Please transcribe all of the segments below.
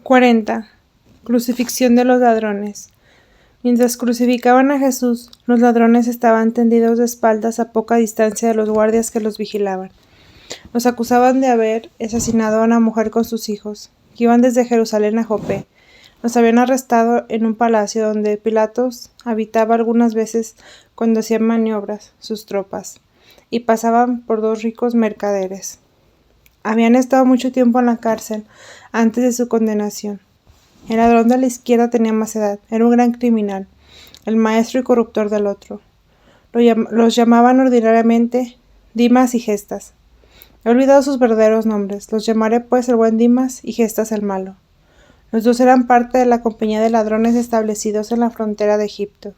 40. Crucifixión de los ladrones. Mientras crucificaban a Jesús, los ladrones estaban tendidos de espaldas a poca distancia de los guardias que los vigilaban. Los acusaban de haber asesinado a una mujer con sus hijos, que iban desde Jerusalén a Jope. Los habían arrestado en un palacio donde Pilatos habitaba algunas veces cuando hacían maniobras sus tropas, y pasaban por dos ricos mercaderes. Habían estado mucho tiempo en la cárcel antes de su condenación. El ladrón de la izquierda tenía más edad, era un gran criminal, el maestro y corruptor del otro. Los llamaban ordinariamente Dimas y Gestas. He olvidado sus verdaderos nombres, los llamaré pues el buen Dimas y Gestas el malo. Los dos eran parte de la compañía de ladrones establecidos en la frontera de Egipto,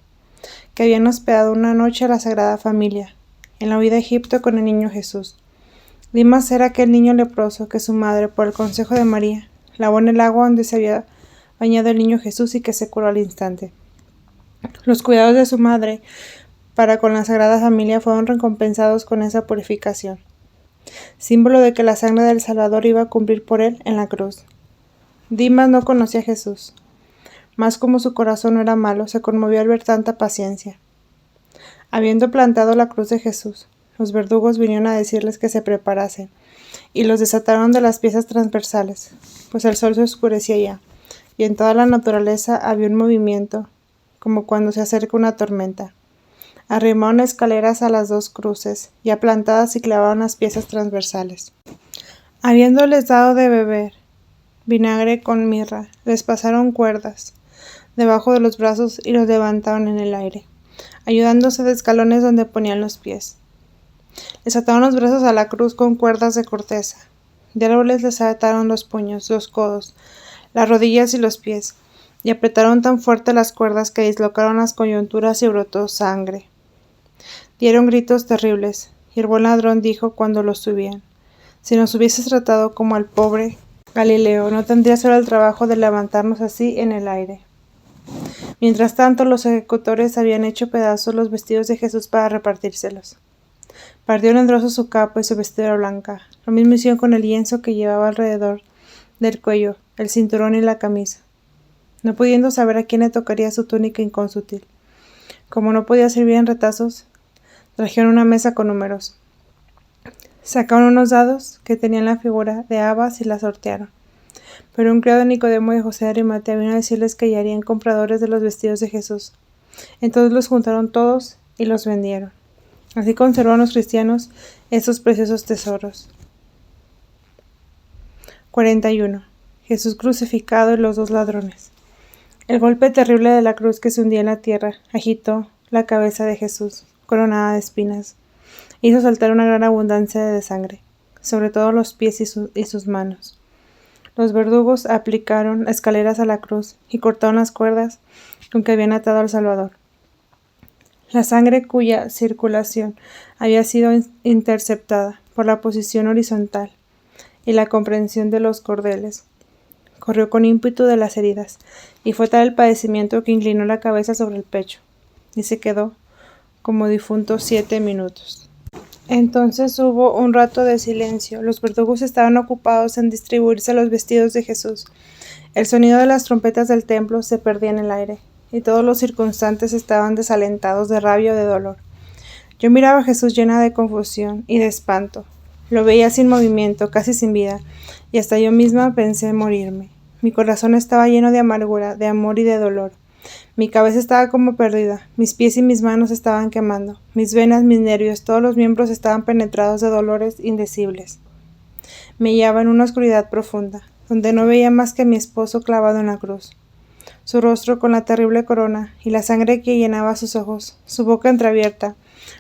que habían hospedado una noche a la Sagrada Familia, en la huida a Egipto con el niño Jesús. Dimas era aquel niño leproso que su madre, por el consejo de María, lavó en el agua donde se había bañado el niño Jesús y que se curó al instante. Los cuidados de su madre para con la Sagrada Familia fueron recompensados con esa purificación, símbolo de que la sangre del Salvador iba a cumplir por él en la cruz. Dimas no conocía a Jesús, mas como su corazón no era malo, se conmovió al ver tanta paciencia. Habiendo plantado la cruz de Jesús, los verdugos vinieron a decirles que se preparasen, y los desataron de las piezas transversales, pues el sol se oscurecía ya, y en toda la naturaleza había un movimiento, como cuando se acerca una tormenta. Arrimaron escaleras a las dos cruces, ya plantadas, y clavaron las piezas transversales. Habiéndoles dado de beber vinagre con mirra, les pasaron cuerdas debajo de los brazos y los levantaron en el aire, ayudándose de escalones donde ponían los pies. Les ataron los brazos a la cruz con cuerdas de corteza. De árboles les ataron los puños, los codos, las rodillas y los pies, y apretaron tan fuerte las cuerdas que dislocaron las coyunturas y brotó sangre. Dieron gritos terribles, y el buen ladrón dijo cuando los subían: si nos hubieses tratado como al pobre Galileo, no tendrías ahora el trabajo de levantarnos así en el aire. Mientras tanto, los ejecutores habían hecho pedazos los vestidos de Jesús para repartírselos. Partieron en trozos su capa y su vestidura blanca. Lo mismo hicieron con el lienzo que llevaba alrededor del cuello, el cinturón y la camisa, no pudiendo saber a quién le tocaría su túnica inconsútil. Como no podía servir en retazos, trajeron una mesa con números. Sacaron unos dados que tenían la figura de habas y la sortearon. Pero un criado de Nicodemo y José de Arimatea vino a decirles que hallarían compradores de los vestidos de Jesús. Entonces los juntaron todos y los vendieron. Así conservaron los cristianos estos preciosos tesoros. 41. Jesús crucificado y los dos ladrones. El golpe terrible de la cruz que se hundía en la tierra agitó la cabeza de Jesús, coronada de espinas. Hizo saltar una gran abundancia de sangre, sobre todo los pies y sus manos. Los verdugos aplicaron escaleras a la cruz y cortaron las cuerdas con que habían atado al Salvador. La sangre cuya circulación había sido interceptada por la posición horizontal y la comprensión de los cordeles, corrió con ímpetu de las heridas, y fue tal el padecimiento que inclinó la cabeza sobre el pecho, y se quedó como difunto 7 minutos. Entonces hubo un rato de silencio. Los verdugos estaban ocupados en distribuirse los vestidos de Jesús. El sonido de las trompetas del templo se perdía en el aire, y todos los circunstantes estaban desalentados de rabia o de dolor. Yo miraba a Jesús llena de confusión y de espanto. Lo veía sin movimiento, casi sin vida, y hasta yo misma pensé en morirme. Mi corazón estaba lleno de amargura, de amor y de dolor. Mi cabeza estaba como perdida, mis pies y mis manos estaban quemando, mis venas, mis nervios, todos los miembros estaban penetrados de dolores indecibles. Me hallaba en una oscuridad profunda, donde no veía más que a mi esposo clavado en la cruz, su rostro con la terrible corona y la sangre que llenaba sus ojos, su boca entreabierta,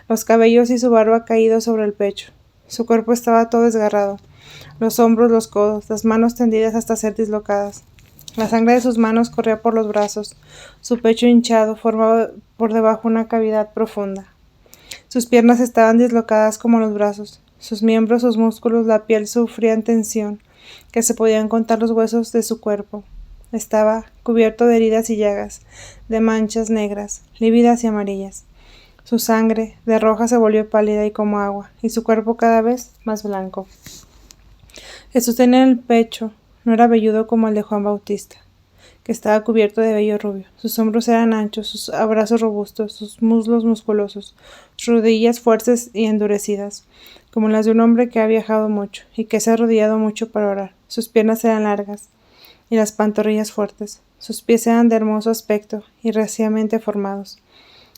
los cabellos y su barba caídos sobre el pecho. Su cuerpo estaba todo desgarrado, los hombros, los codos, las manos tendidas hasta ser dislocadas. La sangre de sus manos corría por los brazos, su pecho hinchado formaba por debajo una cavidad profunda. Sus piernas estaban dislocadas como los brazos, sus miembros, sus músculos, la piel sufrían tensión, que se podían contar los huesos de su cuerpo. Estaba cubierto de heridas y llagas, de manchas negras, lívidas y amarillas. Su sangre, de roja, se volvió pálida y como agua, y su cuerpo cada vez más blanco. Jesús tenía en el pecho no era velludo como el de Juan Bautista, que estaba cubierto de vello rubio. Sus hombros eran anchos, sus brazos robustos, sus muslos musculosos, sus rodillas fuertes y endurecidas, como las de un hombre que ha viajado mucho y que se ha arrodillado mucho para orar. Sus piernas eran largas y las pantorrillas fuertes. Sus pies eran de hermoso aspecto y reciamente formados.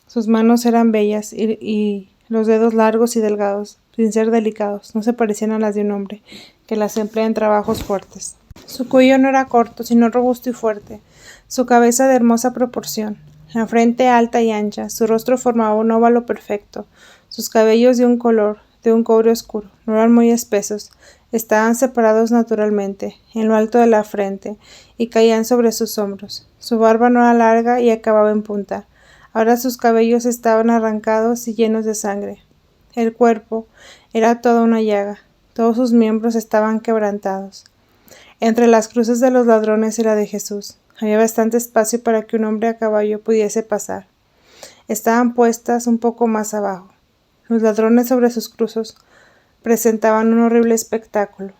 Sus manos eran bellas y los dedos largos y delgados, sin ser delicados, no se parecían a las de un hombre, que las emplea en trabajos fuertes. Su cuello no era corto, sino robusto y fuerte, su cabeza de hermosa proporción, la frente alta y ancha, su rostro formaba un óvalo perfecto, sus cabellos de un cobre oscuro, no eran muy espesos, estaban separados naturalmente, en lo alto de la frente, y caían sobre sus hombros. Su barba no era larga y acababa en punta. Ahora sus cabellos estaban arrancados y llenos de sangre. El cuerpo era toda una llaga, todos sus miembros estaban quebrantados. Entre las cruces de los ladrones y la de Jesús, había bastante espacio para que un hombre a caballo pudiese pasar. Estaban puestas un poco más abajo. Los ladrones sobre sus cruces presentaban un horrible espectáculo,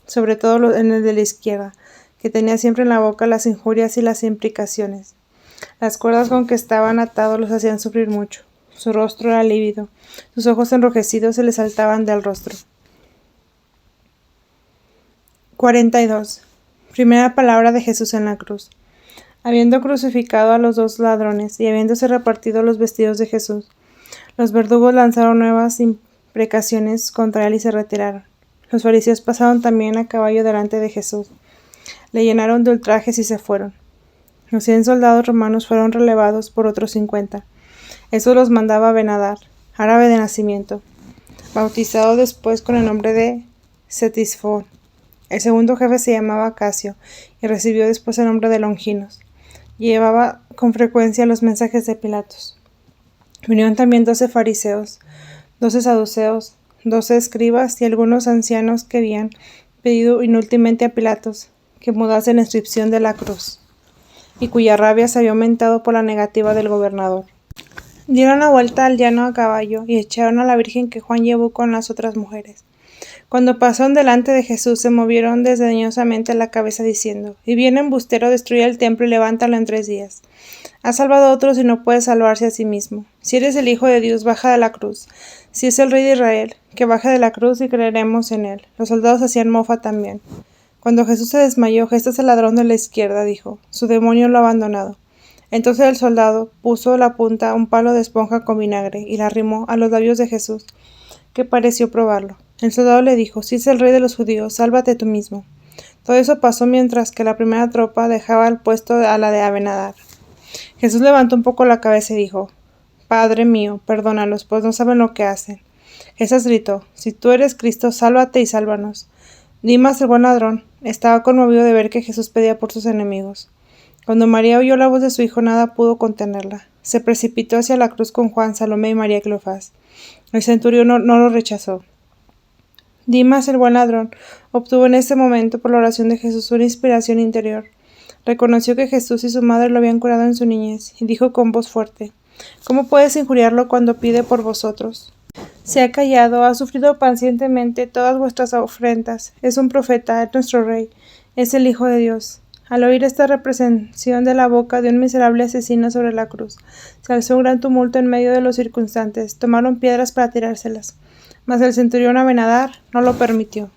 sobre todo en el de la izquierda, que tenía siempre en la boca las injurias y las imprecaciones. Las cuerdas con que estaban atados los hacían sufrir mucho. Su rostro era lívido, sus ojos enrojecidos se le saltaban del rostro. 42. Primera palabra de Jesús en la cruz. Habiendo crucificado a los dos ladrones y habiéndose repartido los vestidos de Jesús, los verdugos lanzaron nuevas imprecaciones contra él y se retiraron. Los fariseos pasaron también a caballo delante de Jesús. Le llenaron de ultrajes y se fueron. Los 100 soldados romanos fueron relevados por otros 50. Eso los mandaba Abinadab, árabe de nacimiento, bautizado después con el nombre de Setisfón. El segundo jefe se llamaba Casio y recibió después el nombre de Longinos. Llevaba con frecuencia los mensajes de Pilatos. Vinieron también 12 fariseos, 12 saduceos, 12 escribas y algunos ancianos que habían pedido inútilmente a Pilatos que mudase la inscripción de la cruz, y cuya rabia se había aumentado por la negativa del gobernador. Dieron la vuelta al llano a caballo y echaron a la Virgen que Juan llevó con las otras mujeres. Cuando pasaron delante de Jesús, se movieron desdeñosamente la cabeza diciendo: «Y viene embustero, destruye el templo y levántalo en 3 días. Ha salvado a otros y no puede salvarse a sí mismo. Si eres el Hijo de Dios, baja de la cruz. Si es el Rey de Israel, que baje de la cruz y creeremos en él». Los soldados hacían mofa también. Cuando Jesús se desmayó: «Este es el ladrón de la izquierda», dijo. Su demonio lo ha abandonado. Entonces el soldado puso la punta a un palo de esponja con vinagre y la arrimó a los labios de Jesús, que pareció probarlo. El soldado le dijo: «Si es el rey de los judíos, sálvate tú mismo». Todo eso pasó mientras que la primera tropa dejaba el puesto a la de Abinadab. Jesús levantó un poco la cabeza y dijo: «Padre mío, perdónalos, pues no saben lo que hacen». Jesús gritó: «Si tú eres Cristo, sálvate y sálvanos». Dimas, el buen ladrón, estaba conmovido de ver que Jesús pedía por sus enemigos. Cuando María oyó la voz de su hijo, nada pudo contenerla. Se precipitó hacia la cruz con Juan, Salomé y María Cleofás. El centurión no lo rechazó. Dimas, el buen ladrón, obtuvo en ese momento, por la oración de Jesús, una inspiración interior. Reconoció que Jesús y su madre lo habían curado en su niñez, y dijo con voz fuerte: «¿Cómo puedes injuriarlo cuando pide por vosotros? Se ha callado, ha sufrido pacientemente todas vuestras afrentas. Es un profeta, es nuestro rey, es el Hijo de Dios». Al oír esta representación de la boca de un miserable asesino sobre la cruz, se alzó un gran tumulto en medio de los circunstantes. Tomaron piedras para tirárselas, mas el centurión Abinadab no lo permitió.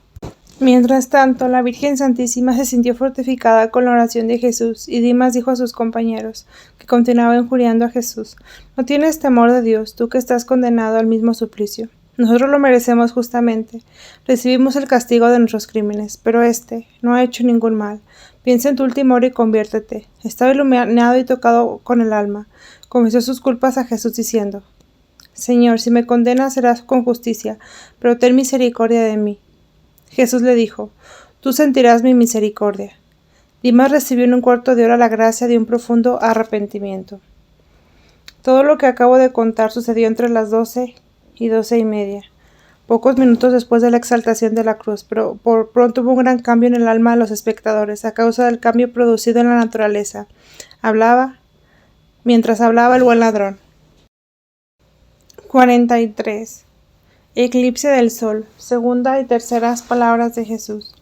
Mientras tanto, la Virgen Santísima se sintió fortificada con la oración de Jesús, y Dimas dijo a sus compañeros, que continuaban injuriando a Jesús: «¿No tienes temor de Dios, tú que estás condenado al mismo suplicio? Nosotros lo merecemos justamente. Recibimos el castigo de nuestros crímenes, pero éste no ha hecho ningún mal. Piensa en tu última hora y conviértete». Estaba iluminado y tocado con el alma. Confesó sus culpas a Jesús diciendo: «Señor, si me condenas serás con justicia, pero ten misericordia de mí». Jesús le dijo: «Tú sentirás mi misericordia». Dimas recibió en un cuarto de hora la gracia de un profundo arrepentimiento. Todo lo que acabo de contar sucedió entre las 12 y 12:30, pocos minutos después de la exaltación de la cruz, pero por pronto hubo un gran cambio en el alma de los espectadores, a causa del cambio producido en la naturaleza. Mientras hablaba el buen ladrón. 43. Eclipse del sol. Segunda y terceras palabras de Jesús.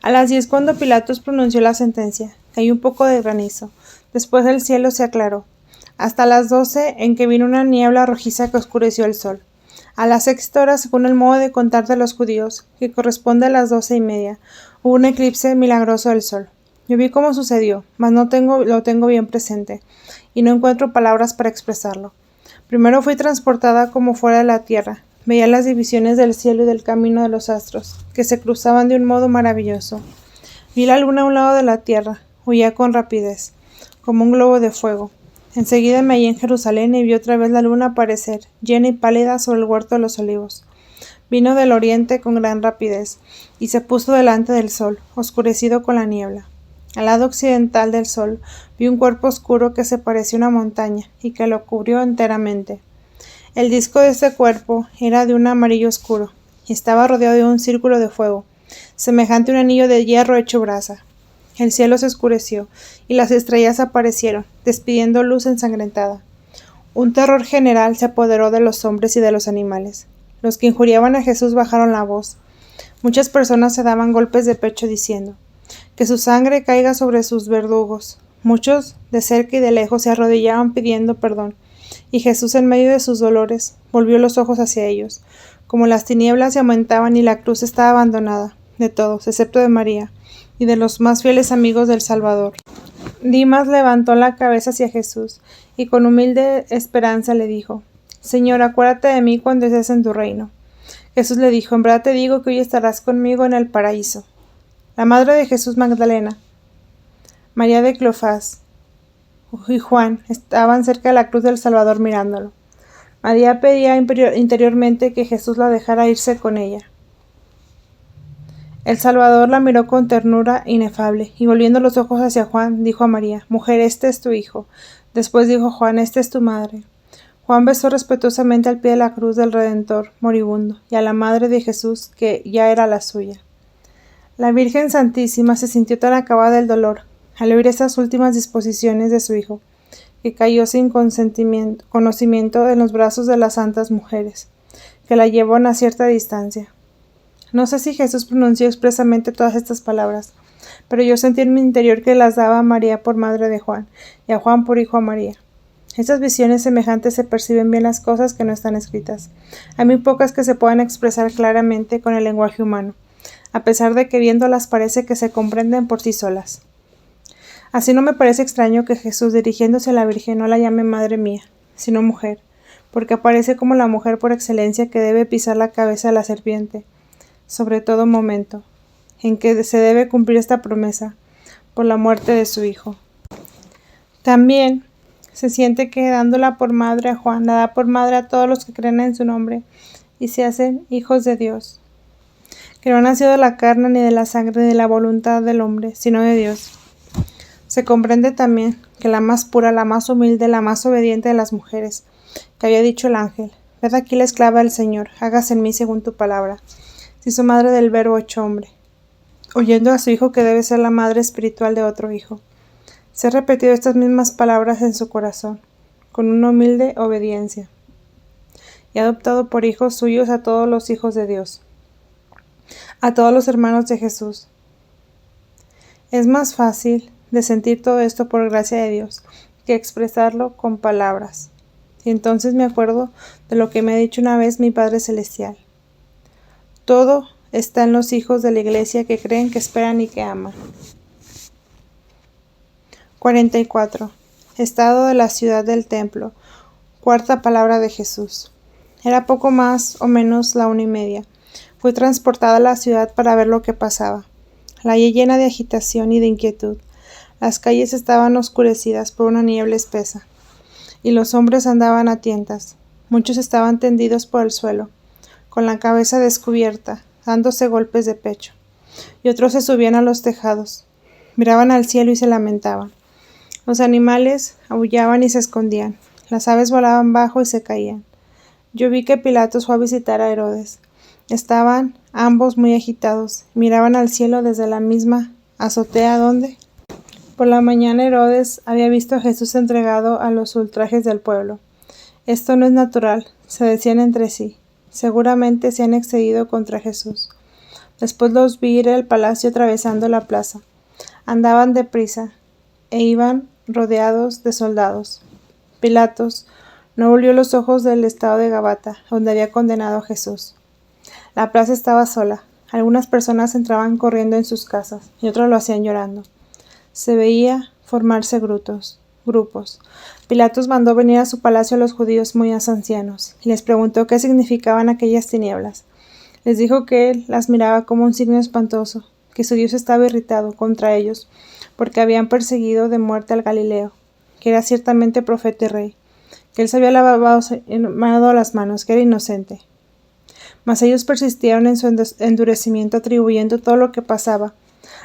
A las 10, cuando Pilatos pronunció la sentencia, cayó un poco de granizo. Después el cielo se aclaró, hasta las 12, en que vino una niebla rojiza que oscureció el sol. A la sexta hora, según el modo de contar de los judíos, que corresponde a las 12:30, hubo un eclipse milagroso del sol. Yo vi cómo sucedió, mas lo tengo bien presente, y no encuentro palabras para expresarlo. Primero fui transportada como fuera de la tierra. Veía las divisiones del cielo y del camino de los astros, que se cruzaban de un modo maravilloso. Vi la luna a un lado de la tierra, huía con rapidez, como un globo de fuego. Enseguida me hallé en Jerusalén y vi otra vez la luna aparecer, llena y pálida sobre el huerto de los olivos. Vino del oriente con gran rapidez, y se puso delante del sol, oscurecido con la niebla. Al lado occidental del sol vi un cuerpo oscuro que se parecía a una montaña, y que lo cubrió enteramente. El disco de este cuerpo era de un amarillo oscuro, y estaba rodeado de un círculo de fuego, semejante a un anillo de hierro hecho brasa. El cielo se oscureció, y las estrellas aparecieron, despidiendo luz ensangrentada. Un terror general se apoderó de los hombres y de los animales. Los que injuriaban a Jesús bajaron la voz. Muchas personas se daban golpes de pecho diciendo: «Que su sangre caiga sobre sus verdugos». Muchos, de cerca y de lejos, se arrodillaban pidiendo perdón, y Jesús, en medio de sus dolores, volvió los ojos hacia ellos. Como las tinieblas se aumentaban y la cruz estaba abandonada, de todos, excepto de María, y de los más fieles amigos del Salvador. Dimas levantó la cabeza hacia Jesús, y con humilde esperanza le dijo: «Señor, acuérdate de mí cuando estés en tu reino». Jesús le dijo: «En verdad te digo que hoy estarás conmigo en el paraíso». La madre de Jesús, Magdalena, María de Cleofás y Juan estaban cerca de la cruz del Salvador mirándolo. María pedía interiormente que Jesús la dejara irse con ella. El Salvador la miró con ternura inefable, y volviendo los ojos hacia Juan, dijo a María: «Mujer, este es tu hijo». Después dijo Juan: «Esta es tu madre». Juan besó respetuosamente al pie de la cruz del Redentor moribundo, y a la madre de Jesús, que ya era la suya. La Virgen Santísima se sintió tan acabada del dolor, al oír esas últimas disposiciones de su hijo, que cayó sin conocimiento en los brazos de las santas mujeres, que la llevó a una cierta distancia. No sé si Jesús pronunció expresamente todas estas palabras, pero yo sentí en mi interior que las daba a María por madre de Juan, y a Juan por hijo a María. Estas visiones semejantes se perciben bien las cosas que no están escritas. Hay muy pocas que se puedan expresar claramente con el lenguaje humano, a pesar de que viéndolas parece que se comprenden por sí solas. Así no me parece extraño que Jesús, dirigiéndose a la Virgen, no la llame madre mía, sino mujer, porque aparece como la mujer por excelencia que debe pisar la cabeza de la serpiente, sobre todo momento, en que se debe cumplir esta promesa, por la muerte de su hijo. También se siente que dándola por madre a Juan, la da por madre a todos los que creen en su nombre y se hacen hijos de Dios, que no han nacido de la carne, ni de la sangre, ni de la voluntad del hombre, sino de Dios. Se comprende también que la más pura, la más humilde, la más obediente de las mujeres, que había dicho el ángel: «Ved aquí la esclava del Señor, hágase en mí según tu palabra», se hizo madre del Verbo hecho hombre, oyendo a su hijo que debe ser la madre espiritual de otro hijo. Se ha repetido estas mismas palabras en su corazón, con una humilde obediencia, y ha adoptado por hijos suyos a todos los hijos de Dios, a todos los hermanos de Jesús. Es más fácil de sentir todo esto por gracia de Dios que expresarlo con palabras. Y entonces me acuerdo de lo que me ha dicho una vez mi Padre Celestial: todo está en los hijos de la Iglesia que creen, que esperan y que aman. 44. Estado de la ciudad del templo. Cuarta palabra de Jesús. Era poco más o menos la 1:30. Fui transportada a la ciudad para ver lo que pasaba. La hallé llena de agitación y de inquietud. Las calles estaban oscurecidas por una niebla espesa, y los hombres andaban a tientas. Muchos estaban tendidos por el suelo, con la cabeza descubierta, dándose golpes de pecho, y otros se subían a los tejados, miraban al cielo y se lamentaban. Los animales aullaban y se escondían, las aves volaban bajo y se caían. Yo vi que Pilatos fue a visitar a Herodes. Estaban ambos muy agitados, miraban al cielo desde la misma azotea donde, por la mañana, Herodes había visto a Jesús entregado a los ultrajes del pueblo. «Esto no es natural», se decían entre sí. «Seguramente se han excedido contra Jesús». Después los vi ir al palacio atravesando la plaza. Andaban deprisa e iban rodeados de soldados. Pilatos no volvió los ojos del estado de Gabata, donde había condenado a Jesús. La plaza estaba sola. Algunas personas entraban corriendo en sus casas y otras lo hacían llorando. Se veía formarse grupos. Pilatos mandó venir a su palacio a los judíos muy ancianos y les preguntó qué significaban aquellas tinieblas. Les dijo que él las miraba como un signo espantoso, que su Dios estaba irritado contra ellos porque habían perseguido de muerte al Galileo, que era ciertamente profeta y rey, que él se había lavado las manos, que era inocente. Mas ellos persistieron en su endurecimiento, atribuyendo todo lo que pasaba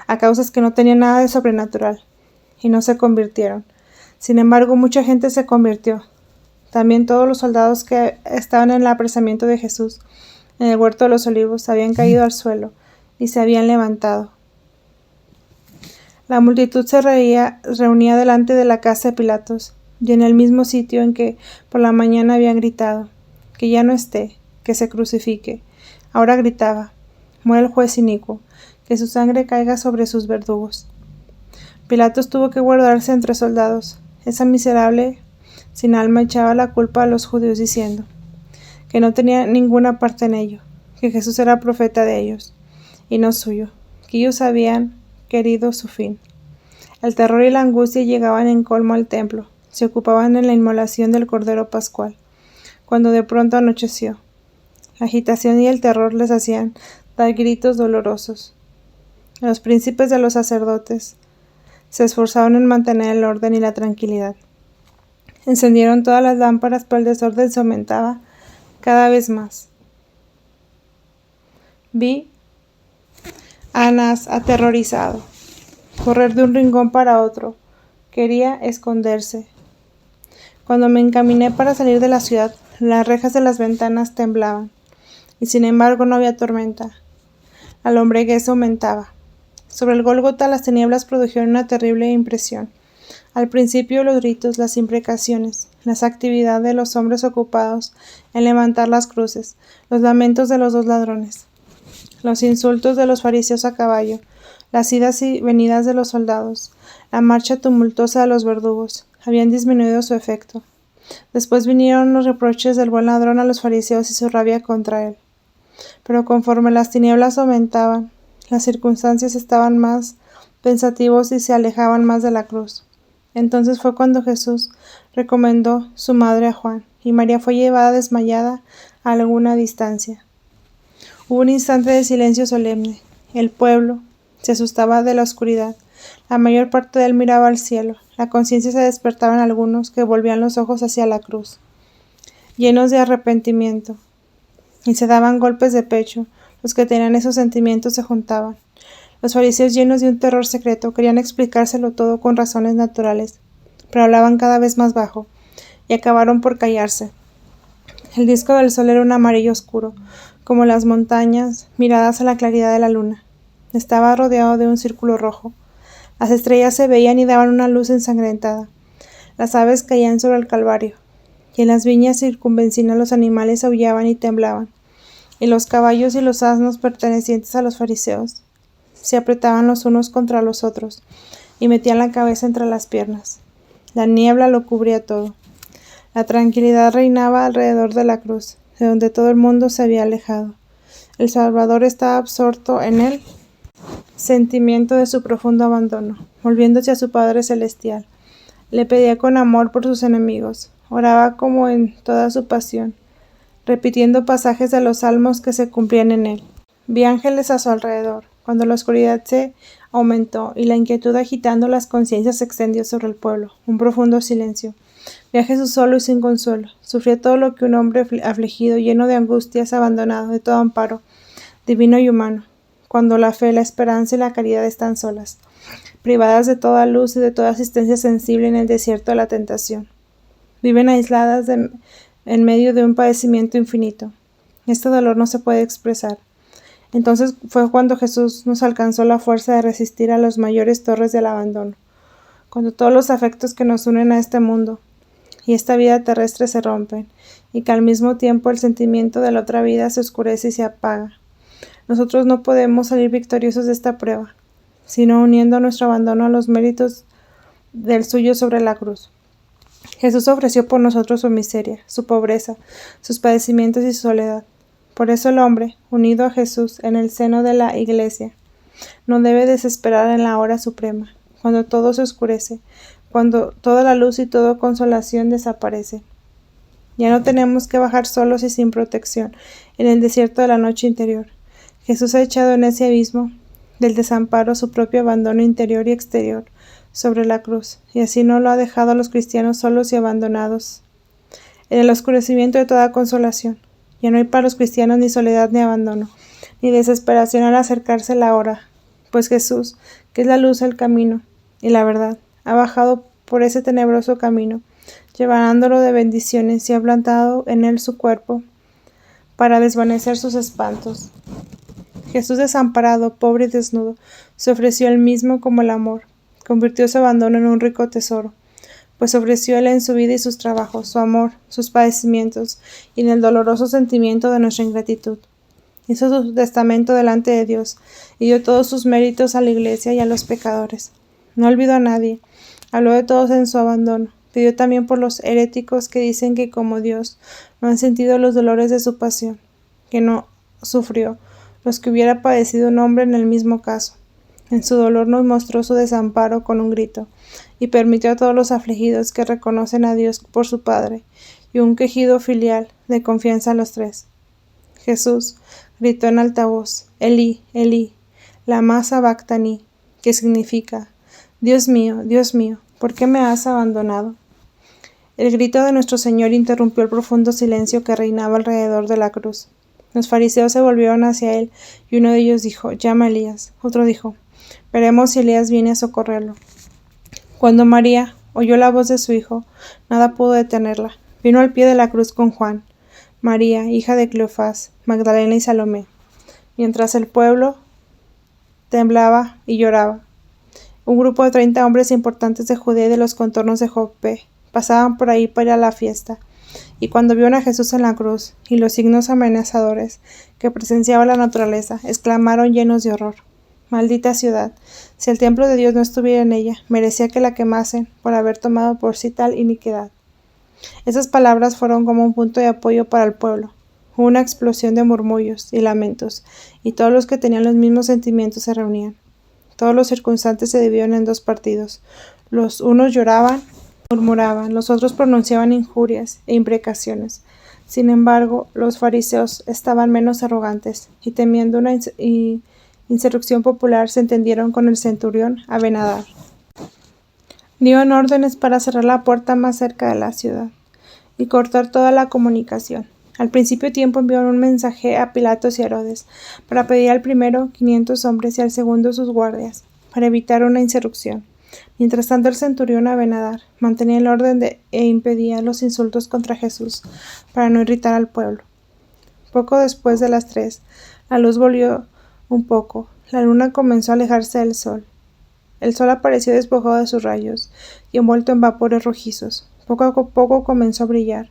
a causas que no tenían nada de sobrenatural, y no se convirtieron. Sin embargo, mucha gente se convirtió. También todos los soldados que estaban en el apresamiento de Jesús en el huerto de los olivos habían caído al suelo y se habían levantado. La multitud se reunía delante de la casa de Pilatos, y en el mismo sitio en que por la mañana habían gritado, que ya no esté, que se crucifique. Ahora gritaba, muera el juez inicuo, que su sangre caiga sobre sus verdugos. Pilatos tuvo que guardarse entre soldados. Esa miserable sin alma echaba la culpa a los judíos diciendo que no tenía ninguna parte en ello, que Jesús era profeta de ellos, y no suyo, que ellos habían querido su fin. El terror y la angustia llegaban en colmo al templo, se ocupaban en la inmolación del Cordero Pascual, cuando de pronto anocheció. La agitación y el terror les hacían dar gritos dolorosos. Los príncipes de los sacerdotes se esforzaron en mantener el orden y la tranquilidad. Encendieron todas las lámparas, pero el desorden se aumentaba cada vez más. Vi a Anás aterrorizado, correr de un rincón para otro. Quería esconderse. Cuando me encaminé para salir de la ciudad, las rejas de las ventanas temblaban, y sin embargo no había tormenta. La lombriguez aumentaba. Sobre el Gólgota las tinieblas produjeron una terrible impresión. Al principio los gritos, las imprecaciones, las actividades de los hombres ocupados en levantar las cruces, los lamentos de los dos ladrones, los insultos de los fariseos a caballo, las idas y venidas de los soldados, la marcha tumultuosa de los verdugos, habían disminuido su efecto. Después vinieron los reproches del buen ladrón a los fariseos y su rabia contra él. Pero conforme las tinieblas aumentaban, las circunstancias estaban más pensativos y se alejaban más de la cruz. Entonces fue cuando Jesús recomendó su madre a Juan, y María fue llevada desmayada a alguna distancia. Hubo un instante de silencio solemne. El pueblo se asustaba de la oscuridad. La mayor parte de él miraba al cielo. La conciencia se despertaba en algunos que volvían los ojos hacia la cruz, llenos de arrepentimiento, y se daban golpes de pecho. Los que tenían esos sentimientos se juntaban. Los fariseos, llenos de un terror secreto, querían explicárselo todo con razones naturales, pero hablaban cada vez más bajo, y acabaron por callarse. El disco del sol era un amarillo oscuro, como las montañas miradas a la claridad de la luna. Estaba rodeado de un círculo rojo. Las estrellas se veían y daban una luz ensangrentada. Las aves caían sobre el Calvario, y en las viñas circunvecinas los animales aullaban y temblaban, y los caballos y los asnos pertenecientes a los fariseos se apretaban los unos contra los otros, y metían la cabeza entre las piernas. La niebla lo cubría todo. La tranquilidad reinaba alrededor de la cruz, de donde todo el mundo se había alejado. El Salvador estaba absorto en el sentimiento de su profundo abandono, volviéndose a su Padre Celestial. Le pedía con amor por sus enemigos, oraba como en toda su pasión, repitiendo pasajes de los salmos que se cumplían en él. Vi ángeles a su alrededor, cuando la oscuridad se aumentó y la inquietud agitando las conciencias se extendió sobre el pueblo, un profundo silencio. Vi a Jesús solo y sin consuelo, sufría todo lo que un hombre afligido, lleno de angustias, abandonado de todo amparo, divino y humano, cuando la fe, la esperanza y la caridad están solas, privadas de toda luz y de toda asistencia sensible en el desierto de la tentación. Viven aisladas en medio de un padecimiento infinito. Este dolor no se puede expresar. Entonces fue cuando Jesús nos alcanzó la fuerza de resistir a los mayores torres del abandono, cuando todos los afectos que nos unen a este mundo y esta vida terrestre se rompen, y que al mismo tiempo el sentimiento de la otra vida se oscurece y se apaga. Nosotros no podemos salir victoriosos de esta prueba, sino uniendo nuestro abandono a los méritos del suyo sobre la cruz. Jesús ofreció por nosotros su miseria, su pobreza, sus padecimientos y su soledad. Por eso el hombre, unido a Jesús en el seno de la Iglesia, no debe desesperar en la hora suprema, cuando todo se oscurece, cuando toda la luz y toda consolación desaparece. Ya no tenemos que bajar solos y sin protección en el desierto de la noche interior. Jesús ha echado en ese abismo del desamparo su propio abandono interior y exterior sobre la cruz, y así no lo ha dejado a los cristianos solos y abandonados en el oscurecimiento de toda consolación. Ya no hay para los cristianos ni soledad ni abandono, ni desesperación al acercarse la hora, pues Jesús, que es la luz, el camino y la verdad, ha bajado por ese tenebroso camino, llevándolo de bendiciones y ha plantado en él su cuerpo para desvanecer sus espantos. Jesús desamparado, pobre y desnudo, se ofreció él mismo como el amor, convirtió su abandono en un rico tesoro, pues ofreció él en su vida y sus trabajos, su amor, sus padecimientos, y en el doloroso sentimiento de nuestra ingratitud. Hizo su testamento delante de Dios, y dio todos sus méritos a la Iglesia y a los pecadores. No olvidó a nadie, habló de todos en su abandono, pidió también por los heréticos que dicen que como Dios no han sentido los dolores de su pasión, que no sufrió los que hubiera padecido un hombre en el mismo caso. En su dolor nos mostró su desamparo con un grito, y permitió a todos los afligidos que reconocen a Dios por su Padre, y un quejido filial de confianza a los tres. Jesús gritó en alta voz, Elí, Elí, lama sabactani, que significa, Dios mío, ¿por qué me has abandonado? El grito de nuestro Señor interrumpió el profundo silencio que reinaba alrededor de la cruz. Los fariseos se volvieron hacia él, y uno de ellos dijo, llama a Elías. Otro dijo, veremos si Elías viene a socorrerlo. Cuando María oyó la voz de su hijo, nada pudo detenerla. Vino al pie de la cruz con Juan, María, hija de Cleofás, Magdalena y Salomé, mientras el pueblo temblaba y lloraba. Un grupo de 30 hombres importantes de Judea y de los contornos de Jope pasaban por ahí para ir a la fiesta, y cuando vieron a Jesús en la cruz y los signos amenazadores que presenciaba la naturaleza, exclamaron llenos de horror, maldita ciudad, si el templo de Dios no estuviera en ella, merecía que la quemasen por haber tomado por sí tal iniquidad. Esas palabras fueron como un punto de apoyo para el pueblo. Hubo una explosión de murmullos y lamentos, y todos los que tenían los mismos sentimientos se reunían. Todos los circunstantes se dividieron en dos partidos. Los unos lloraban, murmuraban, los otros pronunciaban injurias e imprecaciones. Sin embargo, los fariseos estaban menos arrogantes, y temiendo una insurrección popular, se entendieron con el centurión Abenadar. Dieron órdenes para cerrar la puerta más cerca de la ciudad y cortar toda la comunicación. Al principio tiempo enviaron un mensaje a Pilatos y Herodes para pedir al primero 500 hombres y al segundo sus guardias, para evitar una insurrección. Mientras tanto el centurión Abenadar mantenía el orden e impedía los insultos contra Jesús para no irritar al pueblo. Poco después de las 3, la luz volvió un poco, la luna comenzó a alejarse del sol. El sol apareció despojado de sus rayos y envuelto en vapores rojizos. Poco a poco comenzó a brillar,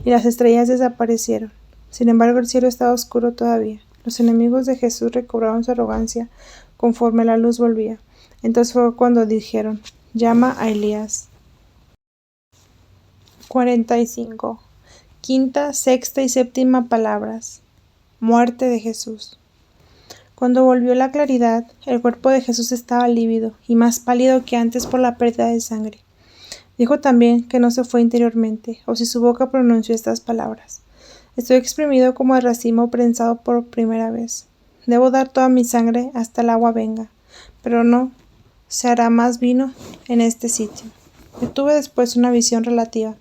y las estrellas desaparecieron. Sin embargo, el cielo estaba oscuro todavía. Los enemigos de Jesús recobraron su arrogancia conforme la luz volvía. Entonces fue cuando dijeron, llama a Elías. 45. Quinta, sexta y séptima palabras. Muerte de Jesús. Cuando volvió la claridad, el cuerpo de Jesús estaba lívido y más pálido que antes por la pérdida de sangre. Dijo también que no se fue interiormente, o si su boca pronunció estas palabras. Estoy exprimido como el racimo prensado por primera vez. Debo dar toda mi sangre hasta el agua venga, pero no se hará más vino en este sitio. Yo tuve después una visión relativa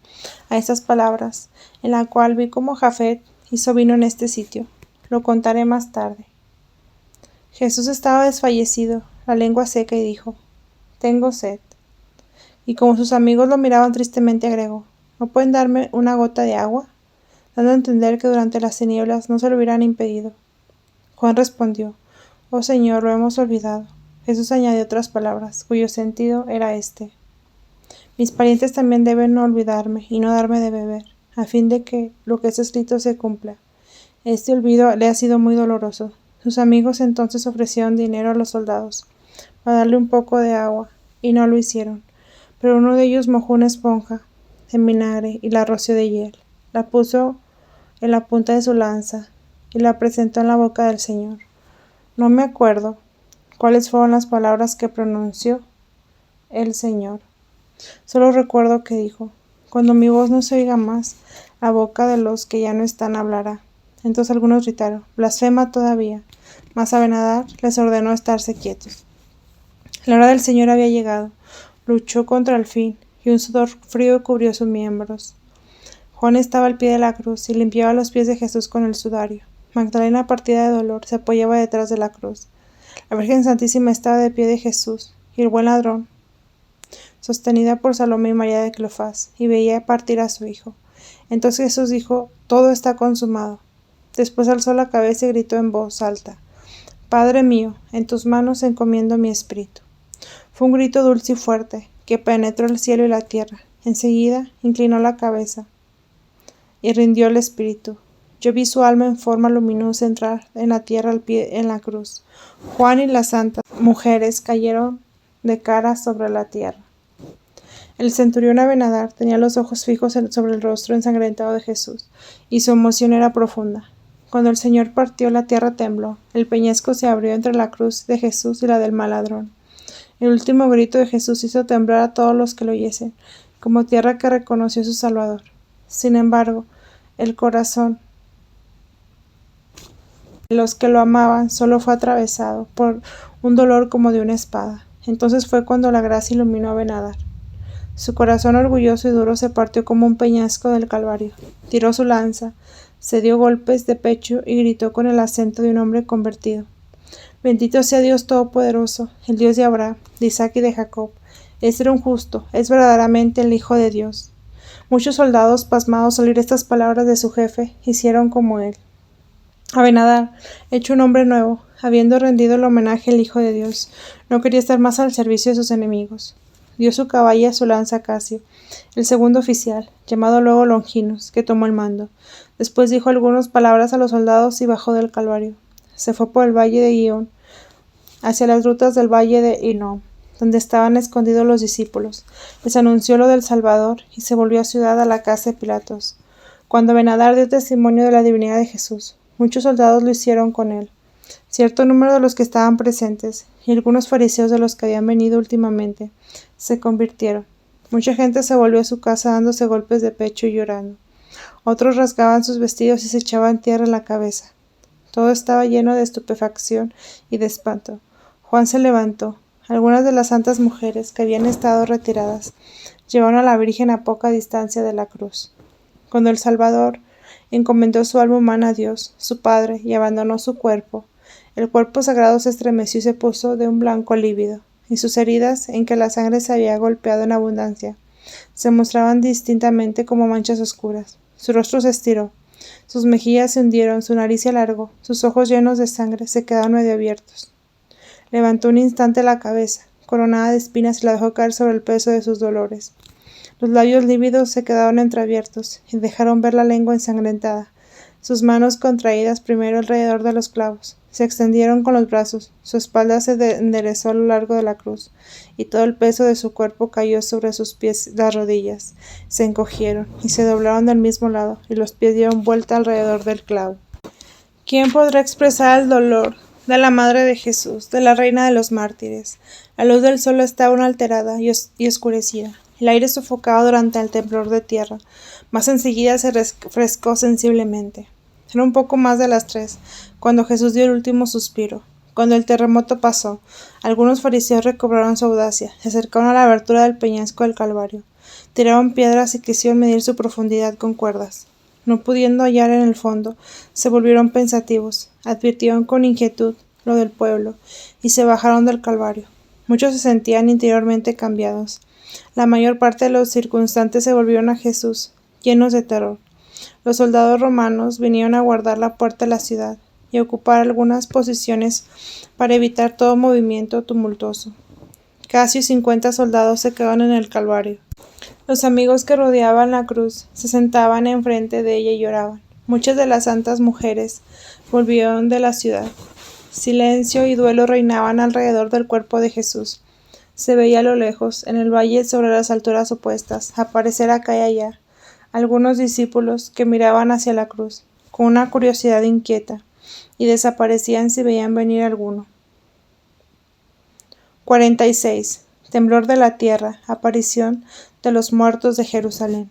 a estas palabras, en la cual vi cómo Jafet hizo vino en este sitio. Lo contaré más tarde. Jesús estaba desfallecido, la lengua seca, y dijo, tengo sed. Y como sus amigos lo miraban tristemente, agregó, ¿no pueden darme una gota de agua? Dando a entender que durante las tinieblas no se lo hubieran impedido. Juan respondió, oh Señor, lo hemos olvidado. Jesús añadió otras palabras, cuyo sentido era este. Mis parientes también deben no olvidarme y no darme de beber, a fin de que lo que es escrito se cumpla. Este olvido le ha sido muy doloroso. Sus amigos entonces ofrecieron dinero a los soldados para darle un poco de agua, y no lo hicieron. Pero uno de ellos mojó una esponja en vinagre y la roció de hiel, la puso en la punta de su lanza y la presentó en la boca del Señor. No me acuerdo cuáles fueron las palabras que pronunció el Señor. Solo recuerdo que dijo: cuando mi voz no se oiga más, la boca de los que ya no están hablará. Entonces algunos gritaron: blasfema todavía. Mas Abenadar les ordenó estarse quietos. La hora del Señor había llegado. Luchó contra el fin, y un sudor frío cubrió sus miembros. Juan estaba al pie de la cruz y limpiaba los pies de Jesús con el sudario. Magdalena, partida de dolor, se apoyaba detrás de la cruz. La Virgen Santísima estaba de pie de Jesús, y el buen ladrón, sostenida por Salomé y María de Cleofás, y veía partir a su hijo. Entonces Jesús dijo: todo está consumado. Después alzó la cabeza y gritó en voz alta: Padre mío, en tus manos encomiendo mi espíritu. Fue un grito dulce y fuerte, que penetró el cielo y la tierra. Enseguida inclinó la cabeza y rindió el espíritu. Yo vi su alma en forma luminosa entrar en la tierra al pie en la cruz. Juan y las santas mujeres cayeron de cara sobre la tierra. El centurión Abenadar tenía los ojos fijos sobre el rostro ensangrentado de Jesús, y su emoción era profunda. Cuando el Señor partió, la tierra tembló, el peñasco se abrió entre la cruz de Jesús y la del mal ladrón. El último grito de Jesús hizo temblar a todos los que lo oyesen, como tierra que reconoció a su Salvador. Sin embargo, el corazón de los que lo amaban solo fue atravesado por un dolor como de una espada. Entonces fue cuando la gracia iluminó a Abenadar. Su corazón orgulloso y duro se partió como un peñasco del Calvario. Tiró su lanza, se dio golpes de pecho y gritó con el acento de un hombre convertido: Bendito sea Dios Todopoderoso, el Dios de Abraham, de Isaac y de Jacob. Este era un justo, es verdaderamente el Hijo de Dios. Muchos soldados, pasmados al oír estas palabras de su jefe, hicieron como él. Abenadar, hecho un hombre nuevo, habiendo rendido el homenaje al Hijo de Dios, no quería estar más al servicio de sus enemigos. Dio su caballo y su lanza a Casio, el segundo oficial, llamado luego Longinos, que tomó el mando. Después dijo algunas palabras a los soldados y bajó del Calvario. Se fue por el valle de Guión, hacia las rutas del valle de Hinnom, donde estaban escondidos los discípulos. Les anunció lo del Salvador y se volvió a ciudad a la casa de Pilatos. Cuando Abenadar dio testimonio de la divinidad de Jesús, muchos soldados lo hicieron con él. Cierto número de los que estaban presentes, y algunos fariseos de los que habían venido últimamente, se convirtieron. Mucha gente se volvió a su casa dándose golpes de pecho y llorando. Otros rasgaban sus vestidos y se echaban tierra en la cabeza. Todo estaba lleno de estupefacción y de espanto. Juan se levantó. Algunas de las santas mujeres que habían estado retiradas llevaron a la Virgen a poca distancia de la cruz. Cuando el Salvador encomendó su alma humana a Dios, su Padre, y abandonó su cuerpo, el cuerpo sagrado se estremeció y se puso de un blanco lívido, y sus heridas, en que la sangre se había golpeado en abundancia, se mostraban distintamente como manchas oscuras. Su rostro se estiró, sus mejillas se hundieron, su nariz se alargó, sus ojos llenos de sangre se quedaron medio abiertos. Levantó un instante la cabeza, coronada de espinas, y la dejó caer sobre el peso de sus dolores. Los labios lívidos se quedaron entreabiertos y dejaron ver la lengua ensangrentada. Sus manos, contraídas primero alrededor de los clavos, se extendieron con los brazos, su espalda se enderezó a lo largo de la cruz, y todo el peso de su cuerpo cayó sobre sus pies. Las rodillas se encogieron y se doblaron del mismo lado, y los pies dieron vuelta alrededor del clavo. ¿Quién podrá expresar el dolor de la Madre de Jesús, de la Reina de los Mártires? La luz del sol estaba alterada y oscurecida, el aire sofocado durante el temblor de tierra, mas enseguida se refrescó sensiblemente. Era un poco más de las 3, cuando Jesús dio el último suspiro. Cuando el terremoto pasó, algunos fariseos recobraron su audacia, se acercaron a la abertura del peñasco del Calvario, tiraron piedras y quisieron medir su profundidad con cuerdas. No pudiendo hallar en el fondo, se volvieron pensativos, advirtieron con inquietud lo del pueblo, y se bajaron del Calvario. Muchos se sentían interiormente cambiados. La mayor parte de los circunstantes se volvieron a Jesús, llenos de terror. Los soldados romanos vinieron a guardar la puerta de la ciudad y a ocupar algunas posiciones para evitar todo movimiento tumultuoso. Casi 50 soldados se quedaron en el Calvario. Los amigos que rodeaban la cruz se sentaban enfrente de ella y lloraban. Muchas de las santas mujeres volvieron de la ciudad Silencio y duelo reinaban alrededor del cuerpo de Jesús. Se veía a lo lejos, en el valle sobre las alturas opuestas, aparecer acá y allá algunos discípulos que miraban hacia la cruz, con una curiosidad inquieta, y desaparecían si veían venir alguno. 46. Temblor de la tierra, aparición de los muertos de Jerusalén.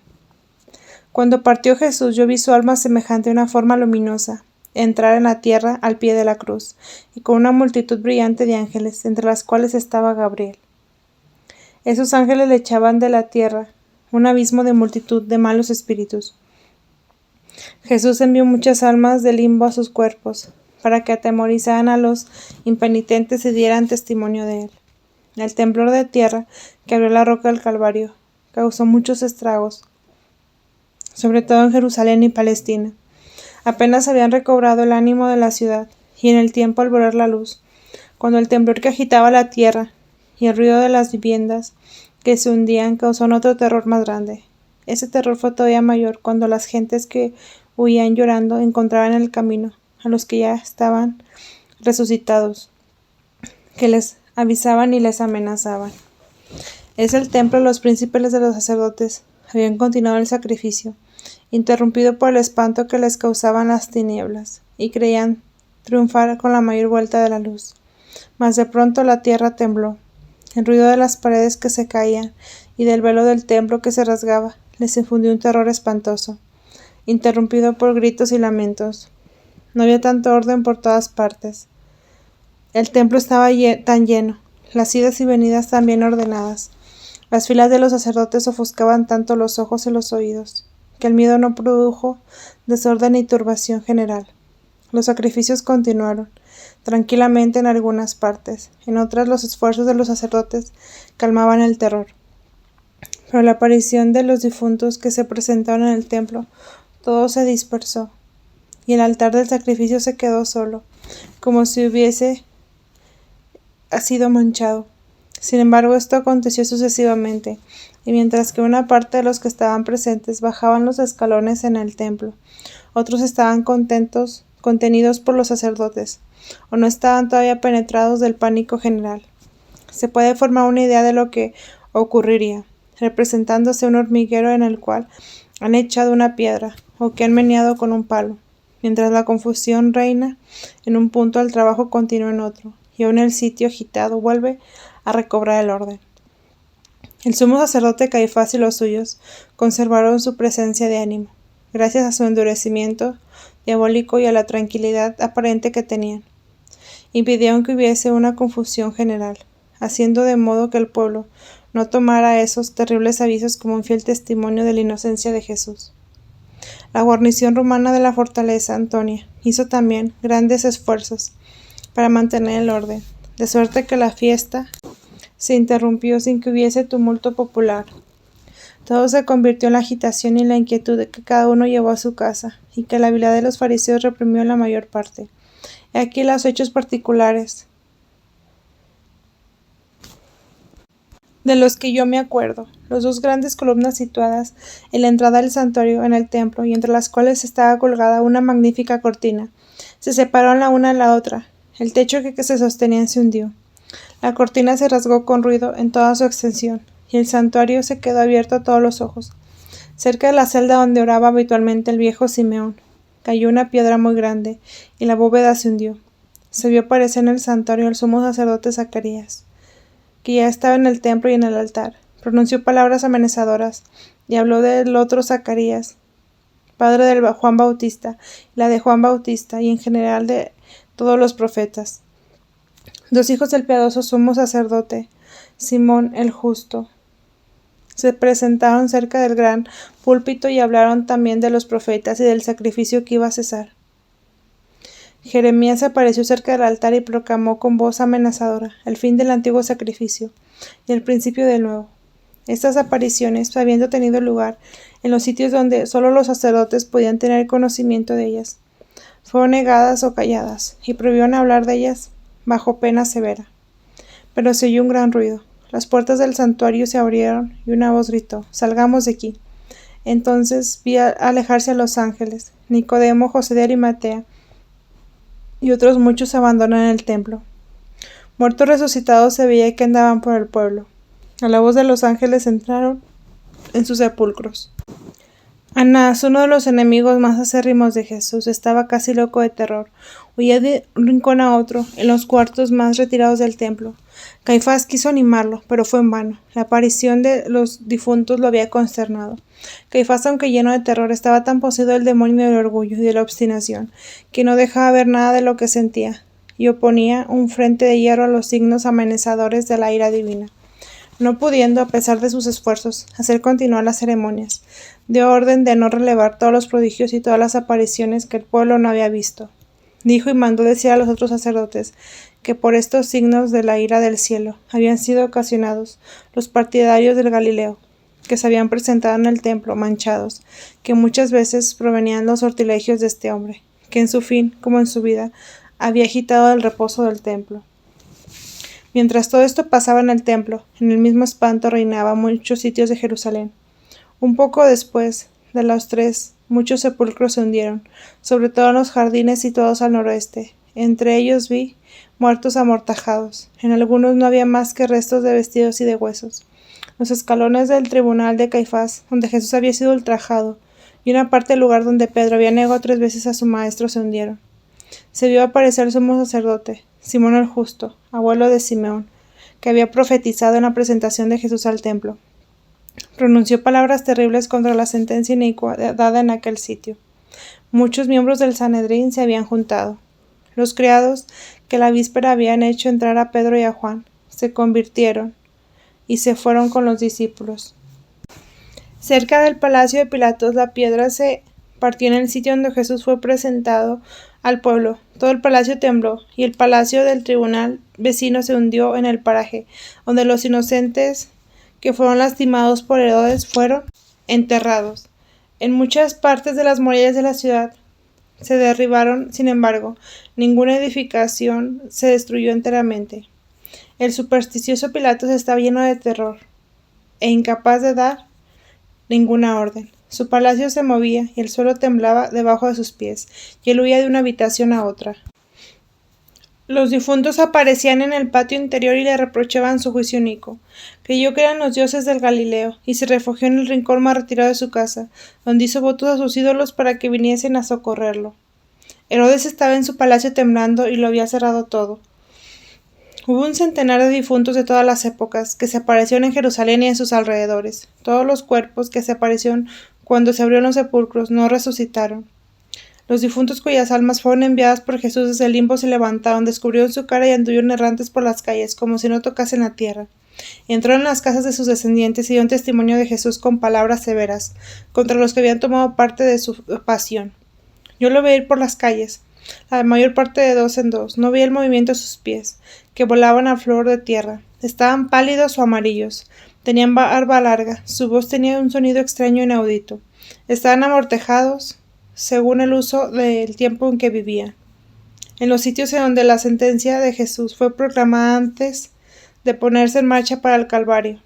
Cuando partió Jesús, yo vi su alma semejante a una forma luminosa, entrar en la tierra al pie de la cruz, y con una multitud brillante de ángeles, entre las cuales estaba Gabriel. Esos ángeles le echaban de la tierra un abismo de multitud de malos espíritus. Jesús envió muchas almas del limbo a sus cuerpos, para que atemorizaran a los impenitentes y dieran testimonio de él. El temblor de tierra que abrió la roca del Calvario causó muchos estragos, sobre todo en Jerusalén y Palestina. Apenas habían recobrado el ánimo de la ciudad, y en el tiempo al volver la luz, cuando el temblor que agitaba la tierra y el ruido de las viviendas que se hundían causaron otro terror más grande. Ese terror fue todavía mayor cuando las gentes que huían llorando encontraban en el camino a los que ya estaban resucitados, que les avisaban y les amenazaban. Es el templo, los príncipes de los sacerdotes habían continuado el sacrificio, interrumpido por el espanto que les causaban las tinieblas, y creían triunfar con la mayor vuelta de la luz. Mas de pronto la tierra tembló. El ruido de las paredes que se caían y del velo del templo que se rasgaba les infundió un terror espantoso, interrumpido por gritos y lamentos. No había tanto orden por todas partes. El templo estaba tan lleno, las idas y venidas tan bien ordenadas. Las filas de los sacerdotes ofuscaban tanto los ojos y los oídos, que el miedo no produjo desorden y turbación general. Los sacrificios continuaron tranquilamente en algunas partes, en otras los esfuerzos de los sacerdotes calmaban el terror. Pero la aparición de los difuntos que se presentaron en el templo, todo se dispersó, y el altar del sacrificio se quedó solo, como si hubiese sido manchado. Sin embargo, esto aconteció sucesivamente, y mientras que una parte de los que estaban presentes bajaban los escalones en el templo, otros estaban contenidos por los sacerdotes, o no estaban todavía penetrados del pánico general. Se puede formar una idea de lo que ocurriría, representándose un hormiguero en el cual han echado una piedra, o que han meneado con un palo. Mientras la confusión reina en un punto, el trabajo continúa en otro, y aún el sitio agitado vuelve a recobrar el orden. El sumo sacerdote Caifás y los suyos conservaron su presencia de ánimo, gracias a su endurecimiento diabólico y a la tranquilidad aparente que tenían. Impidieron que hubiese una confusión general, haciendo de modo que el pueblo no tomara esos terribles avisos como un fiel testimonio de la inocencia de Jesús. La guarnición romana de la fortaleza Antonia hizo también grandes esfuerzos para mantener el orden, de suerte que la fiesta se interrumpió sin que hubiese tumulto popular. Todo se convirtió en la agitación y la inquietud de que cada uno llevó a su casa, y que la habilidad de los fariseos reprimió en la mayor parte. He aquí los hechos particulares de los que yo me acuerdo. Las dos grandes columnas situadas en la entrada del santuario en el templo, y entre las cuales estaba colgada una magnífica cortina, se separaron la una de la otra. El techo que se sostenía se hundió. La cortina se rasgó con ruido en toda su extensión, y el santuario se quedó abierto a todos los ojos. Cerca de la celda donde oraba habitualmente el viejo Simeón, cayó una piedra muy grande, y la bóveda se hundió. Se vio aparecer en el santuario el sumo sacerdote Zacarías, que ya estaba en el templo y en el altar. Pronunció palabras amenazadoras, y habló del otro Zacarías, padre de Juan Bautista, la de Juan Bautista, y en general de todos los profetas. Dos hijos del piadoso sumo sacerdote, Simón el justo, se presentaron cerca del gran púlpito y hablaron también de los profetas y del sacrificio que iba a cesar. Jeremías apareció cerca del altar y proclamó con voz amenazadora el fin del antiguo sacrificio y el principio del nuevo. Estas apariciones, habiendo tenido lugar en los sitios donde solo los sacerdotes podían tener conocimiento de ellas, fueron negadas o calladas, y prohibieron hablar de ellas bajo pena severa. Pero se oyó un gran ruido. Las puertas del santuario se abrieron y una voz gritó: «Salgamos de aquí». Entonces vi alejarse a los ángeles, Nicodemo, José de Arimatea, y otros muchos abandonan el templo. Muertos resucitados se veía que andaban por el pueblo. A la voz de los ángeles entraron en sus sepulcros. Anás, uno de los enemigos más acérrimos de Jesús, estaba casi loco de terror. Huía de un rincón a otro, en los cuartos más retirados del templo. Caifás quiso animarlo, pero fue en vano. La aparición de los difuntos lo había consternado. Caifás, aunque lleno de terror, estaba tan poseído del demonio del orgullo y de la obstinación, que no dejaba ver nada de lo que sentía, y oponía un frente de hierro a los signos amenazadores de la ira divina. No pudiendo, a pesar de sus esfuerzos, hacer continuar las ceremonias, dio orden de no relevar todos los prodigios y todas las apariciones que el pueblo no había visto. Dijo y mandó decir a los otros sacerdotes que por estos signos de la ira del cielo habían sido ocasionados los partidarios del Galileo, que se habían presentado en el templo manchados, que muchas veces provenían los sortilegios de este hombre, que en su fin, como en su vida, había agitado el reposo del templo. Mientras todo esto pasaba en el templo, en el mismo espanto reinaba en muchos sitios de Jerusalén. Un poco después de los 3, muchos sepulcros se hundieron, sobre todo en los jardines situados al noroeste. Entre ellos vi muertos amortajados. En algunos no había más que restos de vestidos y de huesos. Los escalones del tribunal de Caifás, donde Jesús había sido ultrajado, y una parte del lugar donde Pedro había negado 3 veces a su maestro se hundieron. Se vio aparecer el sumo sacerdote, Simón el Justo, abuelo de Simeón, que había profetizado en la presentación de Jesús al templo. Pronunció palabras terribles contra la sentencia inicua dada en aquel sitio. Muchos miembros del Sanedrín se habían juntado. Los criados que la víspera habían hecho entrar a Pedro y a Juan se convirtieron y se fueron con los discípulos. Cerca del palacio de Pilatos la piedra se partió en el sitio donde Jesús fue presentado al pueblo. Todo el palacio tembló, y el palacio del tribunal vecino se hundió en el paraje, donde los inocentes que fueron lastimados por Herodes fueron enterrados. En muchas partes de las murallas de la ciudad se derribaron, sin embargo, ninguna edificación se destruyó enteramente. El supersticioso Pilatos estaba lleno de terror e incapaz de dar ninguna orden. Su palacio se movía y el suelo temblaba debajo de sus pies, y él huía de una habitación a otra. Los difuntos aparecían en el patio interior y le reprochaban su juicio único. Creyó que eran los dioses del Galileo, y se refugió en el rincón más retirado de su casa, donde hizo votos a sus ídolos para que viniesen a socorrerlo. Herodes estaba en su palacio temblando y lo había cerrado todo. Hubo un centenar de difuntos de todas las épocas que se aparecieron en Jerusalén y en sus alrededores. Todos los cuerpos que se aparecieron cuando se abrieron los sepulcros no resucitaron. Los difuntos cuyas almas fueron enviadas por Jesús desde el limbo se levantaron, descubrieron su cara y anduvieron errantes por las calles, como si no tocasen la tierra. Entraron en las casas de sus descendientes y dieron testimonio de Jesús con palabras severas, contra los que habían tomado parte de su pasión. Yo lo veía ir por las calles, la mayor parte de 2 en 2. No veía el movimiento de sus pies, que volaban a flor de tierra. Estaban pálidos o amarillos. Tenían barba larga. Su voz tenía un sonido extraño e inaudito. Estaban amortajados según el uso del tiempo en que vivían. En los sitios en donde la sentencia de Jesús fue proclamada antes de ponerse en marcha para el Calvario,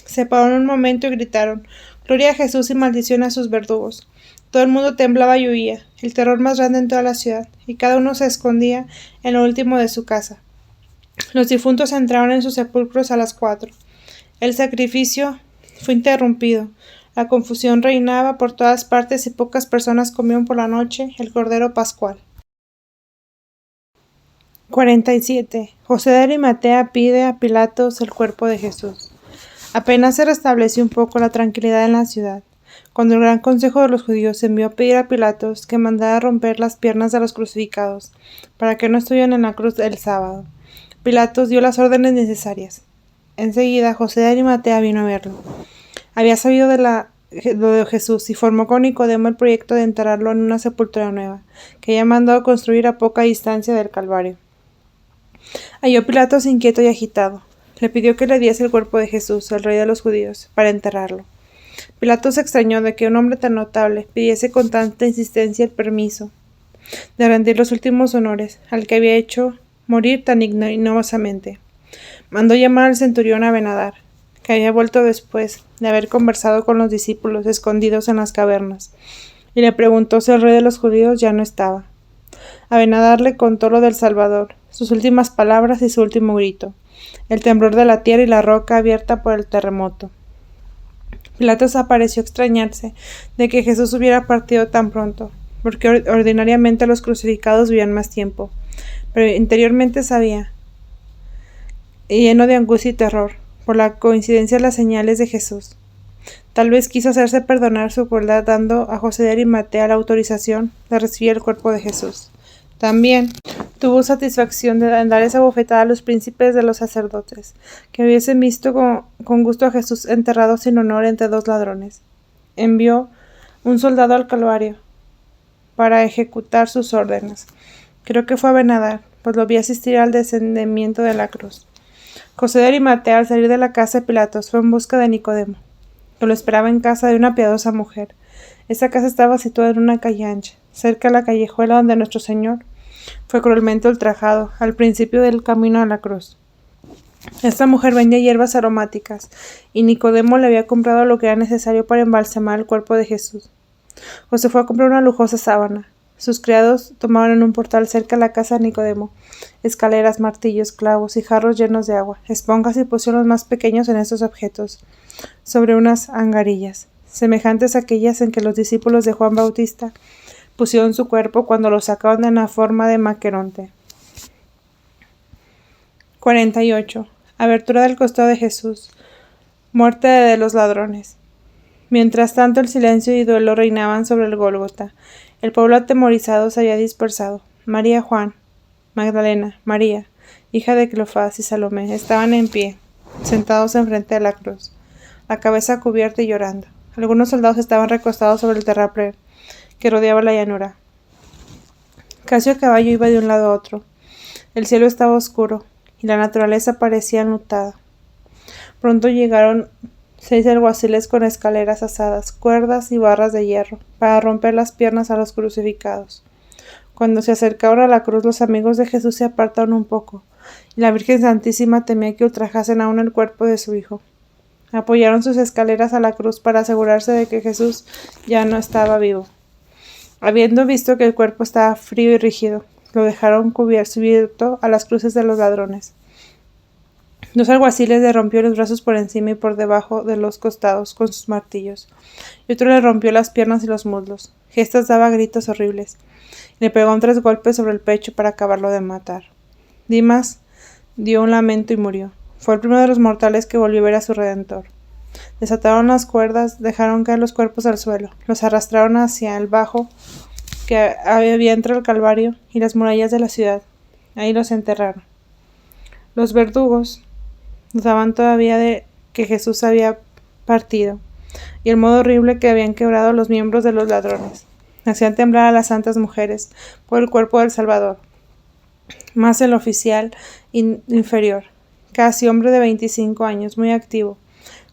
se pararon un momento y gritaron: «Gloria a Jesús y maldición a sus verdugos». Todo el mundo temblaba y huía, el terror más grande en toda la ciudad, y cada uno se escondía en lo último de su casa. Los difuntos entraron en sus sepulcros a las 4. El sacrificio fue interrumpido. La confusión reinaba por todas partes y pocas personas comieron por la noche el cordero pascual. 47. José de Arimatea pide a Pilatos el cuerpo de Jesús. Apenas se restableció un poco la tranquilidad en la ciudad, cuando el gran consejo de los judíos envió a pedir a Pilatos que mandara romper las piernas de los crucificados, para que no estuvieran en la cruz el sábado. Pilatos dio las órdenes necesarias. Enseguida José de Arimatea vino a verlo. Había sabido de lo de Jesús y formó con Nicodemo el proyecto de enterrarlo en una sepultura nueva, que había mandado construir a poca distancia del Calvario. Halló Pilatos inquieto y agitado. Le pidió que le diese el cuerpo de Jesús, el rey de los judíos, para enterrarlo. Pilatos se extrañó de que un hombre tan notable pidiese con tanta insistencia el permiso de rendir los últimos honores al que había hecho morir tan ignominiosamente. Mandó llamar al centurión Abenadar, que había vuelto después de haber conversado con los discípulos escondidos en las cavernas, y le preguntó si el rey de los judíos ya no estaba. Abinadar le contó lo del Salvador, sus últimas palabras y su último grito, el temblor de la tierra y la roca abierta por el terremoto. Pilatos pareció extrañarse de que Jesús hubiera partido tan pronto, porque ordinariamente los crucificados vivían más tiempo, pero interiormente sabía, lleno de angustia y terror, por la coincidencia de las señales de Jesús. Tal vez quiso hacerse perdonar su crueldad dando a José de Arimatea la autorización de recibir el cuerpo de Jesús. También tuvo satisfacción de dar esa bofetada a los príncipes de los sacerdotes, que hubiesen visto con gusto a Jesús enterrado sin honor entre dos ladrones. Envió un soldado al Calvario para ejecutar sus órdenes. Creo que fue Abinadar, pues lo vi asistir al descendimiento de la cruz. José de Arimatea, al salir de la casa de Pilatos, fue en busca de Nicodemo, que lo esperaba en casa de una piadosa mujer. Esta casa estaba situada en una calle ancha, cerca de la callejuela donde nuestro Señor fue cruelmente ultrajado, al principio del camino a la cruz. Esta mujer vendía hierbas aromáticas, y Nicodemo le había comprado lo que era necesario para embalsamar el cuerpo de Jesús. José fue a comprar una lujosa sábana. Sus criados tomaban en un portal cerca de la casa de Nicodemo escaleras, martillos, clavos y jarros llenos de agua, esponjas y pusieron los más pequeños en estos objetos, sobre unas angarillas, semejantes a aquellas en que los discípulos de Juan Bautista pusieron su cuerpo cuando lo sacaron en la forma de Maqueronte. 48. Abertura del costado de Jesús. Muerte de los ladrones. Mientras tanto, el silencio y duelo reinaban sobre el Gólgota. El pueblo atemorizado se había dispersado. María, Juan, Magdalena, María, hija de Cleofás y Salomé, estaban en pie, sentados enfrente de la cruz, la cabeza cubierta y llorando. Algunos soldados estaban recostados sobre el terraplén que rodeaba la llanura. Casio a caballo iba de un lado a otro. El cielo estaba oscuro y la naturaleza parecía enlutada. Pronto llegaron 6 alguaciles con escaleras asadas, cuerdas y barras de hierro, para romper las piernas a los crucificados. Cuando se acercaron a la cruz, los amigos de Jesús se apartaron un poco, y la Virgen Santísima temía que ultrajasen aún el cuerpo de su Hijo. Apoyaron sus escaleras a la cruz para asegurarse de que Jesús ya no estaba vivo. Habiendo visto que el cuerpo estaba frío y rígido, lo dejaron cubierto a las cruces de los ladrones. 2 alguaciles le rompió los brazos por encima y por debajo de los costados con sus martillos, y otro le rompió las piernas y los muslos. Gestas daba gritos horribles. Le pegó 3 golpes sobre el pecho para acabarlo de matar. Dimas dio un lamento y murió. Fue el primero de los mortales que volvió a ver a su Redentor. Desataron las cuerdas, dejaron caer los cuerpos al suelo, los arrastraron hacia el bajo que había entre el Calvario y las murallas de la ciudad. Ahí los enterraron. Los verdugos dudaban todavía de que Jesús había partido, y el modo horrible que habían quebrado los miembros de los ladrones. Hacían temblar a las santas mujeres por el cuerpo del Salvador. Más el oficial inferior, casi hombre de 25 años, muy activo,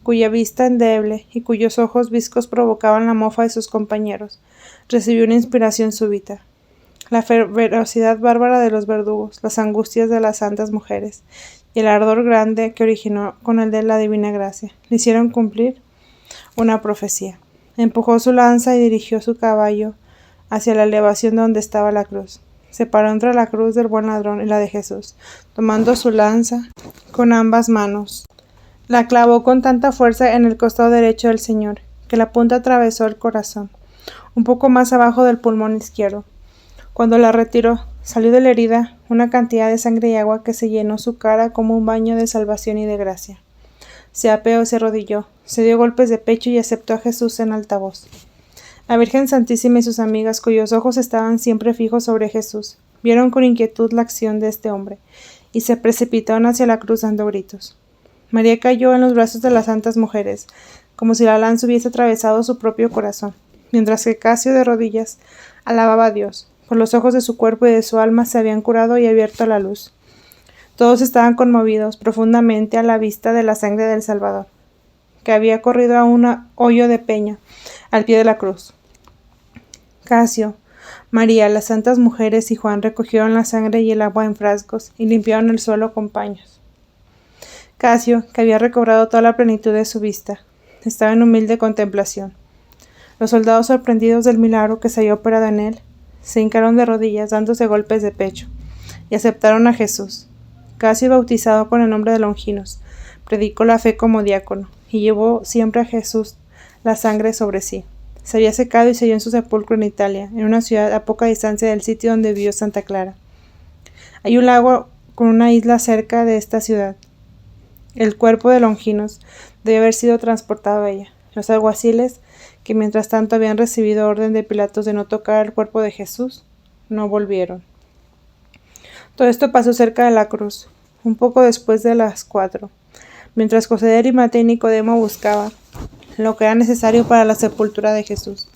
cuya vista endeble y cuyos ojos viscos provocaban la mofa de sus compañeros, recibió una inspiración súbita. La ferocidad bárbara de los verdugos, las angustias de las santas mujeres y el ardor grande que originó con el de la divina gracia le hicieron cumplir una profecía. Empujó su lanza y dirigió su caballo hacia la elevación donde estaba la cruz. Se paró entre la cruz del buen ladrón y la de Jesús, tomando su lanza con ambas manos. La clavó con tanta fuerza en el costado derecho del Señor, que la punta atravesó el corazón, un poco más abajo del pulmón izquierdo. Cuando la retiró, salió de la herida una cantidad de sangre y agua que se llenó su cara como un baño de salvación y de gracia. Se apeó y se arrodilló, se dio golpes de pecho y aceptó a Jesús en alta voz. La Virgen Santísima y sus amigas, cuyos ojos estaban siempre fijos sobre Jesús, vieron con inquietud la acción de este hombre, y se precipitaron hacia la cruz dando gritos. María cayó en los brazos de las santas mujeres, como si la lanza hubiese atravesado su propio corazón, mientras que Casio de rodillas alababa a Dios, pues los ojos de su cuerpo y de su alma se habían curado y abierto a la luz. Todos estaban conmovidos profundamente a la vista de la sangre del Salvador, que había corrido a un hoyo de peña, al pie de la cruz. Casio, María, las santas mujeres y Juan recogieron la sangre y el agua en frascos y limpiaron el suelo con paños. Casio, que había recobrado toda la plenitud de su vista, estaba en humilde contemplación. Los soldados, sorprendidos del milagro que se había operado en él, se hincaron de rodillas dándose golpes de pecho, y aceptaron a Jesús. Casi bautizado con el nombre de Longinos, predicó la fe como diácono, y llevó siempre a Jesús la sangre sobre sí. Se había secado y se halló en su sepulcro en Italia, en una ciudad a poca distancia del sitio donde vivió Santa Clara. Hay un lago con una isla cerca de esta ciudad. El cuerpo de Longinos debe haber sido transportado a ella. Los alguaciles, que mientras tanto habían recibido orden de Pilatos de no tocar el cuerpo de Jesús, no volvieron. Todo esto pasó cerca de la cruz, un poco después de las 4, mientras José de Arimatea y Nicodemo buscaban lo que era necesario para la sepultura de Jesús.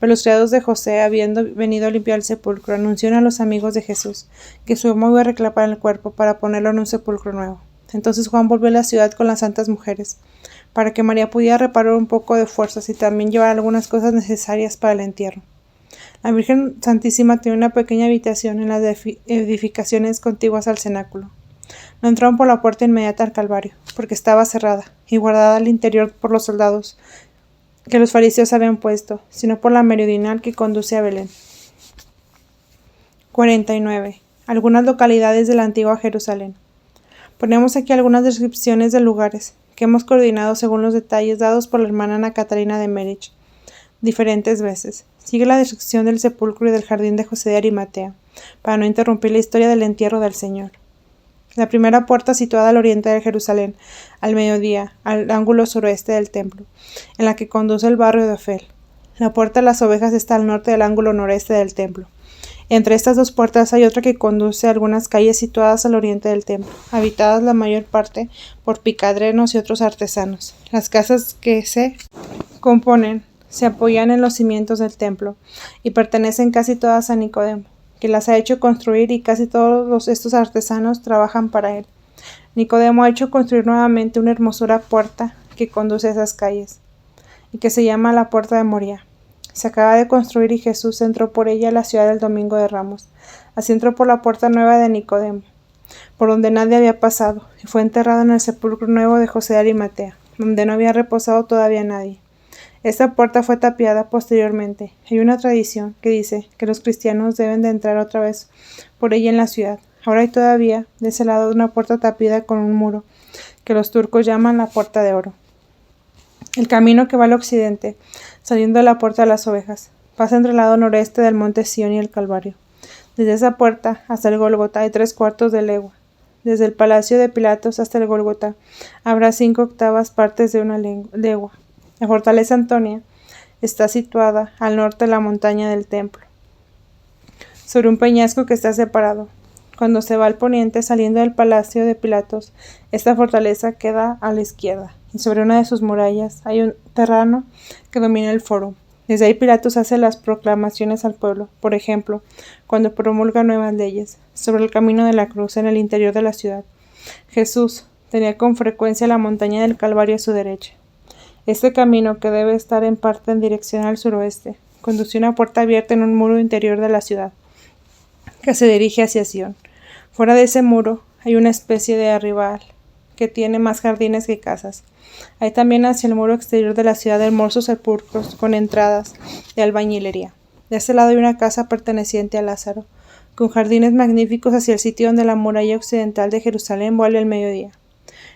Pero los criados de José, habiendo venido a limpiar el sepulcro, anunciaron a los amigos de Jesús que su amo iba a reclamar el cuerpo para ponerlo en un sepulcro nuevo. Entonces Juan volvió a la ciudad con las santas mujeres, para que María pudiera reparar un poco de fuerzas y también llevar algunas cosas necesarias para el entierro. La Virgen Santísima tenía una pequeña habitación en las edificaciones contiguas al cenáculo. No entraron por la puerta inmediata al Calvario, porque estaba cerrada y guardada al interior por los soldados que los fariseos habían puesto, sino por la meridional que conduce a Belén. 49. Algunas localidades de la antigua Jerusalén. Ponemos aquí algunas descripciones de lugares que hemos coordinado según los detalles dados por la hermana Ana Catalina de Merich diferentes veces. Sigue la descripción del sepulcro y del jardín de José de Arimatea, para no interrumpir la historia del entierro del Señor. La primera puerta situada al oriente de Jerusalén, al mediodía, al ángulo suroeste del templo, en la que conduce el barrio de Ofel. La puerta de las ovejas está al norte del ángulo noreste del templo. Entre estas dos puertas hay otra que conduce a algunas calles situadas al oriente del templo, habitadas la mayor parte por picadreros y otros artesanos. Las casas que se componen se apoyan en los cimientos del templo y pertenecen casi todas a Nicodemo, que las ha hecho construir, y casi todos estos artesanos trabajan para él. Nicodemo ha hecho construir nuevamente una hermosura puerta que conduce a esas calles, y que se llama la Puerta de Moría. Se acaba de construir y Jesús entró por ella a la ciudad el Domingo de Ramos. Así entró por la puerta nueva de Nicodemo, por donde nadie había pasado, y fue enterrado en el sepulcro nuevo de José de Arimatea, donde no había reposado todavía nadie. Esta puerta fue tapiada posteriormente. Hay una tradición que dice que los cristianos deben de entrar otra vez por ella en la ciudad. Ahora hay todavía de ese lado una puerta tapiada con un muro, que los turcos llaman la Puerta de Oro. El camino que va al occidente, saliendo de la Puerta de las Ovejas, pasa entre el lado noreste del monte Sión y el Calvario. Desde esa puerta hasta el Gólgota hay 3/4 de legua. Desde el palacio de Pilatos hasta el Gólgota habrá 5/8 partes de una legua. La fortaleza Antonia está situada al norte de la montaña del templo, sobre un peñasco que está separado. Cuando se va al poniente saliendo del palacio de Pilatos, esta fortaleza queda a la izquierda, y sobre una de sus murallas hay un terreno que domina el foro. Desde ahí Pilatos hace las proclamaciones al pueblo, por ejemplo, cuando promulga nuevas leyes sobre el camino de la cruz en el interior de la ciudad. Jesús tenía con frecuencia la montaña del Calvario a su derecha. Este camino, que debe estar en parte en dirección al suroeste, conduce a una puerta abierta en un muro interior de la ciudad, que se dirige hacia Sion. Fuera de ese muro hay una especie de arribal, que tiene más jardines que casas. Hay también hacia el muro exterior de la ciudad hermosos sepulcros con entradas de albañilería. De este lado hay una casa perteneciente a Lázaro, con jardines magníficos hacia el sitio donde la muralla occidental de Jerusalén vuelve al mediodía.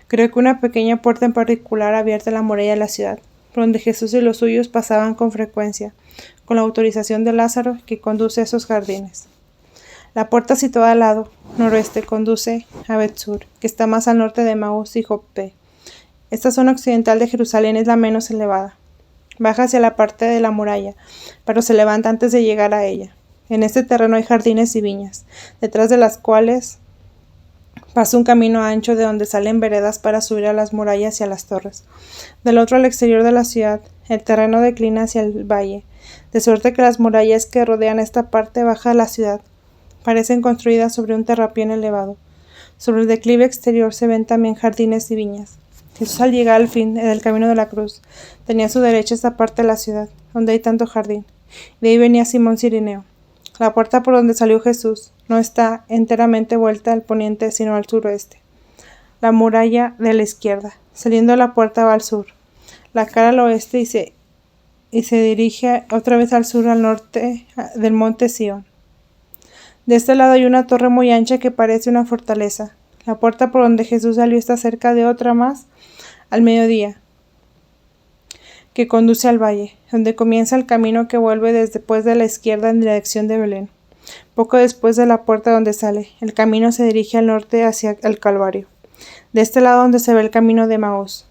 Creo que una pequeña puerta en particular abierta a la muralla de la ciudad, por donde Jesús y los suyos pasaban con frecuencia, con la autorización de Lázaro, que conduce a esos jardines. La puerta situada al lado noroeste conduce a Betsur, que está más al norte de Maús y Joppe. Esta zona occidental de Jerusalén es la menos elevada. Baja hacia la parte de la muralla, pero se levanta antes de llegar a ella. En este terreno hay jardines y viñas, detrás de las cuales pasa un camino ancho de donde salen veredas para subir a las murallas y a las torres. Del otro al exterior de la ciudad, el terreno declina hacia el valle, de suerte que las murallas que rodean esta parte baja de la ciudad parecen construidas sobre un terraplén elevado. Sobre el declive exterior se ven también jardines y viñas. Jesús, al llegar al fin del camino de la cruz, tenía a su derecha esta parte de la ciudad, donde hay tanto jardín. De ahí venía Simón Cirineo. La puerta por donde salió Jesús no está enteramente vuelta al poniente, sino al suroeste. La muralla de la izquierda, saliendo de la puerta, va al sur, la cara al oeste, y se y se dirige otra vez al sur, al norte del monte Sión. De este lado hay una torre muy ancha que parece una fortaleza. La puerta por donde Jesús salió está cerca de otra más al mediodía, que conduce al valle, donde comienza el camino que vuelve después de la izquierda en dirección de Belén. Poco después de la puerta donde sale, el camino se dirige al norte hacia el Calvario. De este lado donde se ve el camino de Emaús,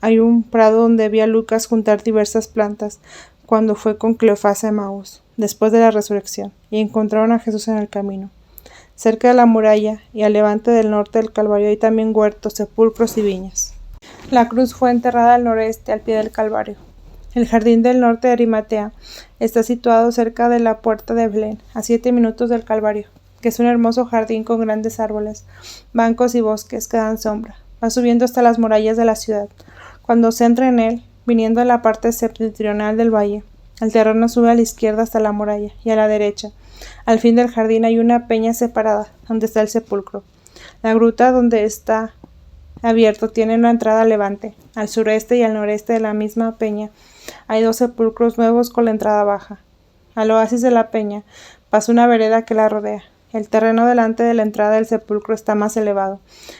hay un prado donde vi a Lucas juntar diversas plantas cuando fue con Cleofás a Emaús, después de la resurrección, y encontraron a Jesús en el camino. Cerca de la muralla y al levante del norte del Calvario hay también huertos, sepulcros y viñas. La cruz fue enterrada al noreste, al pie del Calvario. El jardín del norte de Arimatea está situado cerca de la puerta de Belén, a 7 minutos del Calvario, que es un hermoso jardín con grandes árboles, bancos y bosques que dan sombra. Va subiendo hasta las murallas de la ciudad. Cuando se entra en él, viniendo a la parte septentrional del valle, el terreno sube a la izquierda hasta la muralla y a la derecha. Al fin del jardín hay una peña separada, donde está el sepulcro. La gruta donde está abierto tiene una entrada a levante. Al sureste y al noreste de la misma peña hay 2 sepulcros nuevos con la entrada baja. Al oasis de la peña pasa una vereda que la rodea. El terreno delante de la entrada del sepulcro está más elevado,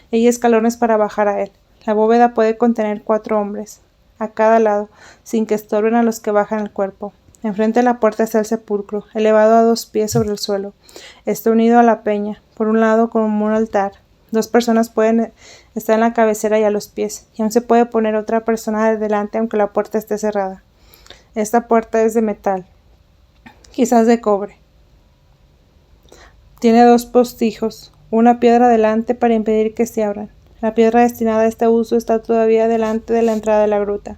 y hay escalones para bajar a él. La bóveda puede contener 4 hombres a cada lado, sin que estorben a los que bajan el cuerpo. Enfrente de la puerta está el sepulcro, elevado a 2 pies sobre el suelo. Está unido a la peña, por un lado como un altar. 2 personas pueden estar en la cabecera y a los pies, y aún se puede poner otra persona de delante aunque la puerta esté cerrada. Esta puerta es de metal, quizás de cobre. Tiene 2 postijos, una piedra delante para impedir que se abran. La piedra destinada a este uso está todavía delante de la entrada de la gruta.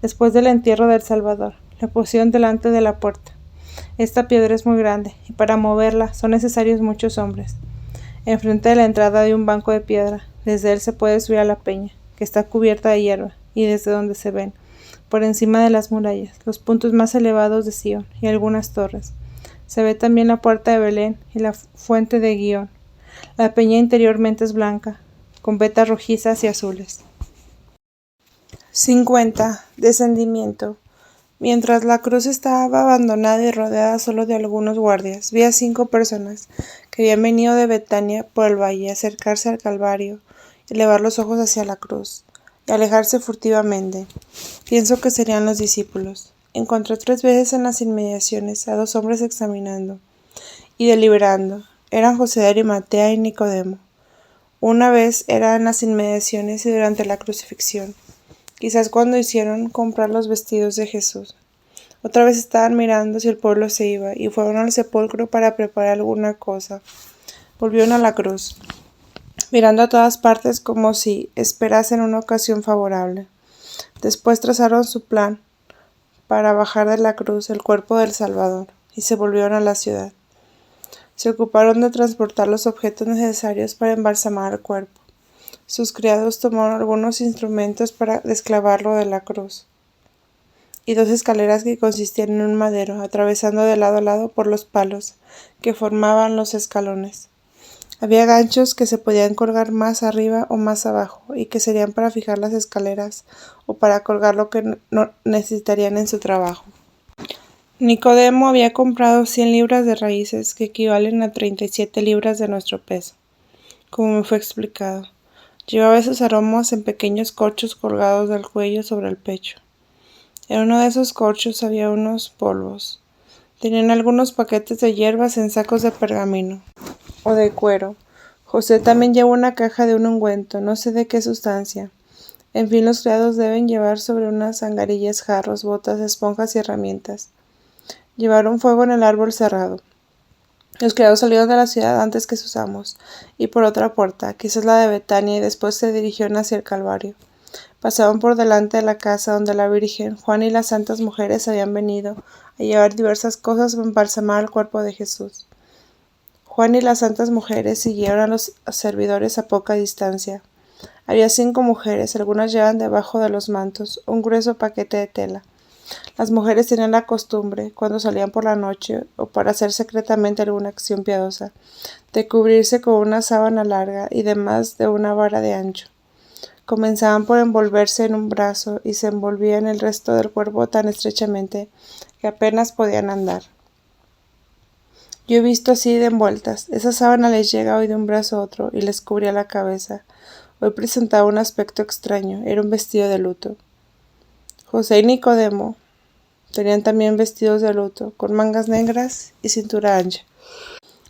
Después del entierro del Salvador, la pusieron delante de la puerta. Esta piedra es muy grande, y para moverla son necesarios muchos hombres. Enfrente de la entrada hay un banco de piedra. Desde él se puede subir a la peña, que está cubierta de hierba, y desde donde se ven, por encima de las murallas, los puntos más elevados de Sión y algunas torres. Se ve también la puerta de Belén y la fuente de Gihón. La peña interiormente es blanca, con vetas rojizas y azules. 50. Descendimiento. Mientras la cruz estaba abandonada y rodeada solo de algunos guardias, vi a 5 personas que habían venido de Betania por el valle acercarse al Calvario, elevar los ojos hacia la cruz y alejarse furtivamente. Pienso que serían los discípulos. Encontré 3 veces en las inmediaciones a 2 hombres examinando y deliberando. Eran José de Arimatea y Nicodemo. Una vez era en las inmediaciones y durante la crucifixión, quizás cuando hicieron comprar los vestidos de Jesús. Otra vez estaban mirando si el pueblo se iba, y fueron al sepulcro para preparar alguna cosa. Volvieron a la cruz, mirando a todas partes como si esperasen una ocasión favorable. Después trazaron su plan para bajar de la cruz el cuerpo del Salvador, y se volvieron a la ciudad. Se ocuparon de transportar los objetos necesarios para embalsamar el cuerpo. Sus criados tomaron algunos instrumentos para desclavarlo de la cruz, y 2 escaleras que consistían en un madero, atravesando de lado a lado por los palos que formaban los escalones. Había ganchos que se podían colgar más arriba o más abajo, y que serían para fijar las escaleras o para colgar lo que no necesitarían en su trabajo. Nicodemo había comprado 100 libras de raíces, que equivalen a 37 libras de nuestro peso, como me fue explicado. Llevaba esos aromas en pequeños corchos colgados del cuello sobre el pecho. En uno de esos corchos había unos polvos. Tenían algunos paquetes de hierbas en sacos de pergamino o de cuero. José también llevó una caja de un ungüento, no sé de qué sustancia. En fin, los criados deben llevar sobre unas angarillas jarros, botas, esponjas y herramientas. Llevaron fuego en el árbol cerrado. Los criados salieron de la ciudad antes que sus amos, y por otra puerta, quizás la de Betania, y después se dirigieron hacia el Calvario. Pasaban por delante de la casa donde la Virgen, Juan y las santas mujeres habían venido a llevar diversas cosas para embalsamar el cuerpo de Jesús. Juan y las santas mujeres siguieron a los servidores a poca distancia. Había 5 mujeres, algunas llevaban debajo de los mantos un grueso paquete de tela. Las mujeres tenían la costumbre, cuando salían por la noche o para hacer secretamente alguna acción piadosa, de cubrirse con una sábana larga y de más de una vara de ancho. comenzaban por envolverse en un brazo y se envolvían el resto del cuerpo tan estrechamente que apenas podían andar. Yo he visto así de envueltas. Esa sábana les llega hoy de un brazo a otro y les cubría la cabeza. Hoy presentaba un aspecto extraño. Era un vestido de luto. José y Nicodemo tenían también vestidos de luto, con mangas negras y cintura ancha.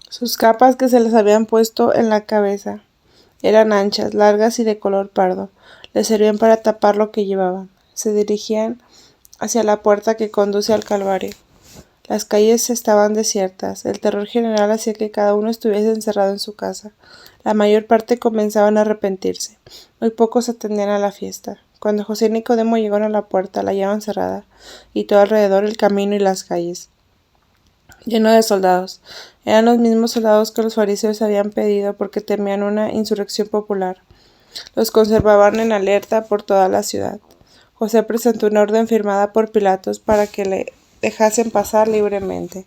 Sus capas que se les habían puesto en la cabeza eran anchas, largas y de color pardo. Les servían para tapar lo que llevaban. Se dirigían hacia la puerta que conduce al Calvario. Las calles estaban desiertas. El terror general hacía que cada uno estuviese encerrado en su casa. La mayor parte comenzaban a arrepentirse. Muy pocos atendían a la fiesta. Cuando José y Nicodemo llegaron a la puerta, la hallaban cerrada, y todo alrededor el camino y las calles, lleno de soldados. Eran los mismos soldados que los fariseos habían pedido porque temían una insurrección popular. Los conservaban en alerta por toda la ciudad. José presentó una orden firmada por Pilatos para que le dejasen pasar libremente.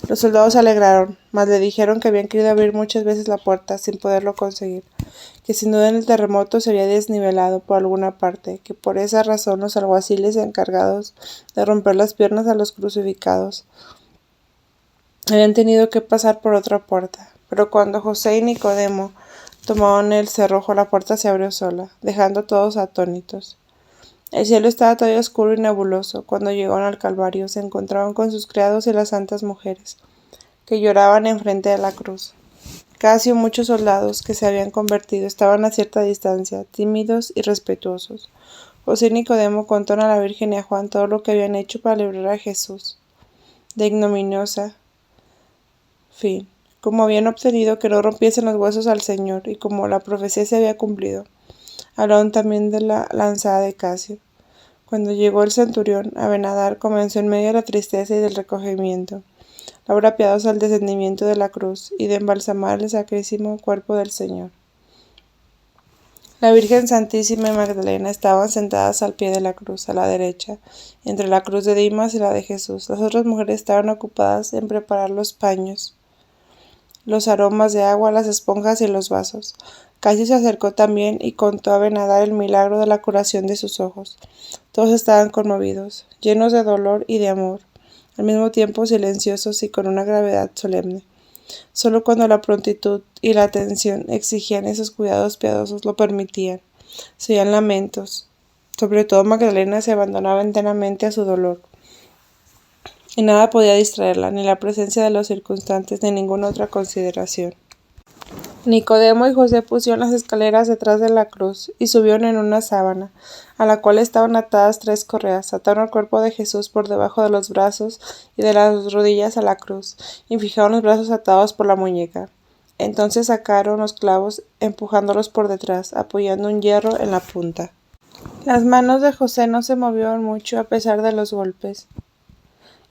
Los soldados se alegraron, mas le dijeron que habían querido abrir muchas veces la puerta sin poderlo conseguir, que sin duda en el terremoto se había desnivelado por alguna parte, que por esa razón los alguaciles encargados de romper las piernas a los crucificados habían tenido que pasar por otra puerta. Pero cuando José y Nicodemo tomaron el cerrojo, la puerta se abrió sola, dejando a todos atónitos. El cielo estaba todavía oscuro y nebuloso. Cuando llegaron al Calvario, se encontraron con sus criados y las santas mujeres, que lloraban enfrente de la cruz. Casi muchos soldados que se habían convertido estaban a cierta distancia, tímidos y respetuosos. José y Nicodemo contaron a la Virgen y a Juan todo lo que habían hecho para librar a Jesús de ignominiosa fin, como habían obtenido que no rompiesen los huesos al Señor, y como la profecía se había cumplido. Hablaron también de la lanzada de Casio. Cuando llegó el centurión, Abenadar comenzó en medio de la tristeza y del recogimiento, la obra piadosa al descendimiento de la cruz y de embalsamar el sacrísimo cuerpo del Señor. La Virgen Santísima y Magdalena estaban sentadas al pie de la cruz, a la derecha, entre la cruz de Dimas y la de Jesús. Las otras mujeres estaban ocupadas en preparar los paños, los aromas de agua, las esponjas y los vasos. Casio se acercó también y contó a Abenadar el milagro de la curación de sus ojos. Todos estaban conmovidos, llenos de dolor y de amor, al mismo tiempo silenciosos y con una gravedad solemne. Solo cuando la prontitud y la atención exigían esos cuidados piadosos lo permitían. Se oían lamentos. Sobre todo Magdalena se abandonaba enteramente a su dolor, y nada podía distraerla, ni la presencia de los circunstantes, ni ninguna otra consideración. Nicodemo y José pusieron las escaleras detrás de la cruz y subieron en una sábana, a la cual estaban atadas 3 correas. Ataron el cuerpo de Jesús por debajo de los brazos y de las rodillas a la cruz, y fijaron los brazos atados por la muñeca. Entonces sacaron los clavos, empujándolos por detrás, apoyando un hierro en la punta. Las manos de José no se movieron mucho a pesar de los golpes,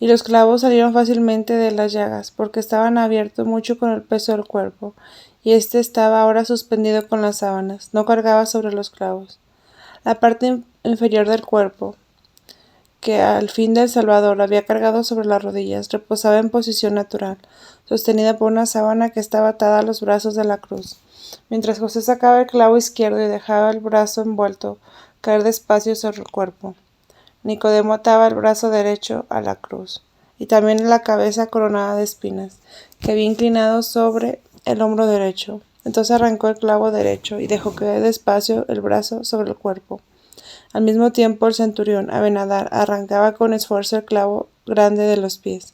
y los clavos salieron fácilmente de las llagas, porque estaban abiertos mucho con el peso del cuerpo, y éste estaba ahora suspendido con las sábanas, no cargaba sobre los clavos. La parte inferior del cuerpo, que al fin del Salvador había cargado sobre las rodillas, reposaba en posición natural, sostenida por una sábana que estaba atada a los brazos de la cruz, mientras José sacaba el clavo izquierdo y dejaba el brazo envuelto caer despacio sobre el cuerpo. Nicodemo ataba el brazo derecho a la cruz, y también la cabeza coronada de espinas, que había inclinado sobre el hombro derecho. Entonces arrancó el clavo derecho y dejó caer despacio el brazo sobre el cuerpo. Al mismo tiempo el centurión, Abenadar, arrancaba con esfuerzo el clavo grande de los pies.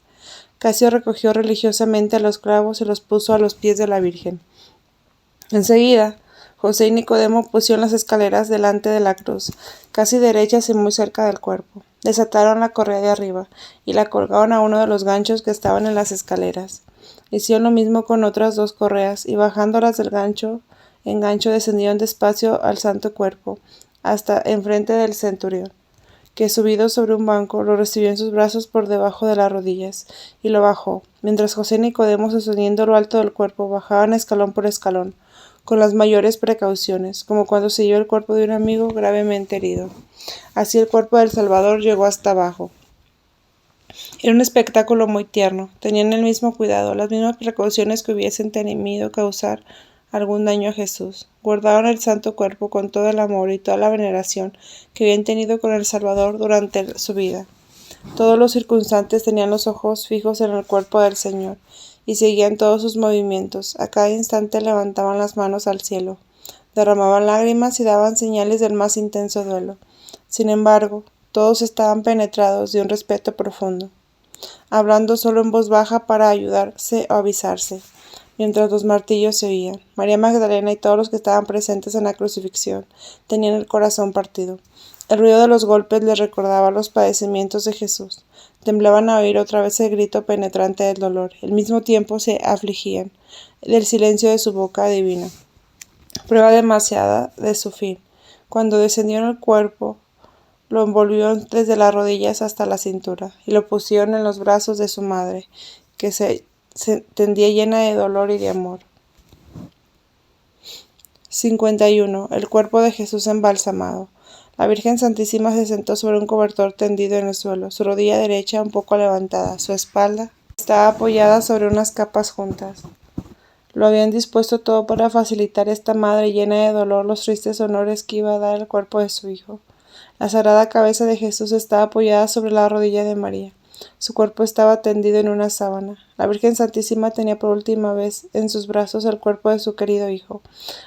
Casio recogió religiosamente los clavos y los puso a los pies de la Virgen. Enseguida, José y Nicodemo pusieron las escaleras delante de la cruz, casi derechas y muy cerca del cuerpo. Desataron la correa de arriba y la colgaron a uno de los ganchos que estaban en las escaleras. Hicieron lo mismo con otras 2 correas y bajándolas del gancho en gancho descendieron despacio al santo cuerpo, hasta enfrente del centurión, que subido sobre un banco lo recibió en sus brazos por debajo de las rodillas y lo bajó, mientras José y Nicodemo, sosteniendo lo alto del cuerpo, bajaban escalón por escalón, con las mayores precauciones, como cuando se lleva el cuerpo de un amigo gravemente herido. Así el cuerpo del Salvador llegó hasta abajo. Era un espectáculo muy tierno. Tenían el mismo cuidado, las mismas precauciones que hubiesen temido causar algún daño a Jesús. Guardaron el santo cuerpo con todo el amor y toda la veneración que habían tenido con el Salvador durante su vida. Todos los circunstantes tenían los ojos fijos en el cuerpo del Señor y seguían todos sus movimientos. A cada instante levantaban las manos al cielo, derramaban lágrimas y daban señales del más intenso duelo. Sin embargo, todos estaban penetrados de un respeto profundo, hablando solo en voz baja para ayudarse o avisarse, mientras los martillos se oían. María Magdalena y todos los que estaban presentes en la crucifixión tenían el corazón partido. El ruido de los golpes les recordaba los padecimientos de Jesús. Temblaban a oír otra vez el grito penetrante del dolor. Al mismo tiempo se afligían del silencio de su boca divina. Prueba demasiada de su fin. Cuando descendió en el cuerpo, lo envolvió desde las rodillas hasta la cintura y lo pusieron en los brazos de su madre, que se tendía llena de dolor y de amor. 51. El cuerpo de Jesús embalsamado. La Virgen Santísima se sentó sobre un cobertor tendido en el suelo, su rodilla derecha un poco levantada, su espalda estaba apoyada sobre unas capas juntas. Lo habían dispuesto todo para facilitar a esta madre llena de dolor los tristes honores que iba a dar al cuerpo de su hijo. La sagrada cabeza de Jesús estaba apoyada sobre la rodilla de María. Su cuerpo estaba tendido en una sábana. La Virgen Santísima tenía por última vez en sus brazos el cuerpo de su querido hijo,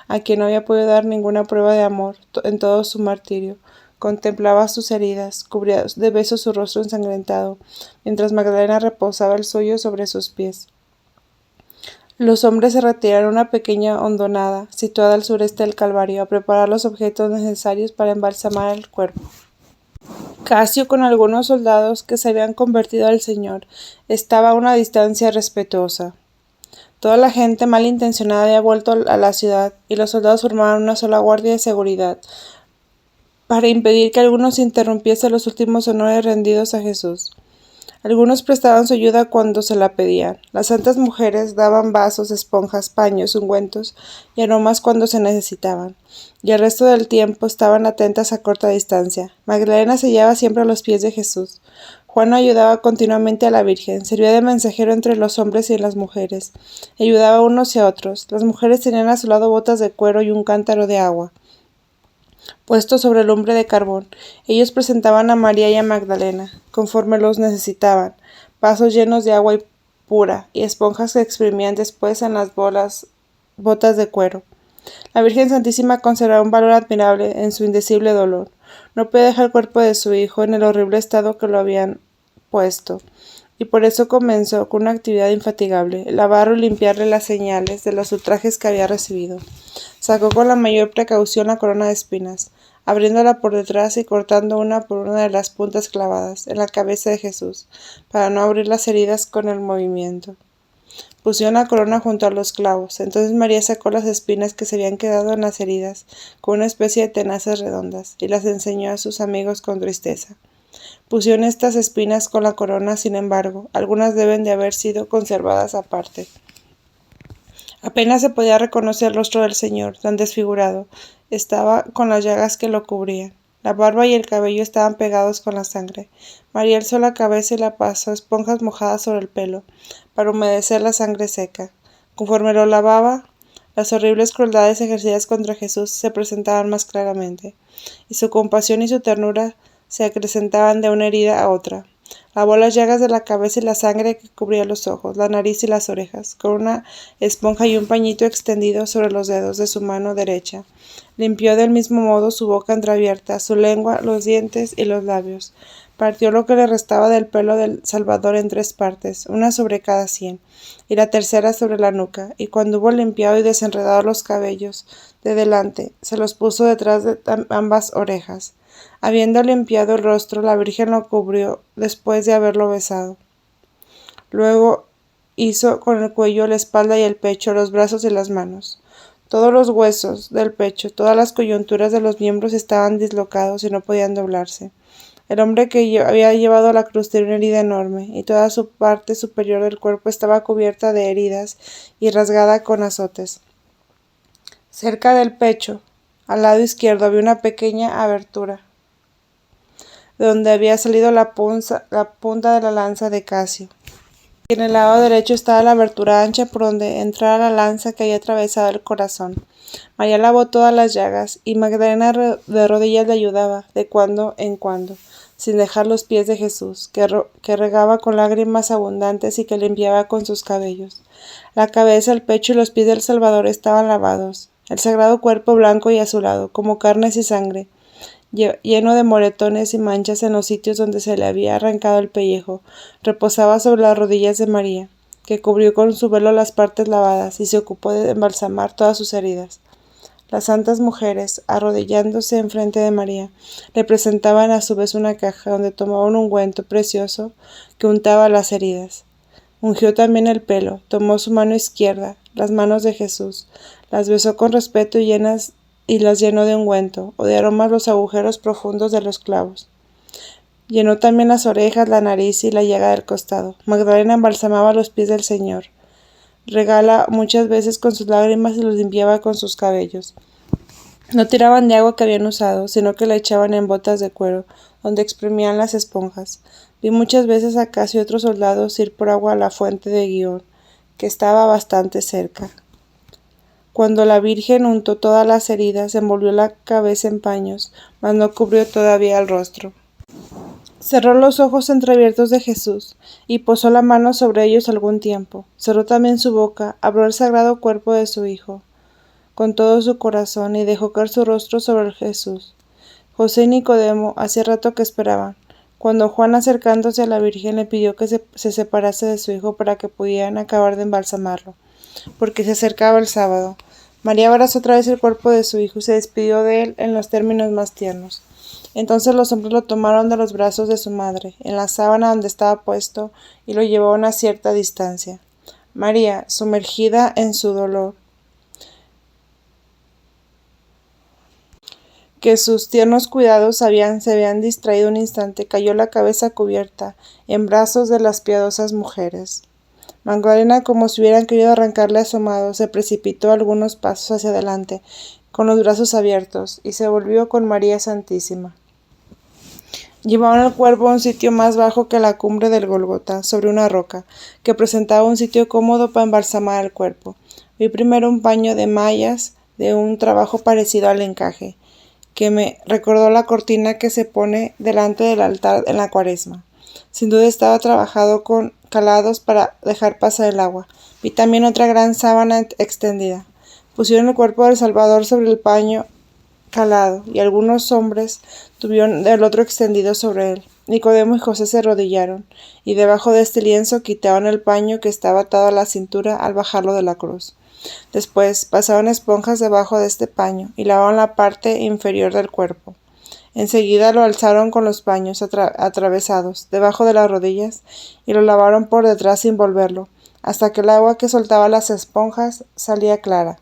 a quien no había podido dar ninguna prueba de amor en todo su martirio. Contemplaba sus heridas, cubría de besos su rostro ensangrentado, mientras Magdalena reposaba el suyo sobre sus pies. Los hombres se retiraron a una pequeña hondonada, situada al sureste del Calvario, a preparar los objetos necesarios para embalsamar el cuerpo. Casio, con algunos soldados que se habían convertido al Señor, estaba a una distancia respetuosa. Toda la gente malintencionada había vuelto a la ciudad, y los soldados formaban una sola guardia de seguridad, para impedir que algunos interrumpiesen los últimos honores rendidos a Jesús. Algunos prestaban su ayuda cuando se la pedían. Las santas mujeres daban vasos, esponjas, paños, ungüentos y aromas cuando se necesitaban, y el resto del tiempo estaban atentas a corta distancia. Magdalena se hallaba siempre a los pies de Jesús. Juana ayudaba continuamente a la Virgen, servía de mensajero entre los hombres y las mujeres, ayudaba a unos y a otros. Las mujeres tenían a su lado botas de cuero y un cántaro de agua puesto sobre lumbre de carbón. Ellos presentaban a María y a Magdalena, conforme los necesitaban, vasos llenos de agua pura y esponjas que exprimían después en las botas de cuero. La Virgen Santísima conservaba un valor admirable en su indecible dolor. No podía dejar el cuerpo de su hijo en el horrible estado que lo habían puesto, y por eso comenzó con una actividad infatigable, lavar y limpiarle las señales de los ultrajes que había recibido. Sacó con la mayor precaución la corona de espinas, abriéndola por detrás y cortando una por una de las puntas clavadas en la cabeza de Jesús, para no abrir las heridas con el movimiento. Pusieron la corona junto a los clavos. Entonces María sacó las espinas que se habían quedado en las heridas con una especie de tenazas redondas y las enseñó a sus amigos con tristeza. Pusieron estas espinas con la corona, sin embargo, algunas deben de haber sido conservadas aparte. Apenas se podía reconocer el rostro del Señor, tan desfigurado estaba con las llagas que lo cubrían. La barba y el cabello estaban pegados con la sangre. María alzó la cabeza y la pasó esponjas mojadas sobre el pelo, para humedecer la sangre seca. Conforme lo lavaba, las horribles crueldades ejercidas contra Jesús se presentaban más claramente, y su compasión y su ternura se acrecentaban de una herida a otra. Lavó las llagas de la cabeza y la sangre que cubría los ojos, la nariz y las orejas, con una esponja y un pañito extendido sobre los dedos de su mano derecha. Limpió del mismo modo su boca entreabierta, su lengua, los dientes y los labios. Partió lo que le restaba del pelo del Salvador en 3 partes, una sobre cada 100, y la tercera sobre la nuca, y cuando hubo limpiado y desenredado los cabellos de delante, se los puso detrás de ambas orejas. Habiendo limpiado el rostro, la Virgen lo cubrió después de haberlo besado. Luego hizo con el cuello, la espalda y el pecho, los brazos y las manos. Todos los huesos del pecho, todas las coyunturas de los miembros estaban dislocados y no podían doblarse. El hombre que había llevado a la cruz tenía una herida enorme, y toda su parte superior del cuerpo estaba cubierta de heridas y rasgada con azotes. Cerca del pecho, al lado izquierdo, había una pequeña abertura, de donde había salido la punta de la lanza de Casio. En el lado derecho estaba la abertura ancha por donde entraba la lanza que había atravesado el corazón. María lavó todas las llagas, y Magdalena de rodillas le ayudaba, de cuando en cuando, sin dejar los pies de Jesús, que regaba con lágrimas abundantes y que limpiaba con sus cabellos. La cabeza, el pecho y los pies del Salvador estaban lavados, el sagrado cuerpo blanco y azulado, como carnes y sangre, lleno de moretones y manchas en los sitios donde se le había arrancado el pellejo, reposaba sobre las rodillas de María, que cubrió con su velo las partes lavadas y se ocupó de embalsamar todas sus heridas. Las santas mujeres, arrodillándose enfrente de María, le presentaban a su vez una caja donde tomaba un ungüento precioso que untaba las heridas. Ungió también el pelo, tomó su mano izquierda, las manos de Jesús, las besó con respeto y las llenó de ungüento, o de aromas los agujeros profundos de los clavos. Llenó también las orejas, la nariz y la llaga del costado. Magdalena embalsamaba los pies del Señor. Regala muchas veces con sus lágrimas y los limpiaba con sus cabellos. No tiraban de agua que habían usado, sino que la echaban en botas de cuero, donde exprimían las esponjas. Vi muchas veces a Casio y otros soldados ir por agua a la fuente de Gihón, que estaba bastante cerca. Cuando la Virgen untó todas las heridas, envolvió la cabeza en paños, mas no cubrió todavía el rostro. Cerró los ojos entreabiertos de Jesús, y posó la mano sobre ellos algún tiempo. Cerró también su boca, abrió el sagrado cuerpo de su Hijo, con todo su corazón, y dejó caer su rostro sobre Jesús. José y Nicodemo hacía rato que esperaban. Cuando Juan, acercándose a la Virgen, le pidió que se separase de su hijo para que pudieran acabar de embalsamarlo, porque se acercaba el sábado. María abrazó otra vez el cuerpo de su hijo y se despidió de él en los términos más tiernos. Entonces los hombres lo tomaron de los brazos de su madre, en la sábana donde estaba puesto, y lo llevaron a cierta distancia. María, sumergida en su dolor, que sus tiernos cuidados se habían distraído un instante, cayó la cabeza cubierta en brazos de las piadosas mujeres. Magdalena, como si hubieran querido arrancarle a su amado, se precipitó algunos pasos hacia adelante, con los brazos abiertos, y se volvió con María Santísima. Llevaron el cuerpo a un sitio más bajo que la cumbre del Gólgota, sobre una roca, que presentaba un sitio cómodo para embalsamar el cuerpo. Vi primero un paño de mallas de un trabajo parecido al encaje, que me recordó la cortina que se pone delante del altar en la Cuaresma. Sin duda estaba trabajado con calados para dejar pasar el agua. Vi también otra gran sábana extendida. Pusieron el cuerpo del Salvador sobre el paño calado, y algunos hombres tuvieron el otro extendido sobre él. Nicodemo y José se arrodillaron, y debajo de este lienzo quitaron el paño que estaba atado a la cintura al bajarlo de la cruz. Después pasaron esponjas debajo de este paño, y lavaron la parte inferior del cuerpo. Enseguida lo alzaron con los paños atravesados debajo de las rodillas, y lo lavaron por detrás sin volverlo, hasta que el agua que soltaba las esponjas salía clara.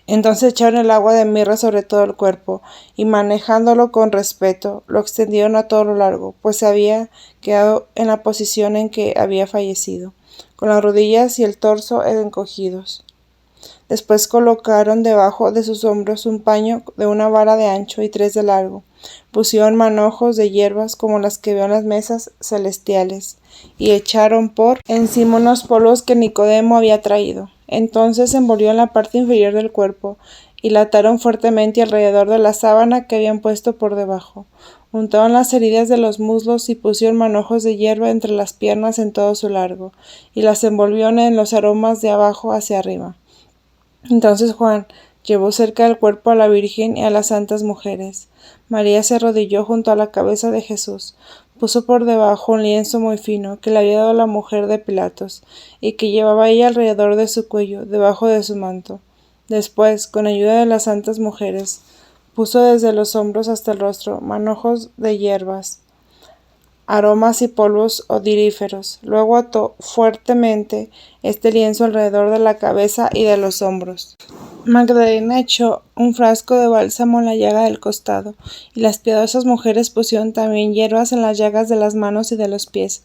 Entonces echaron el agua de mirra sobre todo el cuerpo, y manejándolo con respeto, lo extendieron a todo lo largo, pues se había quedado en la posición en que había fallecido, con las rodillas y el torso encogidos. Después colocaron debajo de sus hombros un paño de una vara de ancho y 3 de largo. Pusieron manojos de hierbas como las que veo en las mesas celestiales, y echaron por encima unos polvos que Nicodemo había traído. Entonces envolvieron la parte inferior del cuerpo y la ataron fuertemente alrededor de la sábana que habían puesto por debajo. Untaron las heridas de los muslos y pusieron manojos de hierba entre las piernas en todo su largo, y las envolvieron en los aromas de abajo hacia arriba. Entonces Juan llevó cerca del cuerpo a la Virgen y a las santas mujeres. María se arrodilló junto a la cabeza de Jesús, puso por debajo un lienzo muy fino que le había dado la mujer de Pilatos, y que llevaba ella alrededor de su cuello, debajo de su manto. Después, con ayuda de las santas mujeres, puso desde los hombros hasta el rostro manojos de hierbas, aromas y polvos odoríferos. Luego ató fuertemente este lienzo alrededor de la cabeza y de los hombros. Magdalena echó un frasco de bálsamo en la llaga del costado, y las piadosas mujeres pusieron también hierbas en las llagas de las manos y de los pies.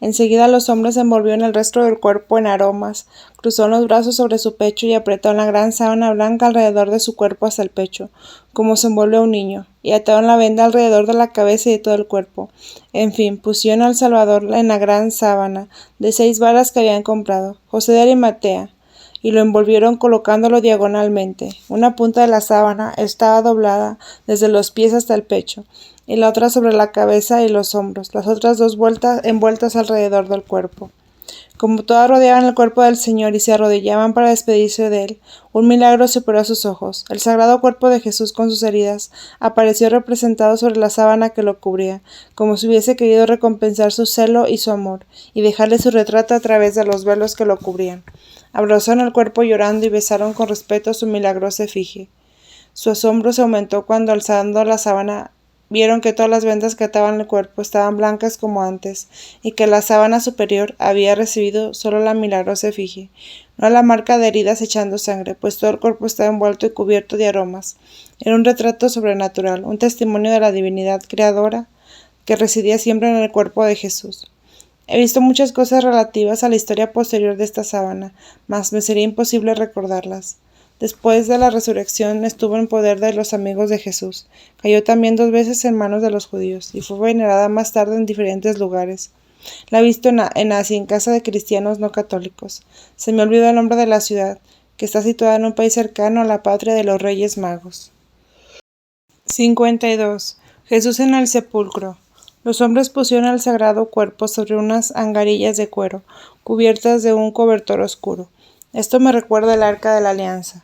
Enseguida los hombres envolvieron el resto del cuerpo en aromas, cruzaron los brazos sobre su pecho y apretaron la gran sábana blanca alrededor de su cuerpo hasta el pecho, como se envuelve a un niño, y ataron la venda alrededor de la cabeza y de todo el cuerpo. En fin, pusieron al Salvador en la gran sábana de 6 varas que habían comprado, José de Arimatea, y lo envolvieron colocándolo diagonalmente. Una punta de la sábana estaba doblada desde los pies hasta el pecho, y la otra sobre la cabeza y los hombros, las otras dos envueltas alrededor del cuerpo. Como todas rodeaban el cuerpo del Señor y se arrodillaban para despedirse de él, un milagro superó a sus ojos. El sagrado cuerpo de Jesús con sus heridas apareció representado sobre la sábana que lo cubría, como si hubiese querido recompensar su celo y su amor, y dejarle su retrato a través de los velos que lo cubrían. Abrazaron el cuerpo llorando y besaron con respeto su milagrosa efigie. Su asombro se aumentó cuando, alzando la sábana, vieron que todas las vendas que ataban el cuerpo estaban blancas como antes, y que la sábana superior había recibido solo la milagrosa efigie, no la marca de heridas echando sangre, pues todo el cuerpo estaba envuelto y cubierto de aromas. Era un retrato sobrenatural, un testimonio de la divinidad creadora que residía siempre en el cuerpo de Jesús. He visto muchas cosas relativas a la historia posterior de esta sábana, mas me sería imposible recordarlas. Después de la resurrección estuvo en poder de los amigos de Jesús. Cayó también 2 veces en manos de los judíos, y fue venerada más tarde en diferentes lugares. La he visto en Asia, en casa de cristianos no católicos. Se me olvidó el nombre de la ciudad, que está situada en un país cercano a la patria de los Reyes Magos. 52. Jesús en el sepulcro. Los hombres pusieron el sagrado cuerpo sobre unas angarillas de cuero, cubiertas de un cobertor oscuro. Esto me recuerda el arca de la alianza.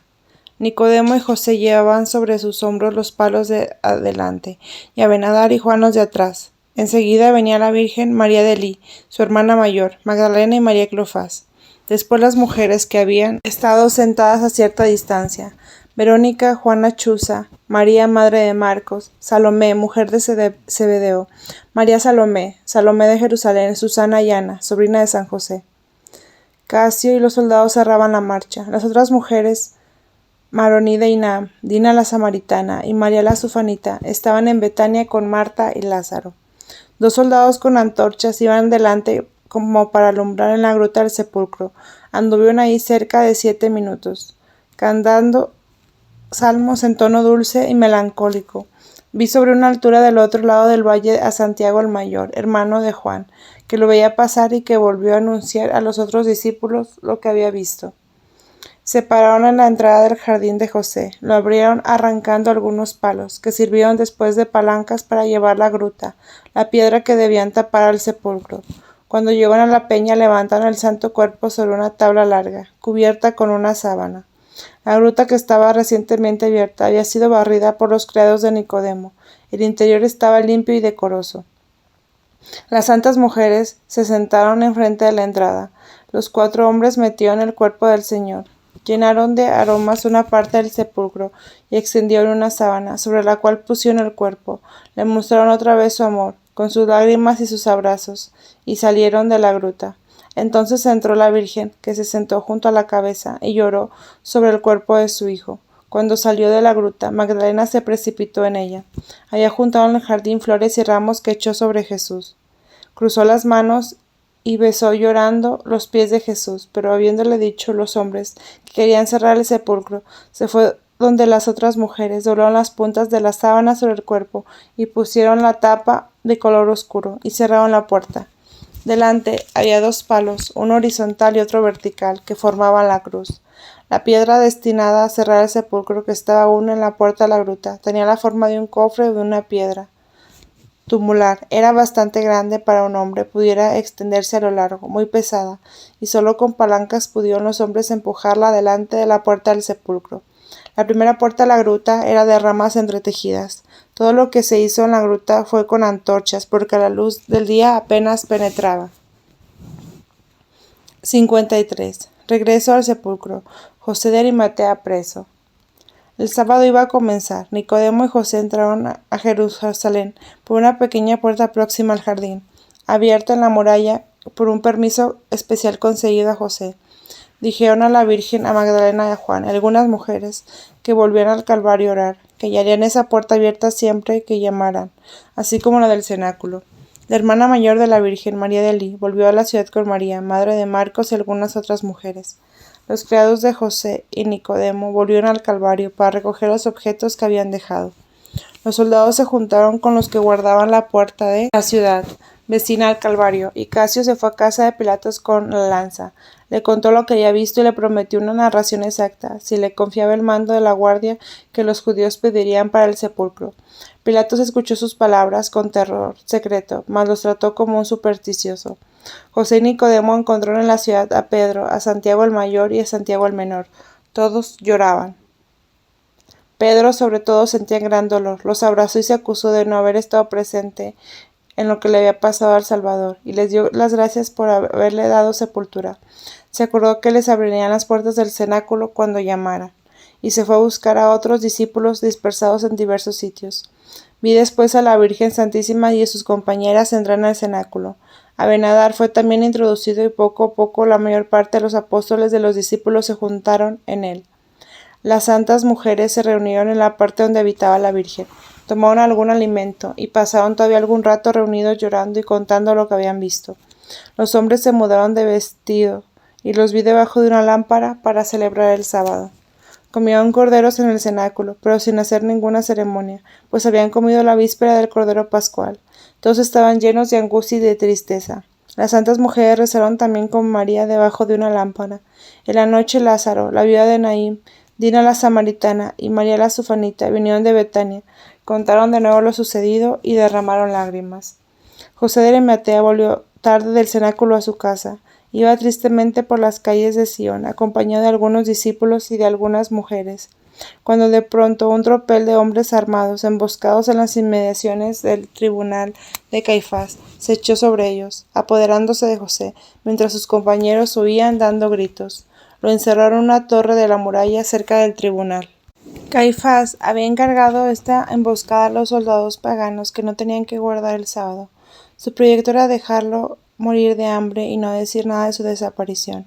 Nicodemo y José llevaban sobre sus hombros los palos de adelante, y Abenadar y Juan los de atrás. Enseguida venía la Virgen María de Elí, su hermana mayor, Magdalena y María Cleofás. Después las mujeres que habían estado sentadas a cierta distancia, Verónica, Juana Chuza, María, madre de Marcos, Salomé, mujer de Zebedeo, María Salomé, Salomé de Jerusalén, Susana y Ana, sobrina de San José. Casio y los soldados cerraban la marcha. Las otras mujeres, Maronida y Naam, Dina la Samaritana y María la Sufanita, estaban en Betania con Marta y Lázaro. 2 soldados con antorchas iban delante como para alumbrar en la gruta del sepulcro. Anduvieron ahí cerca de 7 minutos, cantando salmos en tono dulce y melancólico. Vi sobre una altura del otro lado del valle a Santiago el Mayor, hermano de Juan, que lo veía pasar y que volvió a anunciar a los otros discípulos lo que había visto. Se pararon en la entrada del jardín de José, lo abrieron arrancando algunos palos, que sirvieron después de palancas para llevar la gruta, la piedra que debían tapar al sepulcro. Cuando llegaron a la peña levantaron el santo cuerpo sobre una tabla larga, cubierta con una sábana. La gruta, que estaba recientemente abierta, había sido barrida por los criados de Nicodemo. El interior estaba limpio y decoroso. Las santas mujeres se sentaron enfrente de la entrada. Los 4 hombres metieron el cuerpo del Señor. Llenaron de aromas una parte del sepulcro y extendieron una sábana, sobre la cual pusieron el cuerpo. Le mostraron otra vez su amor, con sus lágrimas y sus abrazos, y salieron de la gruta. Entonces entró la Virgen, que se sentó junto a la cabeza y lloró sobre el cuerpo de su hijo. Cuando salió de la gruta, Magdalena se precipitó en ella. Había juntado en el jardín flores y ramos que echó sobre Jesús. Cruzó las manos y besó llorando los pies de Jesús, pero habiéndole dicho los hombres que querían cerrar el sepulcro, se fue donde las otras mujeres, doblaron las puntas de la sábana sobre el cuerpo y pusieron la tapa de color oscuro y cerraron la puerta. Delante había 2 palos, uno horizontal y otro vertical, que formaban la cruz. La piedra destinada a cerrar el sepulcro, que estaba aún en la puerta de la gruta, tenía la forma de un cofre o de una piedra tumular. Era bastante grande para un hombre, pudiera extenderse a lo largo, muy pesada, y solo con palancas pudieron los hombres empujarla delante de la puerta del sepulcro. La primera puerta de la gruta era de ramas entretejidas. Todo lo que se hizo en la gruta fue con antorchas, porque la luz del día apenas penetraba. 53. Regreso al sepulcro. José de Arimatea preso. El sábado iba a comenzar. Nicodemo y José entraron a Jerusalén por una pequeña puerta próxima al jardín, abierta en la muralla por un permiso especial concedido a José. dijeron a la Virgen, a Magdalena y a Juan, algunas mujeres, que volvían al Calvario a orar, que hallarían esa puerta abierta siempre que llamaran, así como la del cenáculo. La hermana mayor de la Virgen, María de Elí, volvió a la ciudad con María, madre de Marcos y algunas otras mujeres. Los criados de José y Nicodemo volvieron al Calvario para recoger los objetos que habían dejado. Los soldados se juntaron con los que guardaban la puerta de la ciudad, vecina al Calvario, y Casio se fue a casa de Pilatos con la lanza. Le contó lo que había visto y le prometió una narración exacta, si le confiaba el mando de la guardia que los judíos pedirían para el sepulcro. Pilatos escuchó sus palabras con terror secreto, mas los trató como un supersticioso. José y Nicodemo encontraron en la ciudad a Pedro, a Santiago el mayor y a Santiago el menor. Todos lloraban. Pedro sobre todo sentía gran dolor, los abrazó y se acusó de no haber estado presente en lo que le había pasado al Salvador, y les dio las gracias por haberle dado sepultura. Se acordó que les abrirían las puertas del cenáculo cuando llamara, y se fue a buscar a otros discípulos dispersados en diversos sitios. Vi después a la Virgen Santísima y a sus compañeras entrar en el cenáculo. Abenadar fue también introducido y poco a poco la mayor parte de los apóstoles de los discípulos se juntaron en él. Las santas mujeres se reunieron en la parte donde habitaba la Virgen, tomaron algún alimento y pasaron todavía algún rato reunidos llorando y contando lo que habían visto. Los hombres se mudaron de vestido y los vi debajo de una lámpara para celebrar el sábado. Comían corderos en el cenáculo, pero sin hacer ninguna ceremonia, pues habían comido la víspera del cordero pascual. Todos estaban llenos de angustia y de tristeza. Las santas mujeres rezaron también con María debajo de una lámpara. En la noche Lázaro, la viuda de Naín, Dina la samaritana y María la sufanita vinieron de Betania, contaron de nuevo lo sucedido y derramaron lágrimas. José de Arimatea volvió tarde del cenáculo a su casa. Iba tristemente por las calles de Sion, acompañado de algunos discípulos y de algunas mujeres, cuando de pronto un tropel de hombres armados, emboscados en las inmediaciones del tribunal de Caifás, se echó sobre ellos, apoderándose de José, mientras sus compañeros huían dando gritos. Lo encerraron en una torre de la muralla cerca del tribunal. Caifás había encargado esta emboscada a los soldados paganos que no tenían que guardar el sábado. Su proyecto era dejarlo morir de hambre y no decir nada de su desaparición.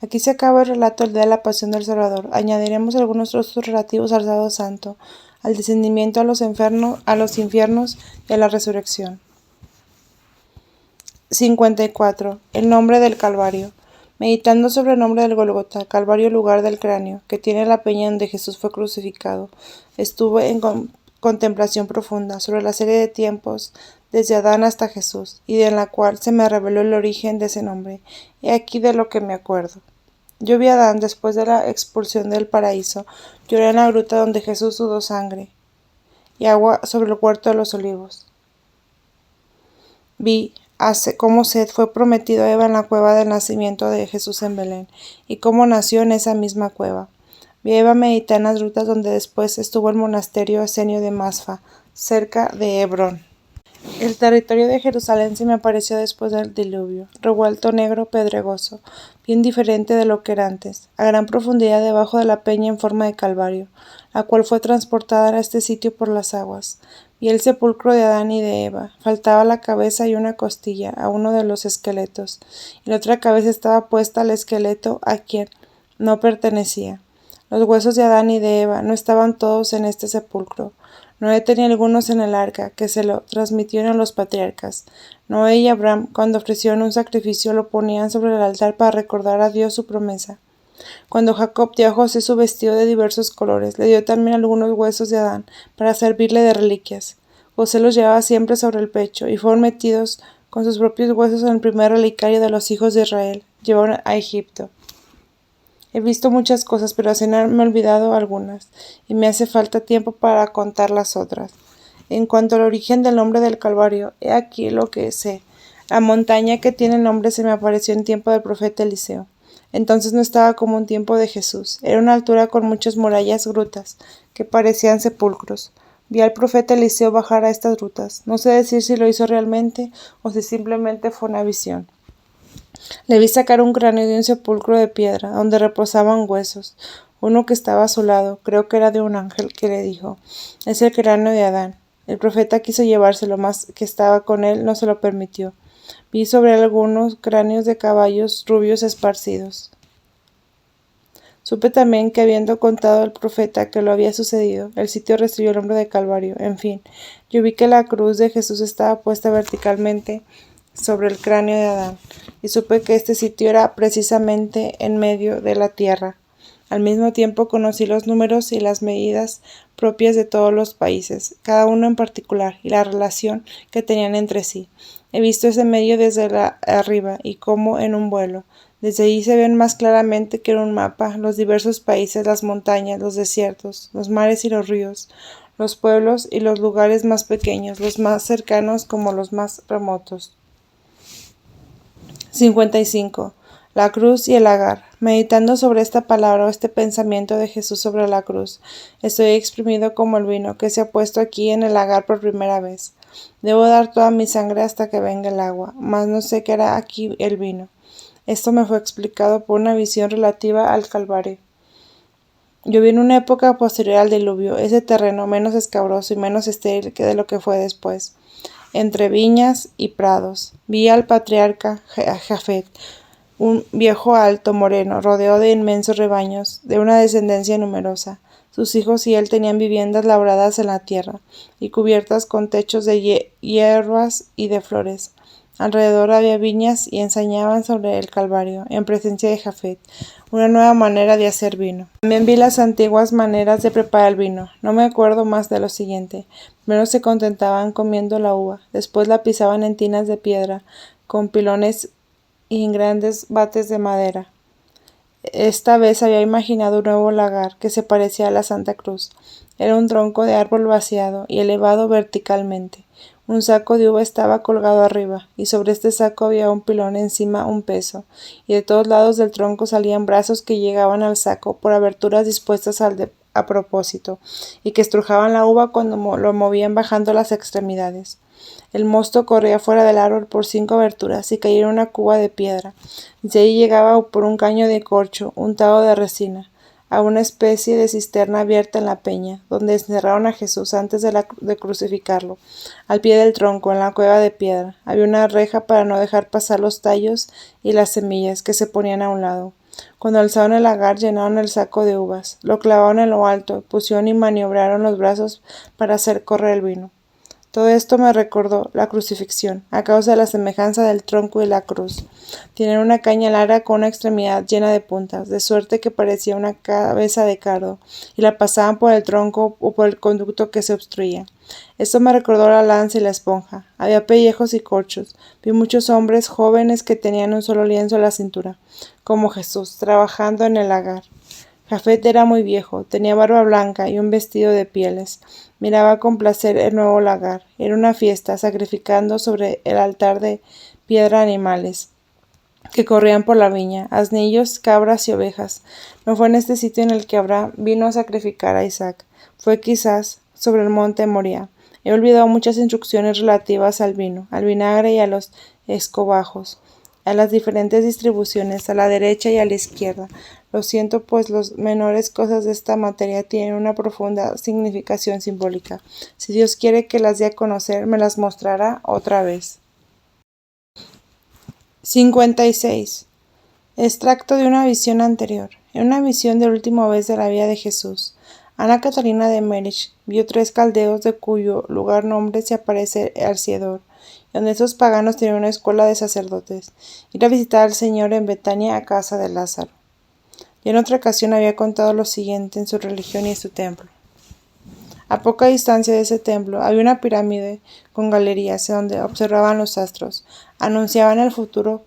Aquí se acaba el relato del día de la pasión del Salvador. Añadiremos algunos trozos relativos al sábado santo, al descendimiento a los infiernos y a la resurrección. 54. El nombre del Calvario. Meditando sobre el nombre del Gólgota, Calvario, lugar del cráneo, que tiene la peña donde Jesús fue crucificado, estuve en contemplación profunda sobre la serie de tiempos desde Adán hasta Jesús, y en la cual se me reveló el origen de ese nombre. He aquí de lo que me acuerdo. Yo vi a Adán después de la expulsión del paraíso, lloré en la gruta donde Jesús sudó sangre y agua sobre el huerto de los olivos. Vi cómo Seth fue prometido a Eva en la cueva del nacimiento de Jesús en Belén, y cómo nació en esa misma cueva. Vi a Eva meditar en las grutas donde después estuvo el monasterio esenio de Masfa, cerca de Hebrón. El territorio de Jerusalén se me apareció después del diluvio, revuelto, negro, pedregoso, bien diferente de lo que era antes, a gran profundidad debajo de la peña en forma de calvario, la cual fue transportada a este sitio por las aguas. Vi el sepulcro de Adán y de Eva, faltaba la cabeza y una costilla a uno de los esqueletos, y la otra cabeza estaba puesta al esqueleto a quien no pertenecía. Los huesos de Adán y de Eva no estaban todos en este sepulcro. Noé tenía algunos en el arca, que se lo transmitieron los patriarcas. Noé y Abraham, cuando ofrecieron un sacrificio, lo ponían sobre el altar para recordar a Dios su promesa. Cuando Jacob dio a José su vestido de diversos colores, le dio también algunos huesos de Adán, para servirle de reliquias. José los llevaba siempre sobre el pecho, y fueron metidos con sus propios huesos en el primer relicario de los hijos de Israel. Llevaron a Egipto. He visto muchas cosas, pero así no me he olvidado algunas, y me hace falta tiempo para contar las otras. En cuanto al origen del nombre del Calvario, he aquí lo que sé. La montaña que tiene el nombre se me apareció en tiempo del profeta Eliseo. Entonces no estaba como en tiempo de Jesús. Era una altura con muchas murallas, grutas, que parecían sepulcros. Vi al profeta Eliseo bajar a estas grutas. No sé decir si lo hizo realmente o si simplemente fue una visión. Le vi sacar un cráneo de un sepulcro de piedra, donde reposaban huesos. Uno que estaba a su lado, creo que era de un ángel, que le dijo: «Es el cráneo de Adán». El profeta quiso llevárselo, mas que estaba con él no se lo permitió. Vi sobre él algunos cráneos de caballos rubios esparcidos. Supe también que habiendo contado el profeta que lo había sucedido, el sitio recibió el nombre de Calvario. En fin, yo vi que la cruz de Jesús estaba puesta verticalmente sobre el cráneo de Adán, y supe que este sitio era precisamente en medio de la tierra. Al mismo tiempo conocí los números y las medidas propias de todos los países, cada uno en particular, y la relación que tenían entre sí. He visto ese medio desde arriba, y como en un vuelo. Desde allí se ven más claramente que en un mapa los diversos países, las montañas, los desiertos, los mares y los ríos, los pueblos y los lugares más pequeños, los más cercanos como los más remotos. 55. La cruz y el lagar. Meditando sobre esta palabra o este pensamiento de Jesús sobre la cruz, estoy exprimido como el vino que se ha puesto aquí en el lagar por primera vez. Debo dar toda mi sangre hasta que venga el agua, mas no sé qué hará aquí el vino. Esto me fue explicado por una visión relativa al Calvario. Yo vi en una época posterior al diluvio ese terreno menos escabroso y menos estéril que de lo que fue después, entre viñas y prados. Vi al patriarca Jafet, un viejo alto, moreno, rodeado de inmensos rebaños, de una descendencia numerosa. Sus hijos y él tenían viviendas labradas en la tierra, y cubiertas con techos de hierbas y de flores. Alrededor había viñas y ensañaban sobre el Calvario, en presencia de Jafet, una nueva manera de hacer vino. También vi las antiguas maneras de preparar el vino. No me acuerdo más de lo siguiente. Primero se contentaban comiendo la uva, después la pisaban en tinas de piedra, con pilones y en grandes bates de madera. Esta vez había imaginado un nuevo lagar que se parecía a la Santa Cruz. Era un tronco de árbol vaciado y elevado verticalmente. Un saco de uva estaba colgado arriba, y sobre este saco había un pilón encima un peso, y de todos lados del tronco salían brazos que llegaban al saco por aberturas dispuestas a propósito, y que estrujaban la uva cuando lo movían bajando las extremidades. El mosto corría fuera del árbol por 5 aberturas y caía en una cuba de piedra. De ahí llegaba por un caño de corcho, untado de resina, a una especie de cisterna abierta en la peña, donde encerraron a Jesús antes de crucificarlo. Al pie del tronco, en la cueva de piedra, había una reja para no dejar pasar los tallos y las semillas que se ponían a un lado. Cuando alzaron el lagar, llenaron el saco de uvas, lo clavaron en lo alto, pusieron y maniobraron los brazos para hacer correr el vino. Todo esto me recordó la crucifixión, a causa de la semejanza del tronco y la cruz. Tienen una caña larga con una extremidad llena de puntas, de suerte que parecía una cabeza de cardo, y la pasaban por el tronco o por el conducto que se obstruía. Esto me recordó la lanza y la esponja. Había pellejos y corchos. Vi muchos hombres jóvenes que tenían un solo lienzo a la cintura, como Jesús, trabajando en el lagar. Jafet era muy viejo, tenía barba blanca y un vestido de pieles. Miraba con placer el nuevo lagar. Era una fiesta, sacrificando sobre el altar de piedra animales que corrían por la viña, asnillos, cabras y ovejas. No fue en este sitio en el que Abraham vino a sacrificar a Isaac. Fue quizás sobre el monte Moría. He olvidado muchas instrucciones relativas al vino, al vinagre y a los escobajos, a las diferentes distribuciones, a la derecha y a la izquierda. Lo siento, pues las menores cosas de esta materia tienen una profunda significación simbólica. Si Dios quiere que las dé a conocer, me las mostrará otra vez. 56. Extracto de una visión anterior. En una visión de última vez de la vida de Jesús, Ana Catalina de Merich vio 3 caldeos de cuyo lugar nombre se aparece Arciedor, donde esos paganos tenían una escuela de sacerdotes. Ir a visitar al Señor en Betania a casa de Lázaro. Y en otra ocasión había contado lo siguiente en su religión y en su templo. A poca distancia de ese templo había una pirámide con galerías donde observaban los astros, anunciaban el futuro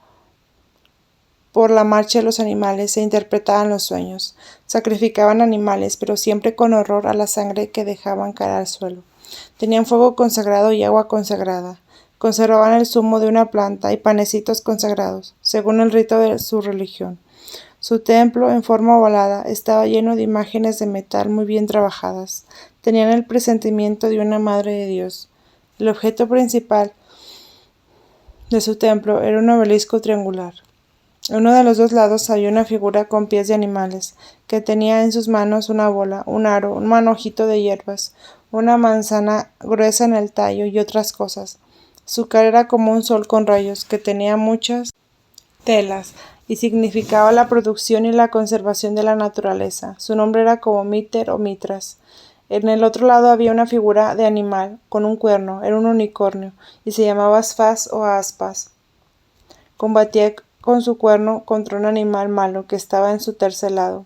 por la marcha de los animales se interpretaban los sueños. Sacrificaban animales, pero siempre con horror a la sangre que dejaban caer al suelo. Tenían fuego consagrado y agua consagrada. Conservaban el zumo de una planta y panecitos consagrados, según el rito de su religión. Su templo, en forma ovalada, estaba lleno de imágenes de metal muy bien trabajadas. Tenían el presentimiento de una Madre de Dios. El objeto principal de su templo era un obelisco triangular. En uno de los 2 lados había una figura con pies de animales, que tenía en sus manos una bola, un aro, un manojito de hierbas, una manzana gruesa en el tallo y otras cosas. Su cara era como un sol con rayos, que tenía muchas telas, y significaba la producción y la conservación de la naturaleza. Su nombre era como Miter o Mitras. En el otro lado había una figura de animal con un cuerno, era un unicornio, y se llamaba Asfas o Aspas. Combatía con su cuerno contra un animal malo que estaba en su tercer lado.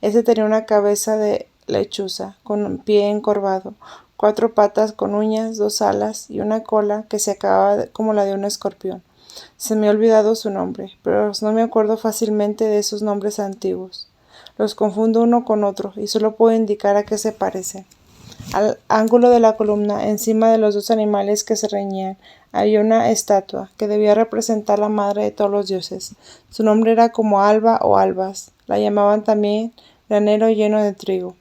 Este tenía una cabeza de lechuza, con un pie encorvado, 4 patas con uñas, 2 alas y una cola que se acababa como la de un escorpión. Se me ha olvidado su nombre, pero no me acuerdo fácilmente de esos nombres antiguos. Los confundo uno con otro y solo puedo indicar a qué se parecen. Al ángulo de la columna, encima de los 2 animales que se reñían, había una estatua que debía representar la madre de todos los dioses. Su nombre era como Alba o Albas. La llamaban también granero lleno de trigo.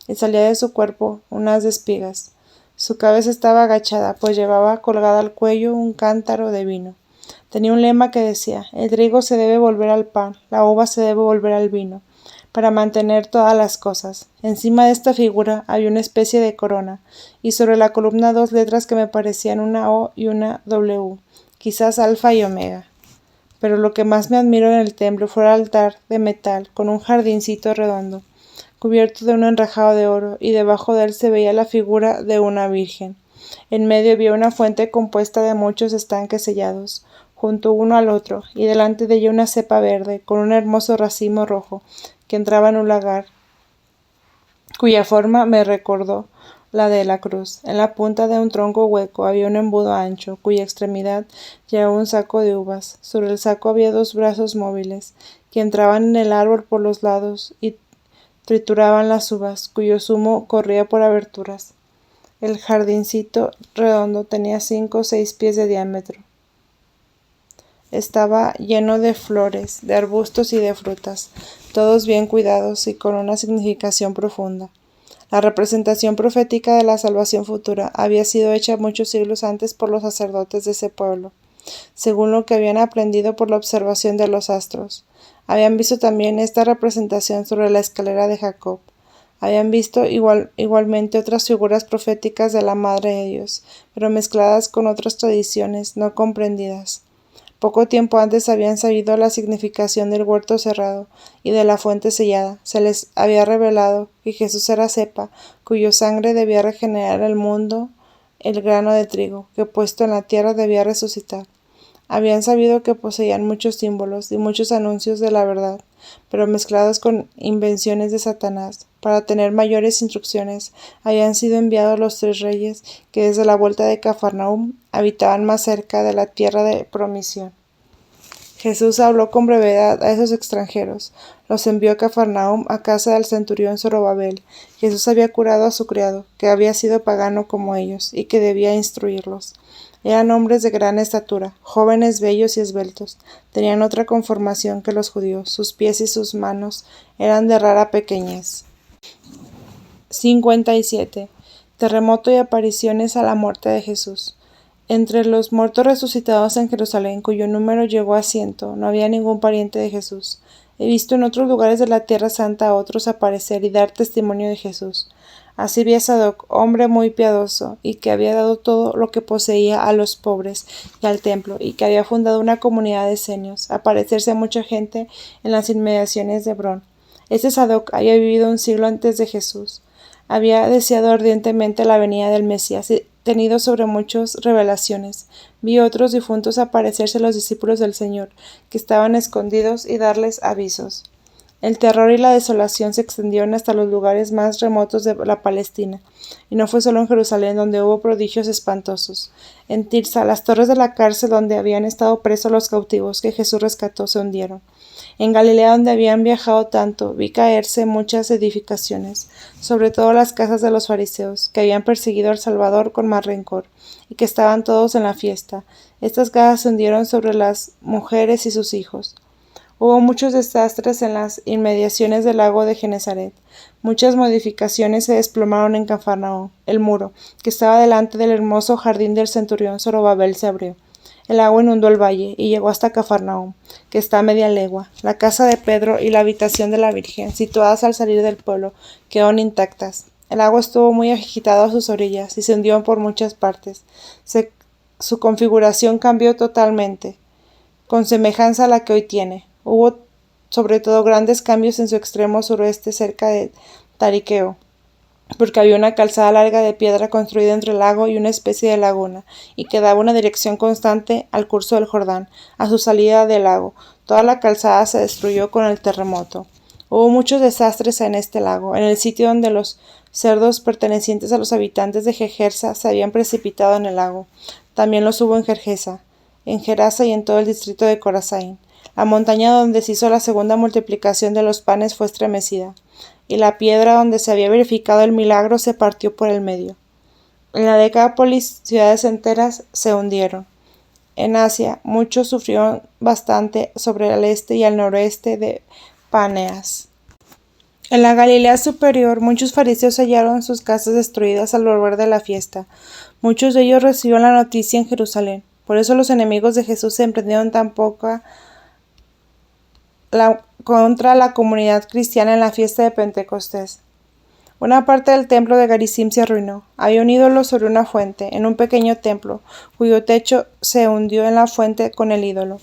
Y salía de su cuerpo un haz de espigas. Su cabeza estaba agachada, pues llevaba colgada al cuello un cántaro de vino. Tenía un lema que decía: el trigo se debe volver al pan, la uva se debe volver al vino, para mantener todas las cosas. Encima de esta figura había una especie de corona, y sobre la columna 2 letras que me parecían una O y una W, quizás alfa y omega. Pero lo que más me admiró en el templo fue el altar de metal, con un jardincito redondo, cubierto de un enrejado de oro, y debajo de él se veía la figura de una virgen. En medio había una fuente compuesta de muchos estanques sellados, junto uno al otro, y delante de ella una cepa verde, con un hermoso racimo rojo, que entraba en un lagar, cuya forma me recordó la de la cruz. En la punta de un tronco hueco había un embudo ancho, cuya extremidad llevaba un saco de uvas. Sobre el saco había 2 brazos móviles, que entraban en el árbol por los lados y trituraban las uvas, cuyo zumo corría por aberturas. El jardincito redondo tenía 5 o 6 pies de diámetro. Estaba lleno de flores, de arbustos y de frutas, todos bien cuidados y con una significación profunda. La representación profética de la salvación futura había sido hecha muchos siglos antes por los sacerdotes de ese pueblo, según lo que habían aprendido por la observación de los astros. Habían visto también esta representación sobre la escalera de Jacob. Habían visto igualmente otras figuras proféticas de la Madre de Dios, pero mezcladas con otras tradiciones no comprendidas. Poco tiempo antes habían sabido la significación del huerto cerrado y de la fuente sellada. Se les había revelado que Jesús era cepa, cuyo sangre debía regenerar el mundo, el grano de trigo, que puesto en la tierra debía resucitar. Habían sabido que poseían muchos símbolos y muchos anuncios de la verdad, pero mezclados con invenciones de Satanás. Para tener mayores instrucciones, habían sido enviados los 3 reyes que desde la vuelta de Cafarnaúm habitaban más cerca de la tierra de promisión. Jesús habló con brevedad a esos extranjeros. Los envió a Cafarnaúm, a casa del centurión Zorobabel. Jesús había curado a su criado, que había sido pagano como ellos, y que debía instruirlos. Eran hombres de gran estatura, jóvenes, bellos y esbeltos. Tenían otra conformación que los judíos. Sus pies y sus manos eran de rara pequeñez. 57. Terremoto y apariciones a la muerte de Jesús. Entre los muertos resucitados en Jerusalén, cuyo número llegó a 100, no había ningún pariente de Jesús. He visto en otros lugares de la Tierra Santa a otros aparecer y dar testimonio de Jesús. Así vi a Sadoc, hombre muy piadoso, y que había dado todo lo que poseía a los pobres y al templo, y que había fundado una comunidad de esenios, aparecerse a mucha gente en las inmediaciones de Hebrón. Este Sadoc había vivido un siglo antes de Jesús. Había deseado ardientemente la venida del Mesías y tenido sobre muchas revelaciones. Vi otros difuntos aparecerse a los discípulos del Señor, que estaban escondidos, y darles avisos. El terror y la desolación se extendieron hasta los lugares más remotos de la Palestina, y no fue solo en Jerusalén donde hubo prodigios espantosos. En Tirsa, las torres de la cárcel donde habían estado presos los cautivos que Jesús rescató se hundieron. En Galilea, donde habían viajado tanto, vi caerse muchas edificaciones, sobre todo las casas de los fariseos, que habían perseguido al Salvador con más rencor, y que estaban todos en la fiesta. Estas casas se hundieron sobre las mujeres y sus hijos. Hubo muchos desastres en las inmediaciones del lago de Genesaret. Muchas modificaciones se desplomaron en Cafarnaúm. El muro, que estaba delante del hermoso jardín del centurión Zorobabel, se abrió. El agua inundó el valle y llegó hasta Cafarnaúm, que está a media legua. La casa de Pedro y la habitación de la Virgen, situadas al salir del pueblo, quedaron intactas. El agua estuvo muy agitada a sus orillas y se hundió por muchas partes. Su configuración cambió totalmente, con semejanza a la que hoy tiene. Hubo sobre todo grandes cambios en su extremo suroeste cerca de Tariqueo, porque había una calzada larga de piedra construida entre el lago y una especie de laguna, y que daba una dirección constante al curso del Jordán, a su salida del lago. Toda la calzada se destruyó con el terremoto. Hubo muchos desastres en este lago, en el sitio donde los cerdos pertenecientes a los habitantes de Gejersa se habían precipitado en el lago. También los hubo en Gerasa y en todo el distrito de Corazaín. La montaña donde se hizo la segunda multiplicación de los panes fue estremecida, y la piedra donde se había verificado el milagro se partió por el medio. En la Decápolis, ciudades enteras se hundieron. En Asia, muchos sufrieron bastante sobre el este y el noroeste de Paneas. En la Galilea superior, muchos fariseos hallaron sus casas destruidas al volver de la fiesta. Muchos de ellos recibieron la noticia en Jerusalén. Por eso los enemigos de Jesús se emprendieron tan poca contra la comunidad cristiana en la fiesta de Pentecostés. Una parte del templo de Garizim se arruinó. Había un ídolo sobre una fuente, en un pequeño templo, cuyo techo se hundió en la fuente con el ídolo.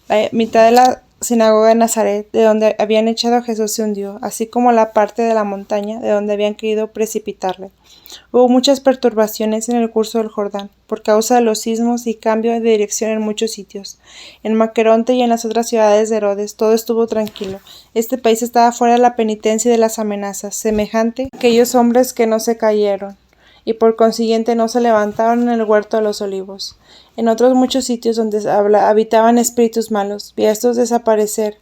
La mitad de la sinagoga de Nazaret, de donde habían echado a Jesús, se hundió, así como la parte de la montaña de donde habían querido precipitarle. Hubo muchas perturbaciones en el curso del Jordán, por causa de los sismos y cambio de dirección en muchos sitios. En Maqueronte y en las otras ciudades de Herodes todo estuvo tranquilo. Este país estaba fuera de la penitencia y de las amenazas, semejante a aquellos hombres que no se cayeron, y por consiguiente no se levantaron en el huerto de los olivos. En otros muchos sitios donde habitaban espíritus malos, vi a estos desaparecer,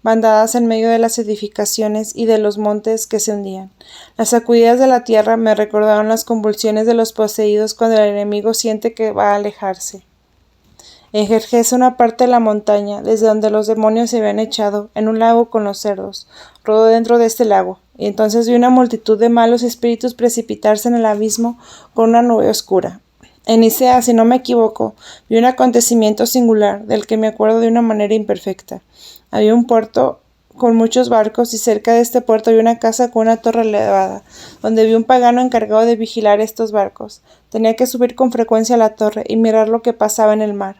bandadas en medio de las edificaciones y de los montes que se hundían. Las sacudidas de la tierra me recordaron las convulsiones de los poseídos cuando el enemigo siente que va a alejarse. En Gergesa, una parte de la montaña, desde donde los demonios se habían echado, en un lago con los cerdos, rodó dentro de este lago, y entonces vi una multitud de malos espíritus precipitarse en el abismo con una nube oscura. En Nicea, si no me equivoco, vi un acontecimiento singular, del que me acuerdo de una manera imperfecta. Había un puerto con muchos barcos, y cerca de este puerto había una casa con una torre elevada, donde vi un pagano encargado de vigilar estos barcos. Tenía que subir con frecuencia a la torre y mirar lo que pasaba en el mar.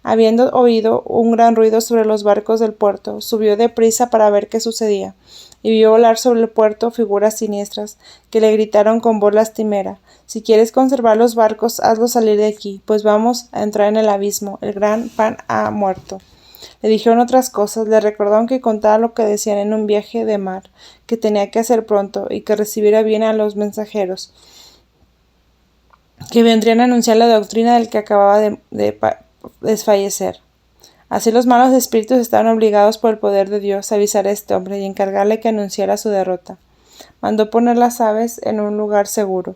Habiendo oído un gran ruido sobre los barcos del puerto, subió deprisa para ver qué sucedía, y vio volar sobre el puerto figuras siniestras, que le gritaron con voz lastimera: «Si quieres conservar los barcos, hazlos salir de aquí, pues vamos a entrar en el abismo, el gran Pan ha muerto». Le dijeron otras cosas, le recordaron que contara lo que decían en un viaje de mar, que tenía que hacer pronto, y que recibiera bien a los mensajeros, que vendrían a anunciar la doctrina del que acababa de desfallecer. Así los malos espíritus estaban obligados por el poder de Dios a avisar a este hombre y encargarle que anunciara su derrota. Mandó poner las aves en un lugar seguro,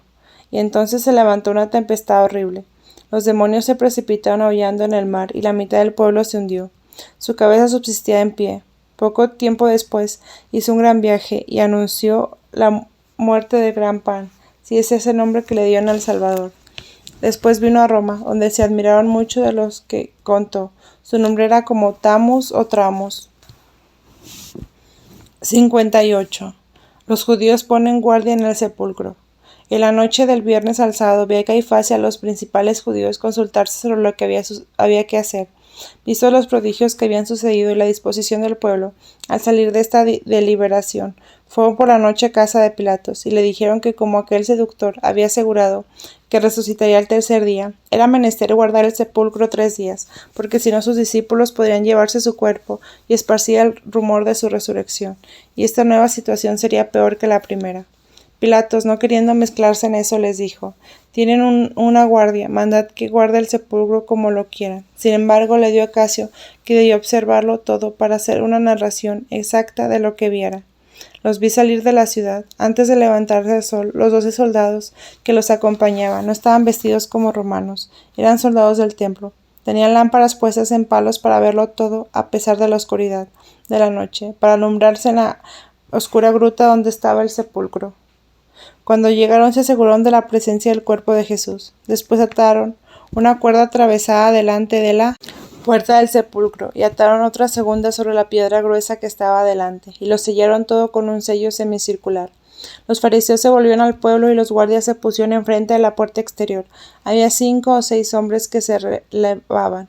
y entonces se levantó una tempestad horrible. Los demonios se precipitaron aullando en el mar, y la mitad del pueblo se hundió. Su cabeza subsistía en pie. Poco tiempo después hizo un gran viaje y anunció la muerte del gran Pan, si ese es el nombre que le dieron al Salvador. Después vino a Roma, donde se admiraron mucho de los que contó. Su nombre era como Tamus o Tramus. 58. Los judíos ponen guardia en el sepulcro. En la noche del viernes al sábado vi a Caifás y a los principales judíos consultarse sobre lo que había que hacer. Visto los prodigios que habían sucedido y la disposición del pueblo, al salir de esta deliberación, fueron por la noche a casa de Pilatos, y le dijeron que como aquel seductor había asegurado que resucitaría el tercer día, era menester guardar el sepulcro 3 días, porque si no sus discípulos podrían llevarse su cuerpo y esparcir el rumor de su resurrección, y esta nueva situación sería peor que la primera. Pilatos, no queriendo mezclarse en eso, les dijo: «Tienen una guardia, mandad que guarde el sepulcro como lo quieran». Sin embargo, le dio a Casio, que debió observarlo todo para hacer una narración exacta de lo que viera. Los vi salir de la ciudad. Antes de levantarse el sol, los 12 soldados que los acompañaban no estaban vestidos como romanos, eran soldados del templo. Tenían lámparas puestas en palos para verlo todo, a pesar de la oscuridad de la noche, para alumbrarse en la oscura gruta donde estaba el sepulcro. Cuando llegaron se aseguraron de la presencia del cuerpo de Jesús. Después ataron una cuerda atravesada delante de la puerta del sepulcro y ataron otra segunda sobre la piedra gruesa que estaba delante, y lo sellaron todo con un sello semicircular. Los fariseos se volvieron al pueblo y los guardias se pusieron enfrente de la puerta exterior. Había 5 o 6 hombres que se relevaban,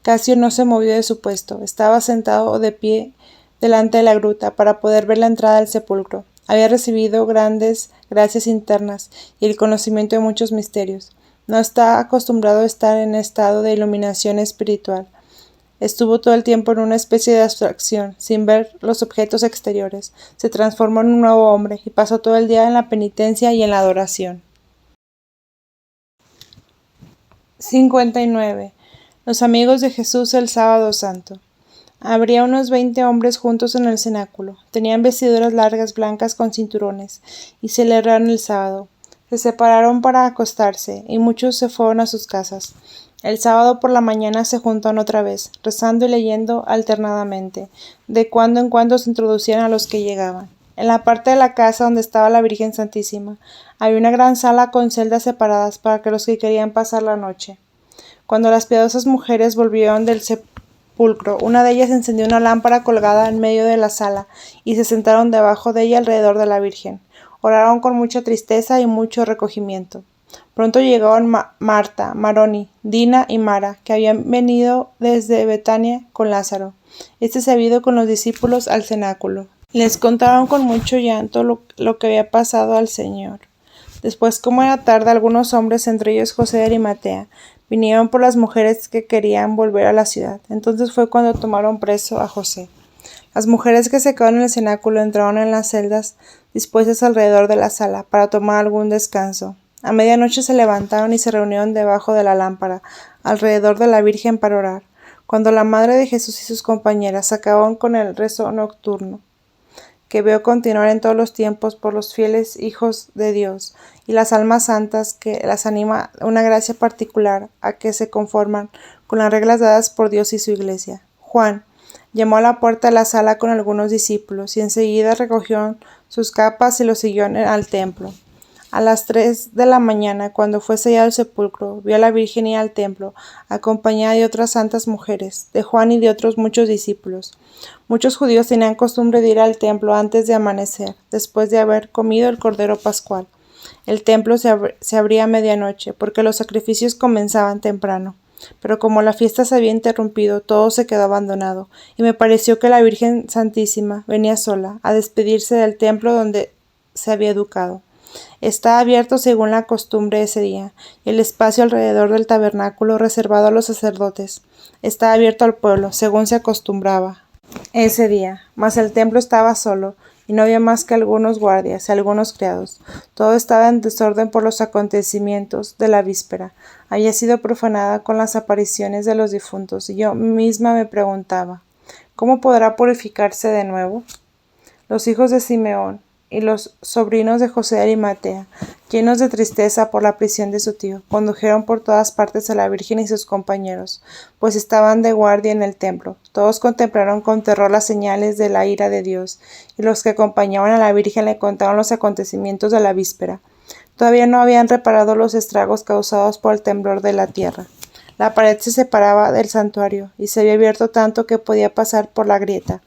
Casio no se movió de su puesto, estaba sentado de pie delante de la gruta para poder ver la entrada del sepulcro. Había recibido grandes gracias internas y el conocimiento de muchos misterios. No está acostumbrado a estar en estado de iluminación espiritual. Estuvo todo el tiempo en una especie de abstracción, sin ver los objetos exteriores. Se transformó en un nuevo hombre y pasó todo el día en la penitencia y en la adoración. 59. Los amigos de Jesús el sábado santo. Habría unos 20 hombres juntos en el cenáculo. Tenían vestiduras largas blancas con cinturones, y celebraron el sábado. Se separaron para acostarse, y muchos se fueron a sus casas. El sábado por la mañana se juntaron otra vez, rezando y leyendo alternadamente. De cuando en cuando se introducían a los que llegaban. En la parte de la casa donde estaba la Virgen Santísima, había una gran sala con celdas separadas para que los que querían pasar la noche. Cuando las piadosas mujeres volvieron del sepulcro, una de ellas encendió una lámpara colgada en medio de la sala y se sentaron debajo de ella alrededor de la Virgen. Oraron con mucha tristeza y mucho recogimiento. Pronto llegaron Marta, Maroni, Dina y Mara, que habían venido desde Betania con Lázaro. Este se había ido con los discípulos al cenáculo. Les contaron con mucho llanto lo que había pasado al Señor. Después, como era tarde, algunos hombres, entre ellos José de Arimatea, vinieron por las mujeres que querían volver a la ciudad. Entonces fue cuando tomaron preso a José. Las mujeres que se quedaron en el cenáculo entraron en las celdas dispuestas alrededor de la sala para tomar algún descanso. A medianoche se levantaron y se reunieron debajo de la lámpara, alrededor de la Virgen para orar. Cuando la Madre de Jesús y sus compañeras acabaron con el rezo nocturno, que veo continuar en todos los tiempos por los fieles hijos de Dios y las almas santas que las anima una gracia particular a que se conforman con las reglas dadas por Dios y su Iglesia. Juan llamó a la puerta de la sala con algunos discípulos y enseguida recogió sus capas y los siguió al templo. A las 3 de la mañana, cuando fue sellado el sepulcro, vio a la Virgen ir al templo, acompañada de otras santas mujeres, de Juan y de otros muchos discípulos. Muchos judíos tenían costumbre de ir al templo antes de amanecer, después de haber comido el cordero pascual. El templo se abría a medianoche, porque los sacrificios comenzaban temprano. Pero como la fiesta se había interrumpido, todo se quedó abandonado, y me pareció que la Virgen Santísima venía sola, a despedirse del templo donde se había educado. Estaba abierto según la costumbre ese día, y el espacio alrededor del tabernáculo reservado a los sacerdotes estaba abierto al pueblo, según se acostumbraba ese día, mas el templo estaba solo, y no había más que algunos guardias y algunos criados. Todo estaba en desorden por los acontecimientos de la víspera. Había sido profanada con las apariciones de los difuntos, y yo misma me preguntaba, ¿cómo podrá purificarse de nuevo? Los hijos de Simeón y los sobrinos de José de Arimatea, llenos de tristeza por la prisión de su tío, condujeron por todas partes a la Virgen y sus compañeros, pues estaban de guardia en el templo. Todos contemplaron con terror las señales de la ira de Dios, y los que acompañaban a la Virgen le contaron los acontecimientos de la víspera. Todavía no habían reparado los estragos causados por el temblor de la tierra. La pared se separaba del santuario, y se había abierto tanto que podía pasar por la grieta.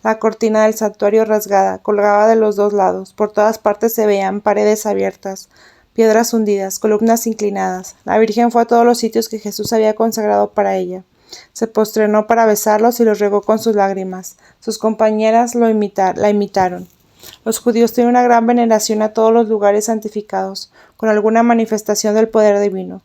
La cortina del santuario rasgada colgaba de los dos lados. Por todas partes se veían paredes abiertas, piedras hundidas, columnas inclinadas. La Virgen fue a todos los sitios que Jesús había consagrado para ella. Se postrenó para besarlos y los regó con sus lágrimas. Sus compañeras la imitaron. Los judíos tienen una gran veneración a todos los lugares santificados, con alguna manifestación del poder divino.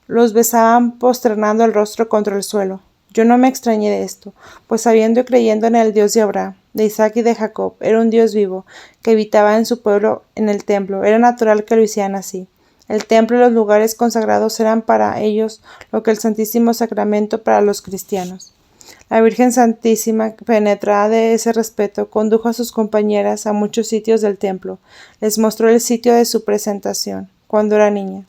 Los besaban posternando el rostro contra el suelo. Yo no me extrañé de esto, pues sabiendo y creyendo en el Dios de Abraham, de Isaac y de Jacob, era un Dios vivo, que habitaba en su pueblo en el templo. Era natural que lo hicieran así. El templo y los lugares consagrados eran para ellos lo que el Santísimo Sacramento para los cristianos. La Virgen Santísima, penetrada de ese respeto, condujo a sus compañeras a muchos sitios del templo. Les mostró el sitio de su presentación, cuando era niña,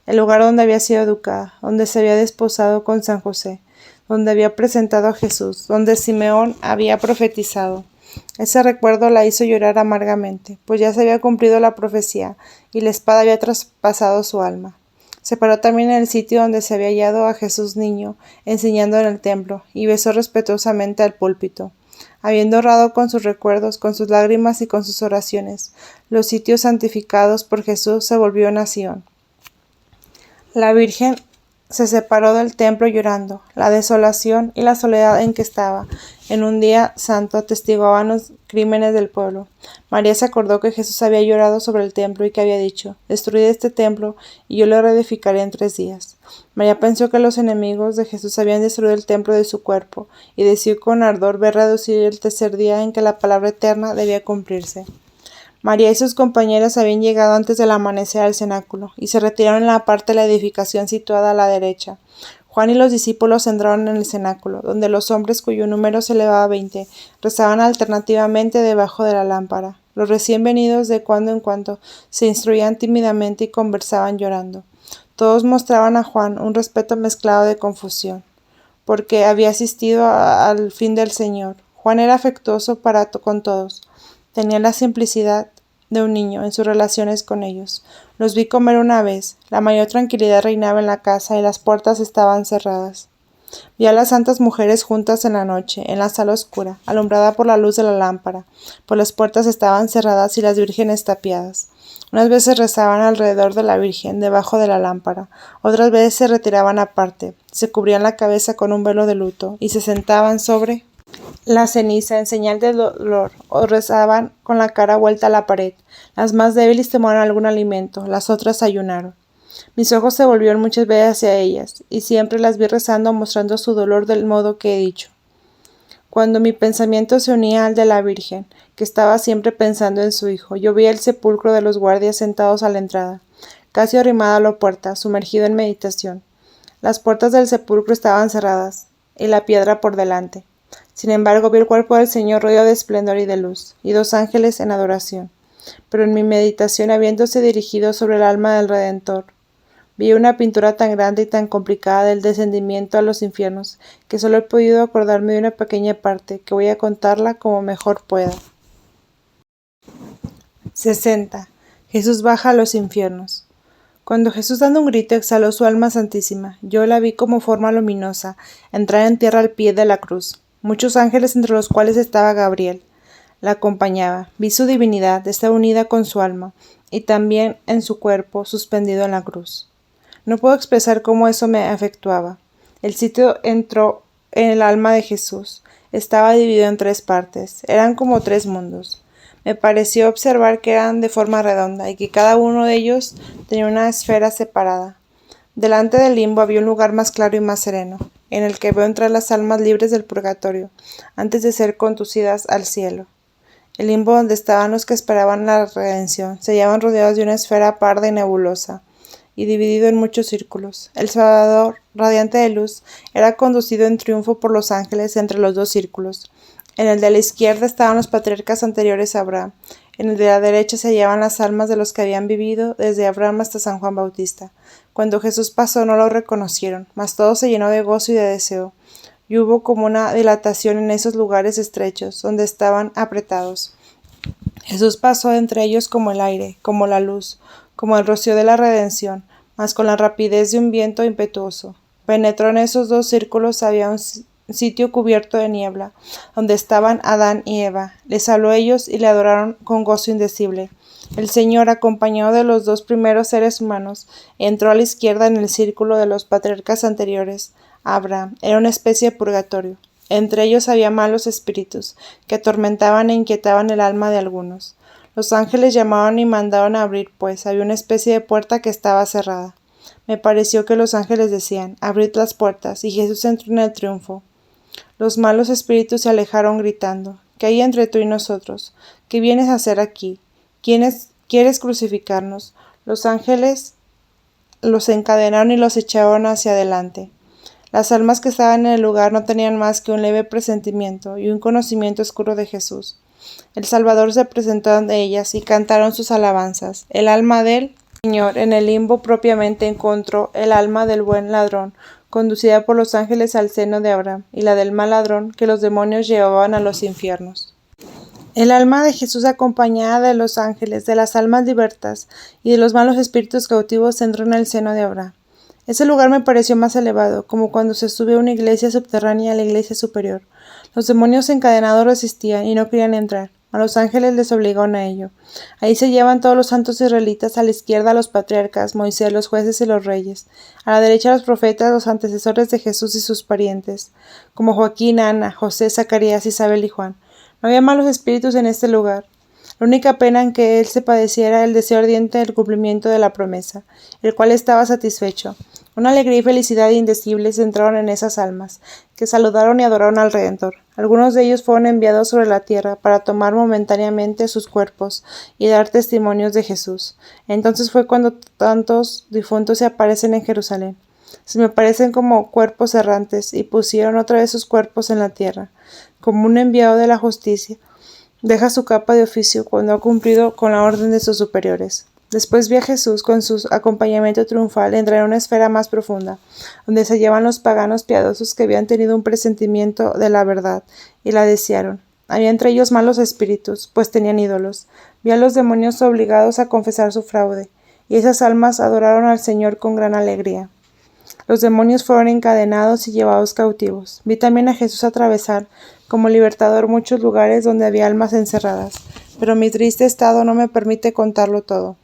el lugar donde había sido educada, donde se había desposado con San José, donde había presentado a Jesús, donde Simeón había profetizado. Ese recuerdo la hizo llorar amargamente, pues ya se había cumplido la profecía, y la espada había traspasado su alma. Se paró también en el sitio donde se había hallado a Jesús niño, enseñando en el templo, y besó respetuosamente al púlpito. Habiendo honrado con sus recuerdos, con sus lágrimas y con sus oraciones, los sitios santificados por Jesús, se volvió nación. La Virgen se separó del templo llorando. La desolación y la soledad en que estaba en un día santo atestiguaban los crímenes del pueblo. María se acordó que Jesús había llorado sobre el templo y que había dicho: «Destruid este templo y yo lo reedificaré en 3 días». María pensó que los enemigos de Jesús habían destruido el templo de su cuerpo y deseó con ardor ver reducir el tercer día en que la palabra eterna debía cumplirse. María y sus compañeras habían llegado antes del amanecer al cenáculo y se retiraron en la parte de la edificación situada a la derecha. Juan y los discípulos entraron en el cenáculo, donde los hombres, cuyo número se elevaba a 20, rezaban alternativamente debajo de la lámpara. Los recién venidos de cuando en cuando se instruían tímidamente y conversaban llorando. Todos mostraban a Juan un respeto mezclado de confusión, porque había asistido al fin del Señor. Juan era afectuoso con todos. Tenía la simplicidad de un niño en sus relaciones con ellos. Los vi comer una vez. La mayor tranquilidad reinaba en la casa y las puertas estaban cerradas. Vi a las santas mujeres juntas en la noche, en la sala oscura, alumbrada por la luz de la lámpara, pues las puertas estaban cerradas y las vírgenes tapiadas. Unas veces rezaban alrededor de la Virgen, debajo de la lámpara, otras veces se retiraban aparte, se cubrían la cabeza con un velo de luto y se sentaban sobre la ceniza en señal de dolor, o rezaban con la cara vuelta a la pared. Las más débiles tomaron algún alimento, las otras ayunaron. Mis ojos se volvieron muchas veces hacia ellas, y siempre las vi rezando, mostrando su dolor del modo que he dicho. Cuando mi pensamiento se unía al de la Virgen, que estaba siempre pensando en su hijo, yo vi el sepulcro de los guardias sentados a la entrada, casi arrimado a la puerta, sumergido en meditación. Las puertas del sepulcro estaban cerradas, y la piedra por delante. Sin embargo, vi el cuerpo del Señor rodeado de esplendor y de luz, y 2 ángeles en adoración. Pero en mi meditación, habiéndose dirigido sobre el alma del Redentor, vi una pintura tan grande y tan complicada del descendimiento a los infiernos, que solo he podido acordarme de una pequeña parte, que voy a contarla como mejor pueda. 60. Jesús baja a los infiernos. Cuando Jesús, dando un grito, exhaló su alma santísima, yo la vi como forma luminosa entrar en tierra al pie de la cruz. Muchos ángeles, entre los cuales estaba Gabriel, la acompañaba. Vi su divinidad, estaba unida con su alma, y también en su cuerpo, suspendido en la cruz. No puedo expresar cómo eso me afectuaba. El sitio entró en el alma de Jesús. Estaba dividido en 3 partes. Eran como 3 mundos. Me pareció observar que eran de forma redonda y que cada uno de ellos tenía una esfera separada. Delante del limbo había un lugar más claro y más sereno, en el que veo entrar las almas libres del purgatorio, antes de ser conducidas al cielo. El limbo, donde estaban los que esperaban la redención, se hallaban rodeados de una esfera parda y nebulosa, y dividido en muchos círculos. El Salvador, radiante de luz, era conducido en triunfo por los ángeles entre los 2 círculos. En el de la izquierda estaban los patriarcas anteriores a Abraham. En el de la derecha se hallaban las almas de los que habían vivido desde Abraham hasta San Juan Bautista. Cuando Jesús pasó no lo reconocieron, mas todo se llenó de gozo y de deseo, y hubo como una dilatación en esos lugares estrechos, donde estaban apretados. Jesús pasó entre ellos como el aire, como la luz, como el rocío de la redención, mas con la rapidez de un viento impetuoso. Penetró en esos 2 círculos, había un sitio cubierto de niebla, donde estaban Adán y Eva. Les habló a ellos y le adoraron con gozo indecible. El Señor, acompañado de los 2 primeros seres humanos, entró a la izquierda en el círculo de los patriarcas anteriores a Abraham. Era una especie de purgatorio. Entre ellos había malos espíritus, que atormentaban e inquietaban el alma de algunos. Los ángeles llamaban y mandaron a abrir, pues había una especie de puerta que estaba cerrada. Me pareció que los ángeles decían: «Abrid las puertas», y Jesús entró en el triunfo. Los malos espíritus se alejaron gritando: «¿Qué hay entre tú y nosotros? ¿Qué vienes a hacer aquí? ¿Quieres crucificarnos?» Los ángeles los encadenaron y los echaron hacia adelante. Las almas que estaban en el lugar no tenían más que un leve presentimiento y un conocimiento oscuro de Jesús. El Salvador se presentó ante ellas y cantaron sus alabanzas. El alma del Señor en el limbo propiamente encontró el alma del buen ladrón, conducida por los ángeles al seno de Abraham, y la del mal ladrón, que los demonios llevaban a los infiernos. El alma de Jesús, acompañada de los ángeles, de las almas libertas y de los malos espíritus cautivos, entró en el seno de Abraham. Ese lugar me pareció más elevado, como cuando se sube a una iglesia subterránea a la iglesia superior. Los demonios encadenados resistían y no querían entrar, A los ángeles les obligaron a ello. Ahí se llevan todos los santos israelitas, a la izquierda los patriarcas, Moisés, los jueces y los reyes, a la derecha los profetas, los antecesores de Jesús y sus parientes, como Joaquín, Ana, José, Zacarías, Isabel y Juan. No había malos espíritus en este lugar. La única pena en que él se padeciera el deseo ardiente del cumplimiento de la promesa, el cual estaba satisfecho. Una alegría y felicidad indecibles entraron en esas almas, que saludaron y adoraron al Redentor. Algunos de ellos fueron enviados sobre la tierra para tomar momentáneamente sus cuerpos y dar testimonios de Jesús. Entonces fue cuando tantos difuntos se aparecen en Jerusalén. Se me aparecen como cuerpos errantes, y pusieron otra vez sus cuerpos en la tierra, como un enviado de la justicia deja su capa de oficio cuando ha cumplido con la orden de sus superiores. Después vi a Jesús con su acompañamiento triunfal entrar en una esfera más profunda, donde se llevan los paganos piadosos que habían tenido un presentimiento de la verdad y la desearon. Había entre ellos malos espíritus, pues tenían ídolos. Vi a los demonios obligados a confesar su fraude, y esas almas adoraron al Señor con gran alegría. Los demonios fueron encadenados y llevados cautivos. Vi también a Jesús atravesar como libertador muchos lugares donde había almas encerradas, pero mi triste estado no me permite contarlo todo.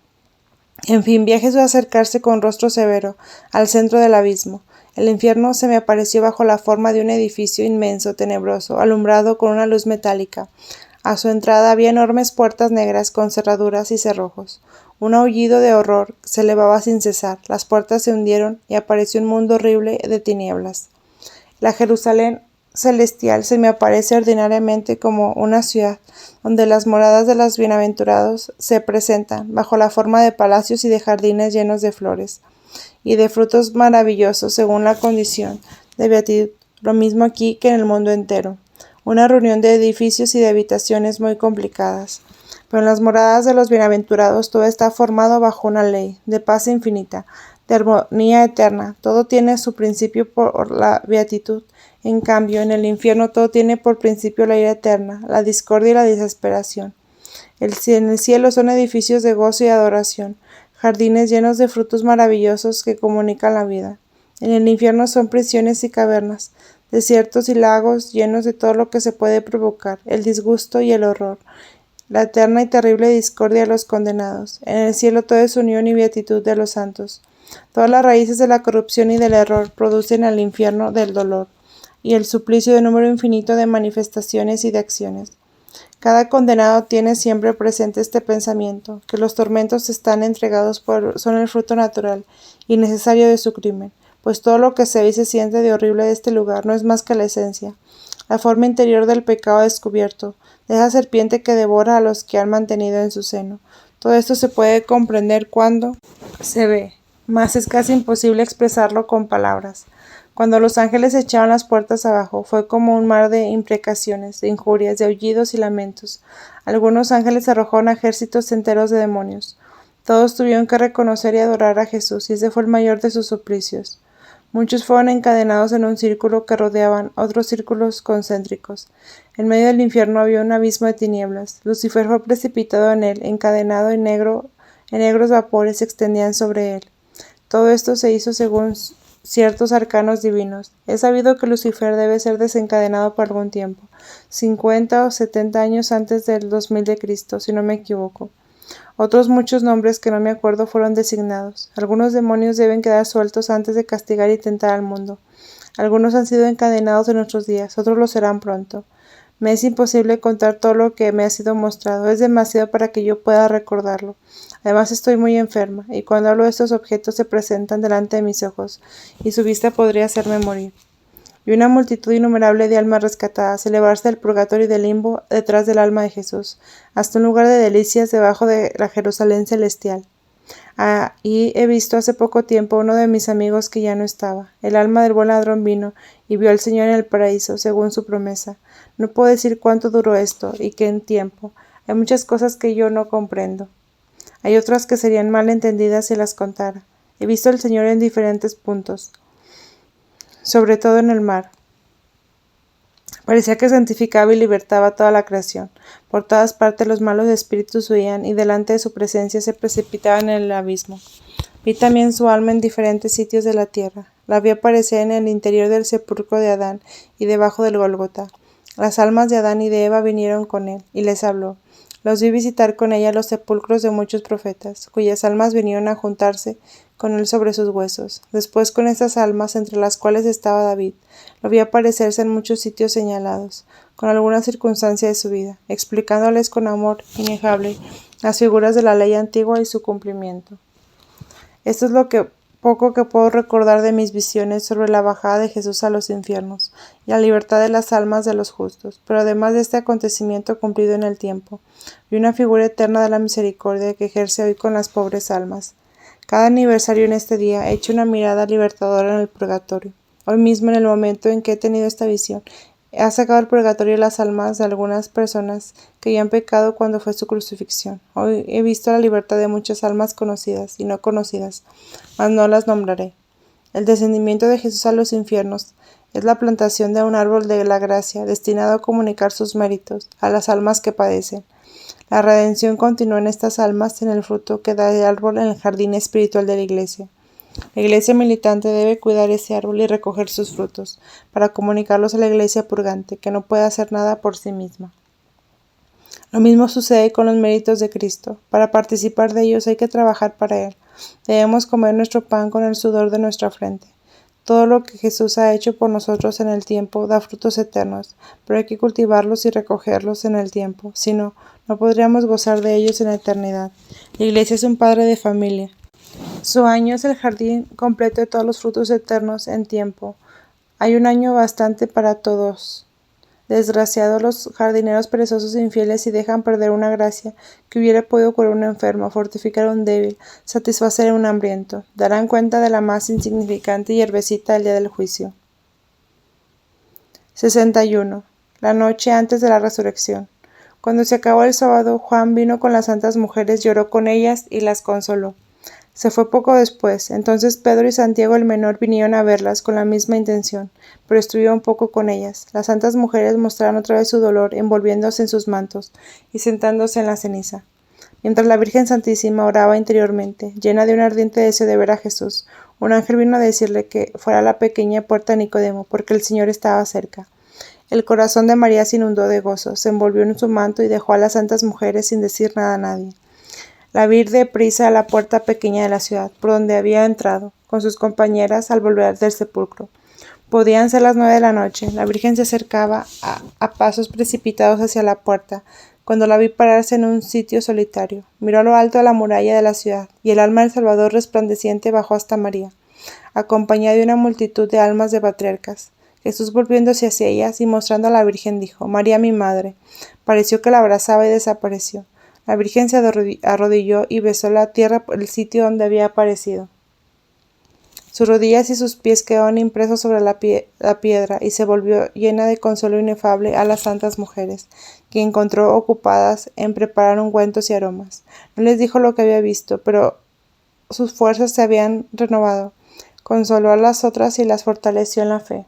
En fin, vi a Jesús acercarse con rostro severo al centro del abismo. El infierno se me apareció bajo la forma de un edificio inmenso, tenebroso, alumbrado con una luz metálica. A su entrada había enormes puertas negras con cerraduras y cerrojos. Un aullido de horror se elevaba sin cesar. Las puertas se hundieron y apareció un mundo horrible de tinieblas. La Jerusalén celestial se me aparece ordinariamente como una ciudad donde las moradas de los bienaventurados se presentan bajo la forma de palacios y de jardines llenos de flores y de frutos maravillosos según la condición de beatitud, lo mismo aquí que en el mundo entero. Una reunión de edificios y de habitaciones muy complicadas. Pero en las moradas de los bienaventurados todo está formado bajo una ley de paz infinita, de armonía eterna. Todo tiene su principio por la beatitud. En cambio, en el infierno todo tiene por principio la ira eterna, la discordia y la desesperación. En el cielo son edificios de gozo y adoración, jardines llenos de frutos maravillosos que comunican la vida. En el infierno son prisiones y cavernas, desiertos y lagos llenos de todo lo que se puede provocar, el disgusto y el horror, la eterna y terrible discordia de los condenados. En el cielo todo es unión y beatitud de los santos. Todas las raíces de la corrupción y del error producen al infierno del dolor y el suplicio de número infinito de manifestaciones y de acciones. Cada condenado tiene siempre presente este pensamiento, que los tormentos están entregados son el fruto natural y necesario de su crimen, pues todo lo que se ve y se siente de horrible de este lugar no es más que la esencia, la forma interior del pecado descubierto, de esa serpiente que devora a los que han mantenido en su seno. Todo esto se puede comprender cuando se ve, mas es casi imposible expresarlo con palabras. Cuando los ángeles echaron las puertas abajo, fue como un mar de imprecaciones, de injurias, de aullidos y lamentos. Algunos ángeles arrojaron a ejércitos enteros de demonios. Todos tuvieron que reconocer y adorar a Jesús, y ese fue el mayor de sus suplicios. Muchos fueron encadenados en un círculo que rodeaban otros círculos concéntricos. En medio del infierno había un abismo de tinieblas. Lucifer fue precipitado en él, encadenado en negros vapores se extendían sobre él. Todo esto se hizo según ciertos arcanos divinos. Es sabido que Lucifer debe ser desencadenado por algún tiempo, 50 o 70 años antes del 2000 de Cristo, si no me equivoco. Otros muchos nombres que no me acuerdo fueron designados. Algunos demonios deben quedar sueltos antes de castigar y tentar al mundo. Algunos han sido encadenados en nuestros días, otros lo serán pronto. Me es imposible contar todo lo que me ha sido mostrado, es demasiado para que yo pueda recordarlo. Además estoy muy enferma, y cuando hablo de estos objetos se presentan delante de mis ojos, y su vista podría hacerme morir. Y una multitud innumerable de almas rescatadas elevarse del purgatorio y del limbo detrás del alma de Jesús, hasta un lugar de delicias debajo de la Jerusalén celestial. Y he visto hace poco tiempo a uno de mis amigos que ya no estaba. El alma del buen ladrón vino y vio al Señor en el paraíso, según su promesa. No puedo decir cuánto duró esto y qué en tiempo. Hay muchas cosas que yo no comprendo. Hay otras que serían mal entendidas si las contara. He visto al Señor en diferentes puntos, sobre todo en el mar. Parecía que santificaba y libertaba toda la creación. Por todas partes los malos espíritus huían y delante de su presencia se precipitaban en el abismo. Vi también su alma en diferentes sitios de la tierra. La vi aparecer en el interior del sepulcro de Adán y debajo del Gólgota. Las almas de Adán y de Eva vinieron con él, y les habló. Los vi visitar con ella los sepulcros de muchos profetas, cuyas almas vinieron a juntarse con él sobre sus huesos. Después con estas almas, entre las cuales estaba David, lo vi aparecerse en muchos sitios señalados, con alguna circunstancia de su vida, explicándoles con amor inefable las figuras de la ley antigua y su cumplimiento. Esto es lo poco que puedo recordar de mis visiones sobre la bajada de Jesús a los infiernos y la libertad de las almas de los justos, pero además de este acontecimiento cumplido en el tiempo, vi una figura eterna de la misericordia que ejerce hoy con las pobres almas. Cada aniversario en este día he hecho una mirada libertadora en el purgatorio. Hoy mismo, en el momento en que he tenido esta visión, ha sacado del purgatorio las almas de algunas personas que habían pecado cuando fue su crucifixión. Hoy he visto la libertad de muchas almas conocidas y no conocidas, mas no las nombraré. El descendimiento de Jesús a los infiernos es la plantación de un árbol de la gracia, destinado a comunicar sus méritos a las almas que padecen. La redención continúa en estas almas en el fruto que da el árbol en el jardín espiritual de la Iglesia. La Iglesia militante debe cuidar ese árbol y recoger sus frutos, para comunicarlos a la Iglesia purgante, que no puede hacer nada por sí misma. Lo mismo sucede con los méritos de Cristo. Para participar de ellos hay que trabajar para Él. Debemos comer nuestro pan con el sudor de nuestra frente. Todo lo que Jesús ha hecho por nosotros en el tiempo da frutos eternos, pero hay que cultivarlos y recogerlos en el tiempo, si no, no podríamos gozar de ellos en la eternidad. La Iglesia es un padre de familia. Su año es el jardín completo de todos los frutos eternos en tiempo. Hay un año bastante para todos. Desgraciados los jardineros perezosos e infieles si dejan perder una gracia que hubiera podido curar a un enfermo, fortificar a un débil, satisfacer a un hambriento. Darán cuenta de la más insignificante y herbecita el día del juicio. 61. La noche antes de la resurrección. Cuando se acabó el sábado, Juan vino con las santas mujeres, lloró con ellas y las consoló. Se fue poco después. Entonces Pedro y Santiago el menor vinieron a verlas con la misma intención, pero estuvieron poco con ellas. Las santas mujeres mostraron otra vez su dolor, envolviéndose en sus mantos y sentándose en la ceniza. Mientras la Virgen Santísima oraba interiormente, llena de un ardiente deseo de ver a Jesús, un ángel vino a decirle que fuera a la pequeña puerta de Nicodemo, porque el Señor estaba cerca. El corazón de María se inundó de gozo, se envolvió en su manto y dejó a las santas mujeres sin decir nada a nadie. La vi deprisa a la puerta pequeña de la ciudad, por donde había entrado, con sus compañeras al volver del sepulcro. Podían ser las 9 de la noche. La Virgen se acercaba a pasos precipitados hacia la puerta, cuando la vi pararse en un sitio solitario. Miró a lo alto de la muralla de la ciudad, y el alma del Salvador resplandeciente bajó hasta María, acompañada de una multitud de almas de patriarcas. Jesús, volviéndose hacia ellas y mostrando a la Virgen, dijo: «María, mi madre». Pareció que la abrazaba y desapareció. La Virgen se arrodilló y besó la tierra por el sitio donde había aparecido. Sus rodillas y sus pies quedaron impresos sobre la piedra, y se volvió llena de consuelo inefable a las santas mujeres, que encontró ocupadas en preparar ungüentos y aromas. No les dijo lo que había visto, pero sus fuerzas se habían renovado. Consoló a las otras y las fortaleció en la fe.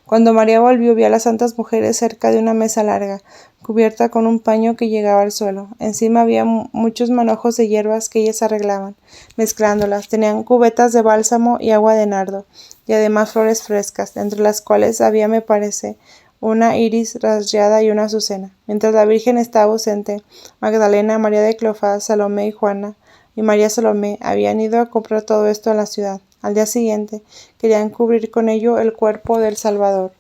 Cuando María volvió, vio a las santas mujeres cerca de una mesa larga, cubierta con un paño que llegaba al suelo. Encima había muchos manojos de hierbas que ellas arreglaban, mezclándolas. Tenían cubetas de bálsamo y agua de nardo, y además flores frescas, entre las cuales había, me parece, una iris rasgada y una azucena. Mientras la Virgen estaba ausente, Magdalena, María de Cleofás, Salomé y Juana, y María Salomé habían ido a comprar todo esto a la ciudad. Al día siguiente, querían cubrir con ello el cuerpo del Salvador.